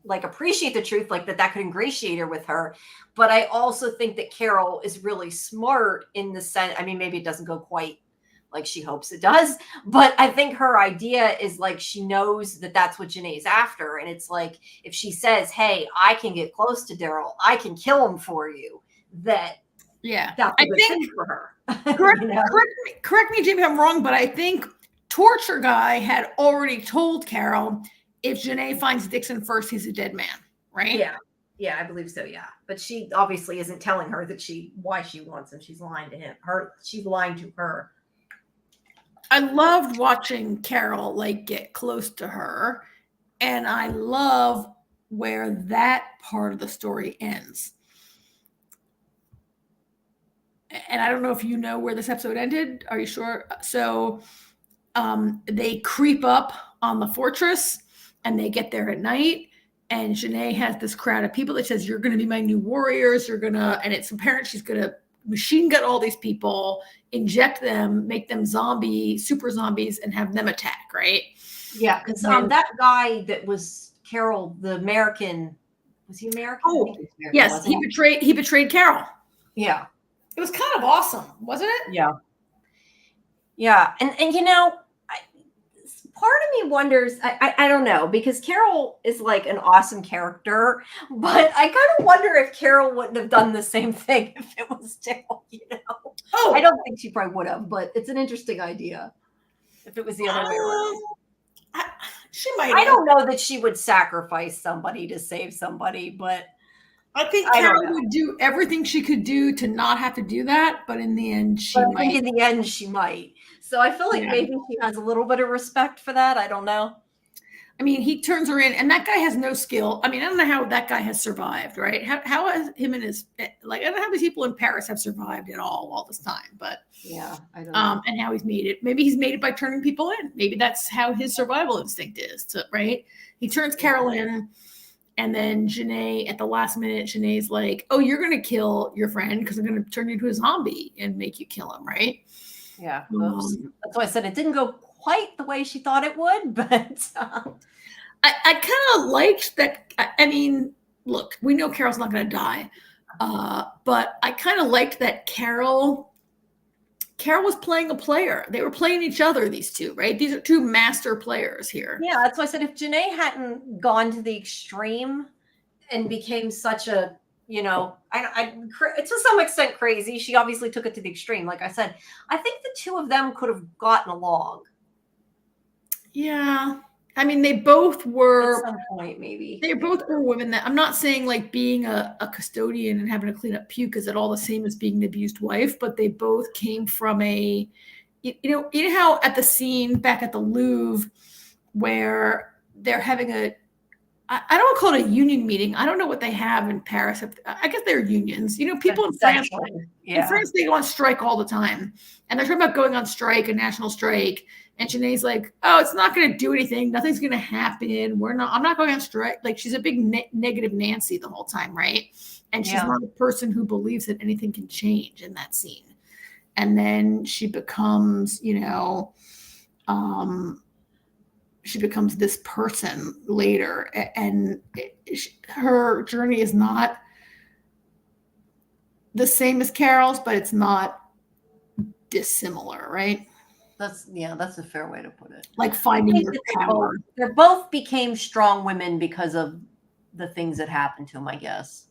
appreciate the truth, that could ingratiate her with her. But I also think that Carol is really smart in the sense, I mean, maybe it doesn't go quite like she hopes it does, but I think her idea is she knows that that's what Janae's after. And it's like, if she says, hey, I can get close to Daryl, I can kill him for you, that's a good thing for her. Correct me, Jamie, if I'm wrong, but I think Torture Guy had already told Carol, if Janae finds Dixon first, he's a dead man, right? Yeah. Yeah, I believe so. Yeah. But she obviously isn't telling her why she wants him. She's lying to him. She's lying to her. I loved watching Carol get close to her. And I love where that part of the story ends. And I don't know if you know where this episode ended. Are you sure? So they creep up on the fortress and they get there at night. And Janae has this crowd of people that says, you're going to be my new warriors. And it's apparent she's going to machine gun all these people, inject them, make them super zombies, and have them attack, right? Yeah, because that guy that was Carol, the American, was he American? Oh, yes, he betrayed Carol. Yeah. It was kind of awesome, wasn't it? Yeah. Yeah. And part of me wonders, I don't know, because Carol is an awesome character, but I kind of wonder if Carol wouldn't have done the same thing if it was Daryl, Oh, I don't think she probably would have, but it's an interesting idea if it was the other way around. She might. I don't know that she would sacrifice somebody to save somebody, but I think I don't Carol know. would do everything she could do to not have to do that, but in the end, she But I might. think in the end she might. So I feel like Yeah. maybe she has a little bit of respect for that. I don't know. I mean, he turns her in, and that guy has no skill. I mean, I don't know how that guy has survived, right? How has him and his, like, I don't know how these people in Paris have survived at all this time, but Yeah, I don't know. and how he's made it. Maybe he's made it by turning people in. Maybe that's how his survival instinct is, right? He turns Carol in, and then Janae, at the last minute, Janae's like, "Oh, you're going to kill your friend because I'm going to turn you into a zombie and make you kill him," right? Yeah. Oops. That's why I said it didn't go quite the way she thought it would, but I kind of liked that. I mean, look, we know Carol's not going to die, but I kind of liked that Carol was playing a player. They were playing each other, these two, right? These are two master players here. yeah, that's why I said if Janae hadn't gone to the extreme and became such a, it's to some extent crazy. She obviously took it to the extreme. Like I said, I think the two of them could have gotten along. Yeah. I mean, they both were at some point, maybe. They both were women that I'm not saying like being a custodian and having to clean up puke is at all the same as being an abused wife, but they both came from you know how at the scene back at the Louvre where they're having I don't want to call it a union meeting. I don't know what they have in Paris. I guess they're unions. You know, people in France, yeah. in France, they go on strike all the time. And they're talking about going on strike, a national strike. And Janae's like, oh, it's not going to do anything. Nothing's going to happen. I'm not going on strike. Like, she's a big negative Nancy the whole time, right? And she's not a person who believes that anything can change in that scene. And then she becomes, she becomes this person later. And her journey is not the same as Carol's, but it's not dissimilar, right? That's a fair way to put it. Like finding your power. They both became strong women because of the things that happened to them, I guess.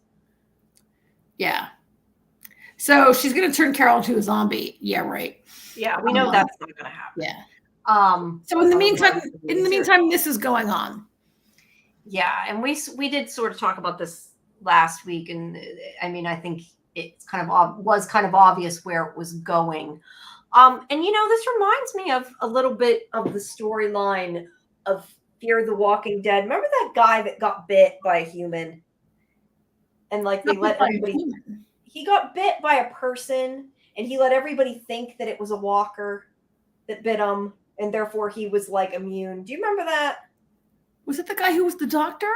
Yeah. So she's going to turn Carol into a zombie. Yeah, right. Yeah, we know that's not going to happen. Yeah. So in the meantime, this is going on. Yeah, and we did sort of talk about this last week, and I mean, I think it's was kind of obvious where it was going. And this reminds me of a little bit of the storyline of Fear the Walking Dead. Remember that guy that got bit by a human? And like they let everybody he got bit by a person and he let everybody think that it was a walker that bit him, and therefore he was like immune. Do you remember that? Was it the guy who was the doctor?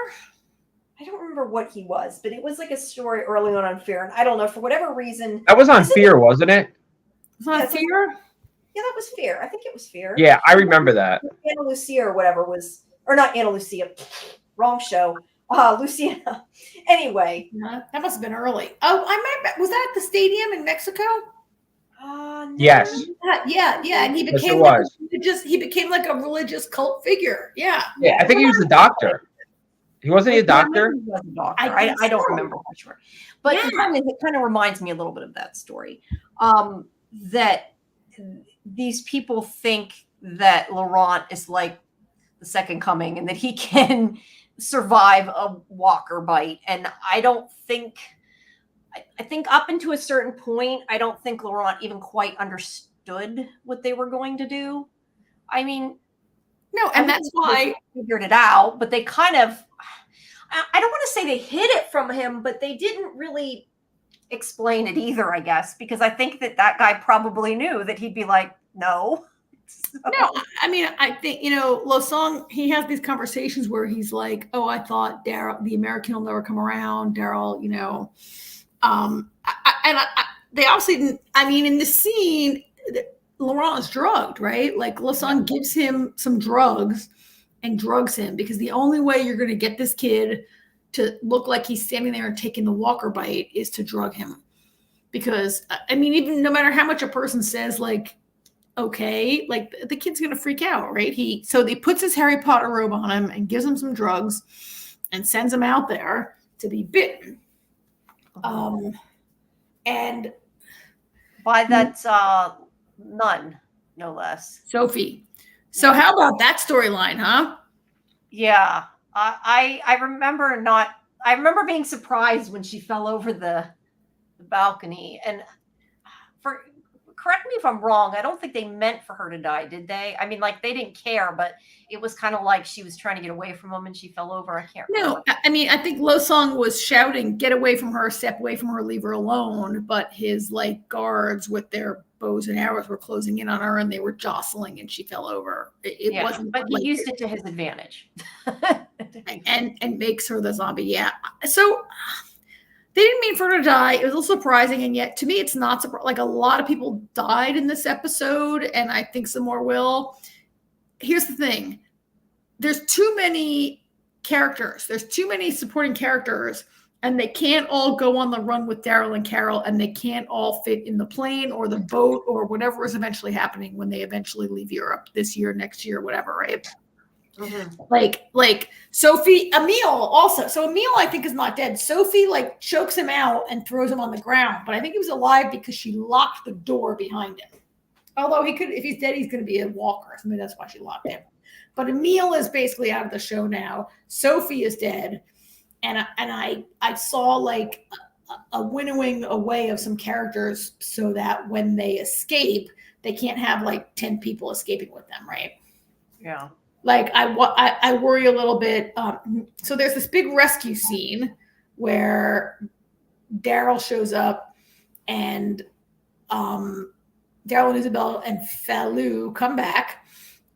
I don't remember what he was, but it was like a story early on Fear, and I don't know, for whatever reason. That was on Fear, wasn't it? Was that Fear? Yeah, that was Fear. I think it was Fear. Yeah, I remember that. Anna Lucia or whatever was, or not Anna Lucia, wrong show. Luciana. Anyway. That must have been early. Oh, I remember. Was that at the stadium in Mexico? No. Yes. Yeah. And he became he became like a religious cult figure. Yeah. Yeah, I think he was the doctor. He wasn't a doctor? He was a doctor. I don't remember for sure. But it kind of reminds me a little bit of that story. That these people think that Laurent is like the second coming and that he can survive a walker bite. And I think up into a certain point, I don't think Laurent even quite understood what they were going to do. I mean, no, and that's why they figured it out, but they kind of, I don't want to say they hid it from him, but they didn't really explain it either, I guess, because I think that guy probably knew that he'd be like, no. So. No, I mean, I think, Losong, he has these conversations where he's like, oh, I thought Daryl, the American will never come around. Daryl, they obviously didn't, I mean, in the scene, Laurent is drugged, right? Like Losong gives him some drugs and drugs him because the only way you're going to get this kid to look like he's standing there and taking the walker bite is to drug him. Because, I mean, even no matter how much a person says, like, okay, like the kid's going to freak out, right? So he puts his Harry Potter robe on him and gives him some drugs and sends him out there to be bitten. And by that nun, no less. Sophie. So how about that storyline, huh? Yeah. I remember I remember being surprised when she fell over the balcony. And correct me if I'm wrong, I don't think they meant for her to die, did they? I mean, like, they didn't care, but it was kind of like she was trying to get away from him and she fell over. I can't remember. No, I mean, I think Lo Song was shouting, "Get away from her, step away from her, leave her alone." But his like guards with their bows and arrows were closing in on her, and they were jostling, and she fell over. It Yeah, wasn't, but he like, used it to his advantage. and makes her the zombie. Yeah. So they didn't mean for her to die. It was a little surprising, and yet to me, it's not surprising. Like, a lot of people died in this episode, and I think some more will. Here's the thing: there's too many characters. There's too many supporting characters, and they can't all go on the run with Daryl and Carol, and they can't all fit in the plane or the boat or whatever is eventually happening when they eventually leave Europe this year, next year, whatever, right? Mm-hmm. Like Sophie, Emil also. So Emil, I think, is not dead. Sophie like chokes him out and throws him on the ground, but I think he was alive because she locked the door behind him. Although he could, if he's dead, he's going to be a walker. So maybe that's why she locked him. But Emil is basically out of the show now. Sophie is dead, and I saw like a winnowing away of some characters so that when they escape, they can't have like 10 people escaping with them, right? Yeah. Like I worry a little bit. So there's this big rescue scene where Daryl shows up, and Daryl and Isabel and Falou come back,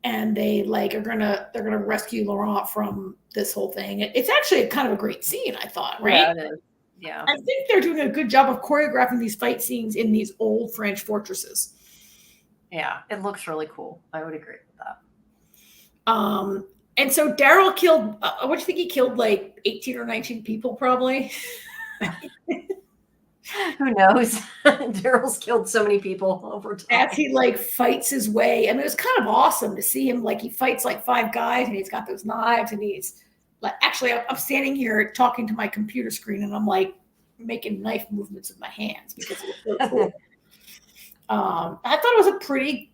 and they're gonna rescue Laurent from this whole thing. It's actually kind of a great scene, I thought, right? Yeah, it is. Yeah. I think they're doing a good job of choreographing these fight scenes in these old French fortresses. Yeah, it looks really cool. I would agree with that. And so Daryl killed, what do you think he killed, like 18 or 19 people probably? Who knows? Daryl's killed so many people over time. As he like fights his way. I mean, it was kind of awesome to see him, like he fights like 5 guys, and he's got those knives, and he's like, actually, I'm standing here talking to my computer screen, and I'm like making knife movements with my hands because it was so cool. I thought it was a pretty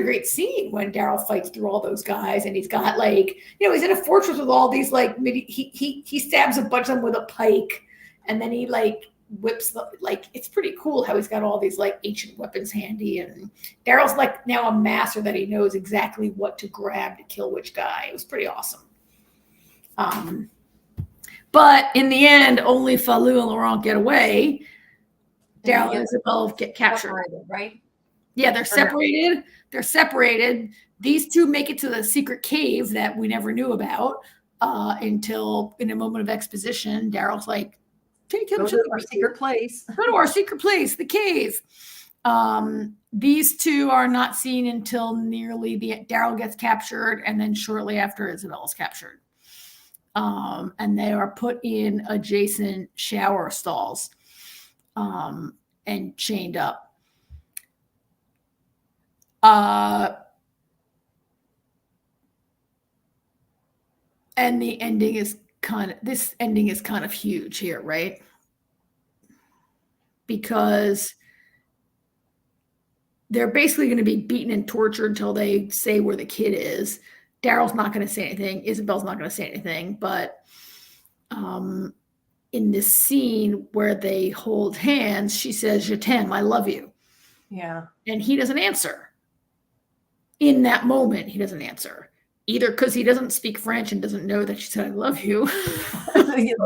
great scene when Daryl fights through all those guys, and he's got like, he's in a fortress with all these like, he stabs a bunch of them with a pike, and then he like whips it's pretty cool how he's got all these like ancient weapons handy, and Daryl's like now a master that he knows exactly what to grab to kill which guy. It was pretty awesome. But in the end, only Falou and Laurent get away. Daryl and Isabel get captured. Right? Yeah, they're separated. They're separated. These two make it to the secret cave that we never knew about until, in a moment of exposition, Daryl's like, "Take him to our secret place. Go to our secret place, the cave." These two are not seen until nearly Daryl gets captured, and then shortly after Isabel is captured. And they are put in adjacent shower stalls and chained up. And the ending is this ending is kind of huge here, right? Because they're basically going to be beaten and tortured until they say where the kid is. Daryl's not going to say anything. Isabel's not going to say anything. But in this scene where they hold hands, she says, "Je t'aime, I love you." Yeah. And he doesn't answer. In that moment, he doesn't answer. Either because he doesn't speak French and doesn't know that she said, "I love you."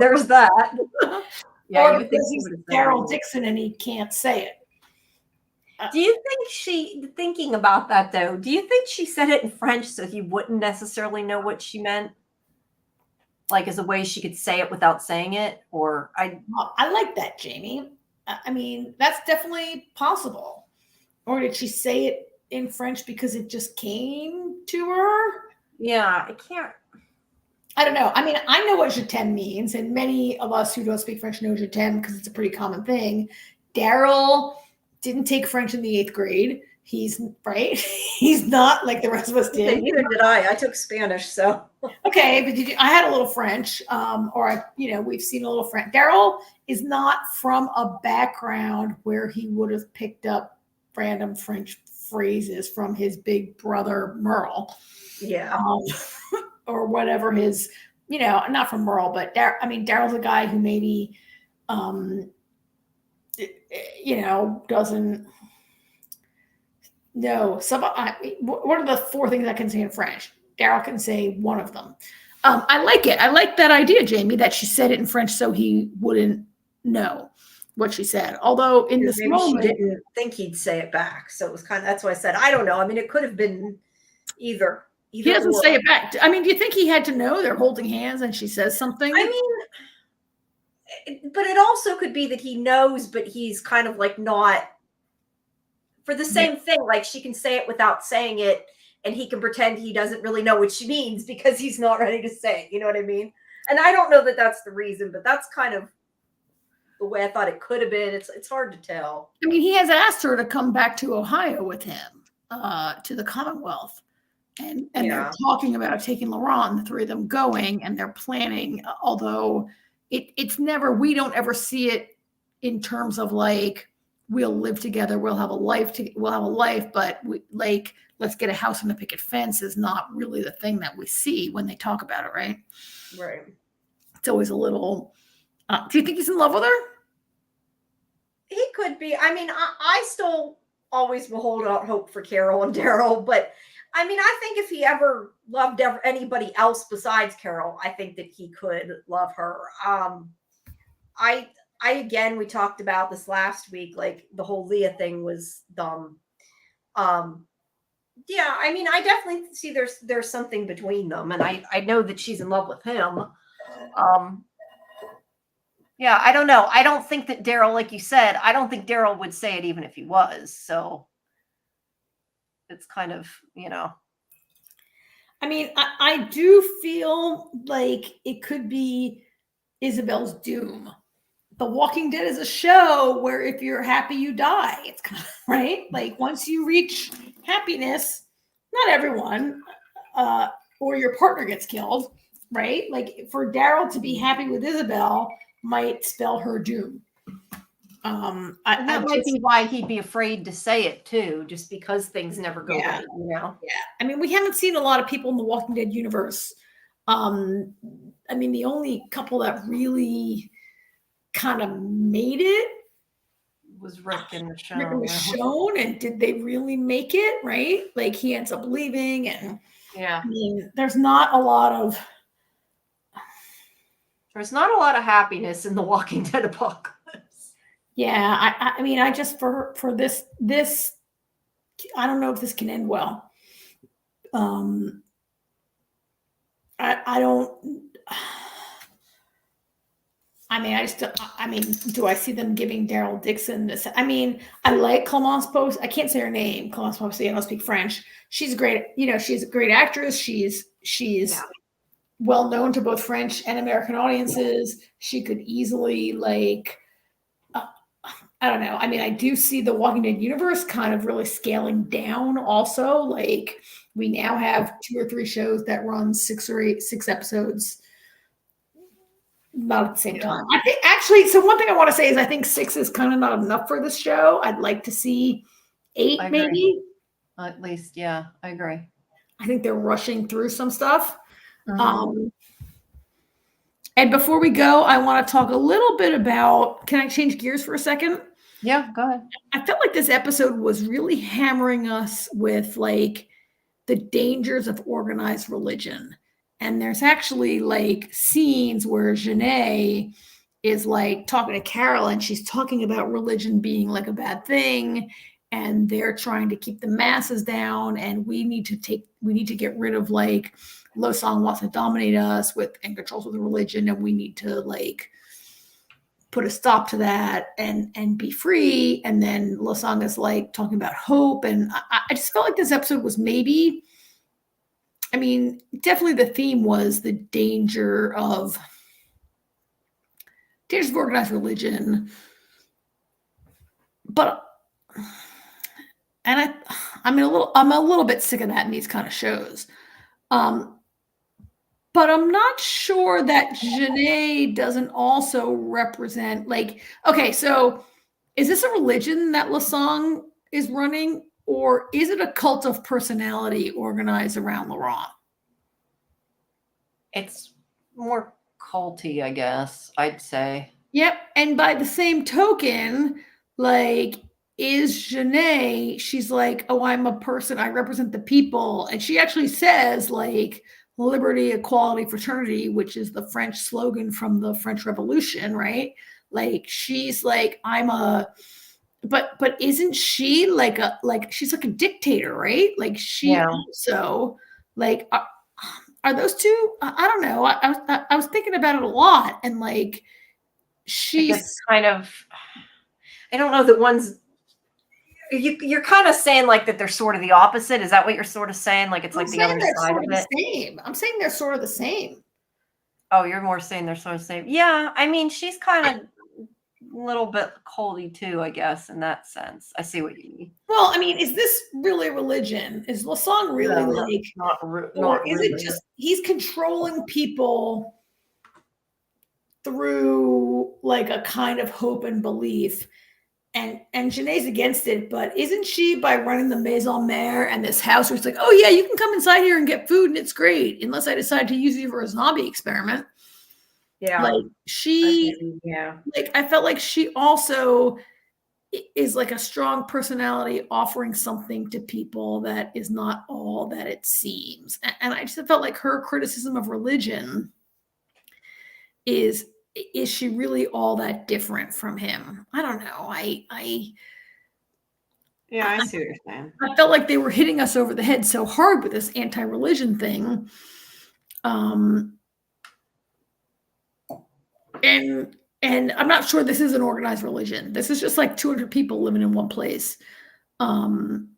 There's that. Yeah, or because he's Daryl Dixon and he can't say it. Do you think thinking about that though, do you think she said it in French so he wouldn't necessarily know what she meant? Like as a way she could say it without saying it? Or I like that, Jamie. I mean, that's definitely possible. Or did she say it in French because it just came to her? Yeah, I can't. I don't know. I mean, I know what je t'aime means, and many of us who don't speak French know je t'aime because it's a pretty common thing. Daryl didn't take French in the 8th grade. He's right. He's not like the rest of us did. Neither did I. I took Spanish, so okay. But I had a little French, we've seen a little French. Daryl is not from a background where he would have picked up random French phrases from his big brother Merle. Yeah. Or whatever his you know, not from Merle, but Daryl's a guy who maybe, you know, doesn't know. What are the 4 things I can say in French? Daryl can say one of them. I like it. I like that idea, Jamie, that she said it in French so he wouldn't know what she said. Although in this Maybe moment, she didn't think he'd say it back, so it was kind of, that's why I said I don't know. I mean, it could have been either. He doesn't say it back. I mean, do you think he had to know they're holding hands and she says something? I mean, but it also could be that he knows, but he's kind of like not for the same thing. Like she can say it without saying it, and he can pretend he doesn't really know what she means because he's not ready to say it. You know what I mean? And I don't know that that's the reason, but that's kind of the way I thought it could have been. It's hard to tell. I mean, he has asked her to come back to Ohio with him, to the Commonwealth. And they're talking about taking Laurent, the 3 of them going, and they're planning, although it's never, we don't ever see it in terms of like, we'll live together, we'll have a life, but we, like, let's get a house and a picket fence is not really the thing that we see when they talk about it, right? Right. It's always a little, do you think he's in love with her? He could be. I mean, I still always will hold out hope for Carol and Daryl, but I mean, I think if he ever loved anybody else besides Carol, I think that he could love her. I again, we talked about this last week, like the whole Leah thing was dumb. Yeah, I mean, I definitely see there's something between them, and I know that she's in love with him. Yeah, I don't know. I don't think that Daryl, like you said, I don't think Daryl would say it even if he was. So it's kind of, you know. I mean, I do feel like it could be Isabel's doom. The Walking Dead is a show where if you're happy, you die. It's kind of, right? Like once you reach happiness, not everyone, or your partner gets killed, right? Like for Daryl to be happy with Isabel might spell her doom. And that might be why he'd be afraid to say it too, just because things never go right, you know? Yeah. I mean, we haven't seen a lot of people in the Walking Dead universe. I mean, the only couple that really kind of made it was Rick and Michonne. Rick and Michonne, and did they really make it, right? Like he ends up leaving, and yeah. I mean, there's not a lot of happiness in the Walking Dead apocalypse. Yeah, I mean, I just for this, I don't know if this can end well. I don't. I mean, do I see them giving Daryl Dixon this? I mean, I like Clémence Post. I can't say her name. Clémence Post. I don't speak French. She's great. You know, she's a great actress. She's well known to both French and American audiences. She could easily like. I don't know. I mean, I do see the Walking Dead universe kind of really scaling down also. Like we now have 2 or 3 shows that run 6 episodes, not at the same time. I think actually, so one thing I want to say is I think 6 is kind of not enough for this show. I'd like to see 8 maybe. At least, yeah, I agree. I think they're rushing through some stuff. And before we go, I want to talk a little bit about, can I change gears for a second? Yeah, go ahead. I felt like this episode was really hammering us with like the dangers of organized religion. And there's actually like scenes where Janae is like talking to Carol and she's talking about religion being like a bad thing. And they're trying to keep the masses down. And we need to get rid of like, Losang wants to dominate us and controls with religion, and we need to like put a stop to that and be free. And then Losang is like talking about hope, and I just felt like this episode was maybe, I mean, definitely the theme was the dangers of organized religion, but I'm a little bit sick of that in these kind of shows. But I'm not sure that Janae doesn't also represent like, okay, so is this a religion that Losang is running, or is it a cult of personality organized around Laurent? It's more culty, I guess I'd say. Yep. And by the same token, like, is Janae, she's like, oh, I'm a person, I represent the people. And she actually says, like, liberty, equality, fraternity, which is the French slogan from the French Revolution, right? Like, she's like, but isn't she like she's like a dictator, right? Like, she also, like, are those two? I don't know. I was thinking about it a lot, and like, It's kind of, I don't know that one's, you're kind of saying like that they're sort of the opposite. Is that what you're sort of saying? Like it's like the other side of it? Same. I'm saying they're sort of the same. Oh, you're more saying they're sort of the same. Yeah, I mean, she's kind of a little bit coldy too, I guess, in that sense. I see what you mean. Well, I mean, is this really religion? Is Lasong really like, or is it just he's controlling people through like a kind of hope and belief? And Janae's against it, but isn't she, by running the Maison Mère and this house where it's like, oh yeah, you can come inside here and get food and it's great, unless I decide to use you for a zombie experiment. Yeah. Like like I felt like she also is like a strong personality offering something to people that is not all that it seems. And I just felt like her criticism of religion is she really all that different from him? I don't know. I see what you're saying. I felt like they were hitting us over the head so hard with this anti-religion thing. And I'm not sure this is an organized religion. This is just like 200 people living in one place. And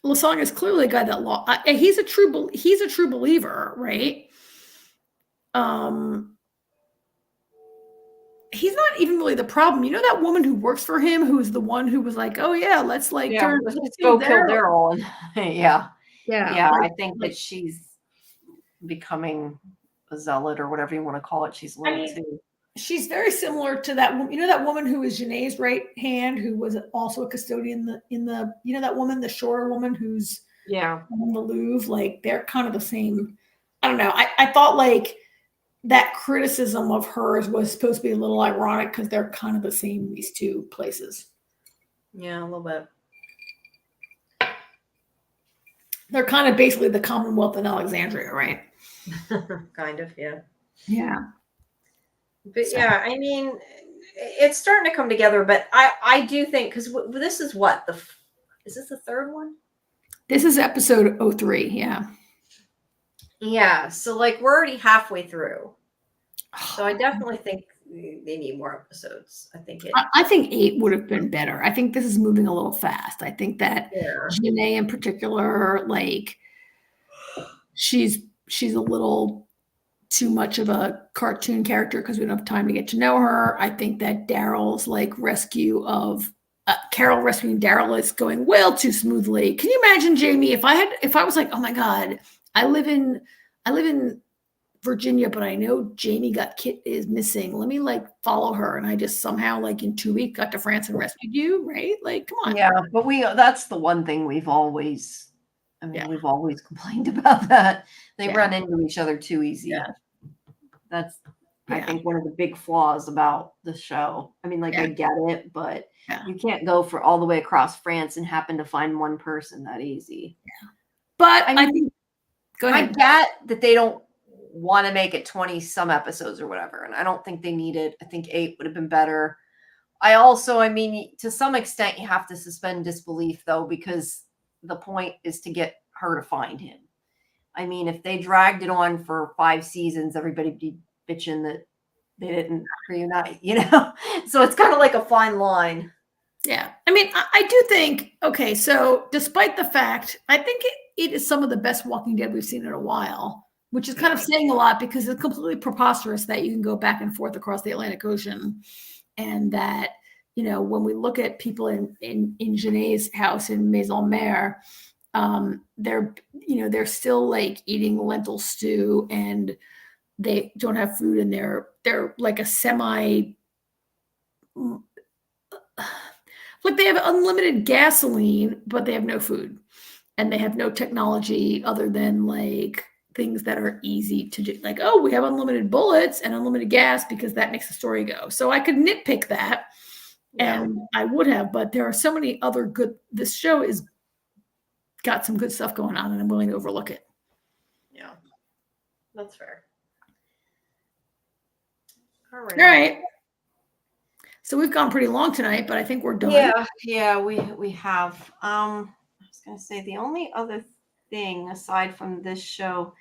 Lasong is clearly a guy that he's a true believer, right? He's not even really the problem. You know that woman who works for him, who's the one who was like, "Oh yeah, let's like let's go kill Daryl." Yeah. I think that she's becoming a zealot or whatever you want to call it. She's a little too. She's very similar to that woman. You know that woman who is Janae's right hand, who was also a custodian in the you know that woman, the shorter woman who's in the Louvre. Like, they're kind of the same. I don't know. I thought like that criticism of hers was supposed to be a little ironic because they're kind of the same in these two places. Yeah, a little bit. They're kind of basically the Commonwealth in Alexandria, right? Kind of, yeah. Yeah. But yeah, I mean, it's starting to come together, but I do think, because this is what, is this the third one? This is episode 03, yeah. Yeah, so like we're already halfway through. So I definitely think they need more episodes. I think 8 would have been better. I think this is moving a little fast. I think that Janae in particular, like, she's a little too much of a cartoon character because we don't have time to get to know her. I think that Daryl's like rescue of Carol rescuing Daryl is going well too smoothly. Can you imagine, Jamie, if I was like, oh my God, I live in Virginia, but I know Jamie is missing. Let me like follow her. And I just somehow like in 2 weeks got to France and rescued you, right? Like, come on. Yeah, but that's the one thing we've always complained about, that they run into each other too easy. Yeah. That's I think one of the big flaws about the show. I mean, like I get it, but you can't go for all the way across France and happen to find one person that easy. Yeah. But I mean, go ahead. I get that they don't want to make it 20 some episodes or whatever, and I don't think they need it. I think 8 would have been better. I mean, to some extent, you have to suspend disbelief though, because the point is to get her to find him. I mean, if they dragged it on for 5 seasons, everybody'd be bitching that they didn't reunite, you know? So it's kind of like a fine line. Yeah. I mean, I do think, okay, so despite the fact, I think it is some of the best Walking Dead we've seen in a while, which is kind of saying a lot because it's completely preposterous that you can go back and forth across the Atlantic Ocean, and that, you know, when we look at people in Janae's house in Maison Mère, they're still like eating lentil stew, and they don't have food, and they're like a semi, like they have unlimited gasoline, but they have no food. and they have no technology other than like things that are easy to do. Like, oh, we have unlimited bullets and unlimited gas because that makes the story go. So I could nitpick that, and I would have, but there are so many other good. This show is got some good stuff going on, and I'm willing to overlook it. Yeah, that's fair. All right. So we've gone pretty long tonight, but I think we're done. Yeah, we have. I was gonna say the only other thing aside from this show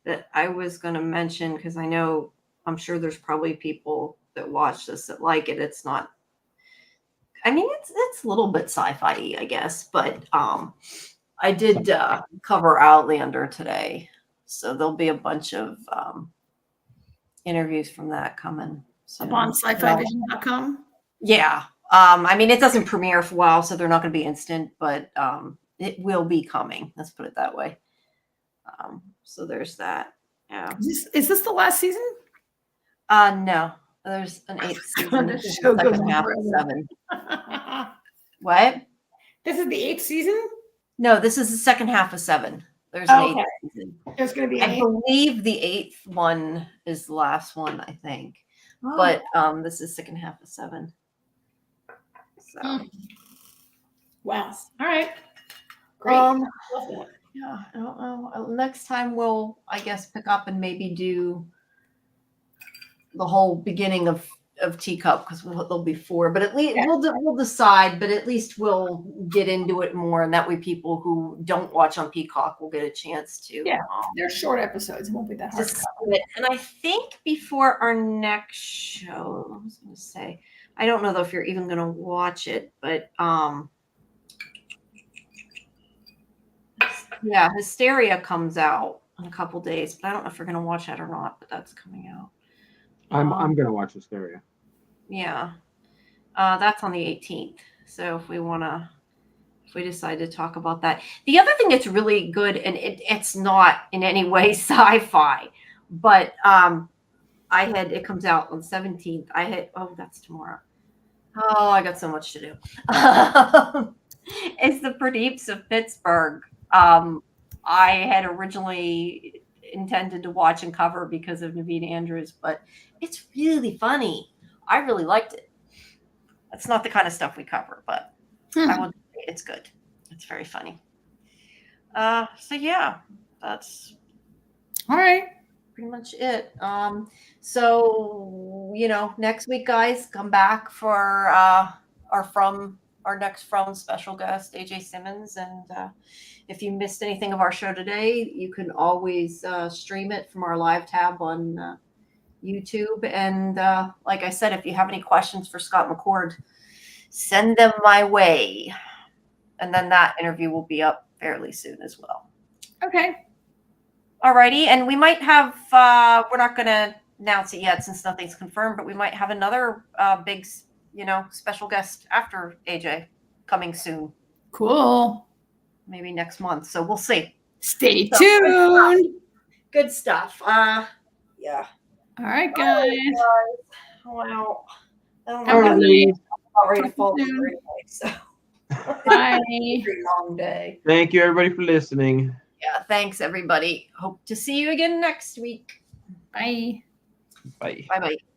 that I was gonna mention, because I'm sure there's probably people that watch this that like it. It's not. I mean, it's a little bit sci-fi, I guess, but I did cover Outlander today, so there'll be a bunch of interviews from that coming soon. Up on SciFivision.com. Yeah. I mean, it doesn't premiere for a while, so they're not going to be instant, but it will be coming. Let's put it that way. So there's that. Yeah. Is this the last season? No. There's an 8th season. The This is show the goes second on half of forever. 7. What? This is the 8th season? No, this is the second half of 7. There's an 8th season. There's going to be I believe the 8th one is the last one, I think. But this is second half of 7. So wow. All right. Great. Love that. yeah, I don't know. Next time we'll, I guess, pick up and maybe do the whole beginning of Teacup, because there'll be 4. But at least we'll decide. But at least we'll get into it more, and that way people who don't watch on Peacock will get a chance to. Yeah, they're short episodes. It won't be that hard. And I think before our next show, I was going to say, I don't know though if you're even going to watch it, but yeah, Hysteria comes out in a couple days, but I don't know if you're going to watch that or not. But that's coming out. I'm gonna watch Hysteria. Yeah, that's on the 18th. So if we decide to talk about that, the other thing that's really good, and it's not in any way sci-fi, but it comes out on the 17th. That's tomorrow. Oh, I got so much to do. It's the Pradeeps of Pittsburgh. I had originally intended to watch and cover because of Naveen Andrews, but it's really funny. I really liked it. It's not the kind of stuff we cover, but I would say it's good. It's very funny. So yeah, that's all right. Pretty much it. So next week, guys, come back for our next From special guest, AJ Simmons, and if you missed anything of our show today, you can always stream it from our live tab on YouTube. And like I said, if you have any questions for Scott McCord, send them my way. And then that interview will be up fairly soon as well. Okay. Alrighty. And we might have, we're not going to announce it yet since nothing's confirmed, but we might have another big, special guest after AJ coming soon. Cool. Maybe next month. So we'll see. Stay tuned. Good stuff. Yeah. All right, guys. Wow. I'm Alright. ready to fall asleep. So. Bye. Pretty long day. Thank you, everybody, for listening. Yeah. Thanks, everybody. Hope to see you again next week. Bye. Bye. Bye-bye.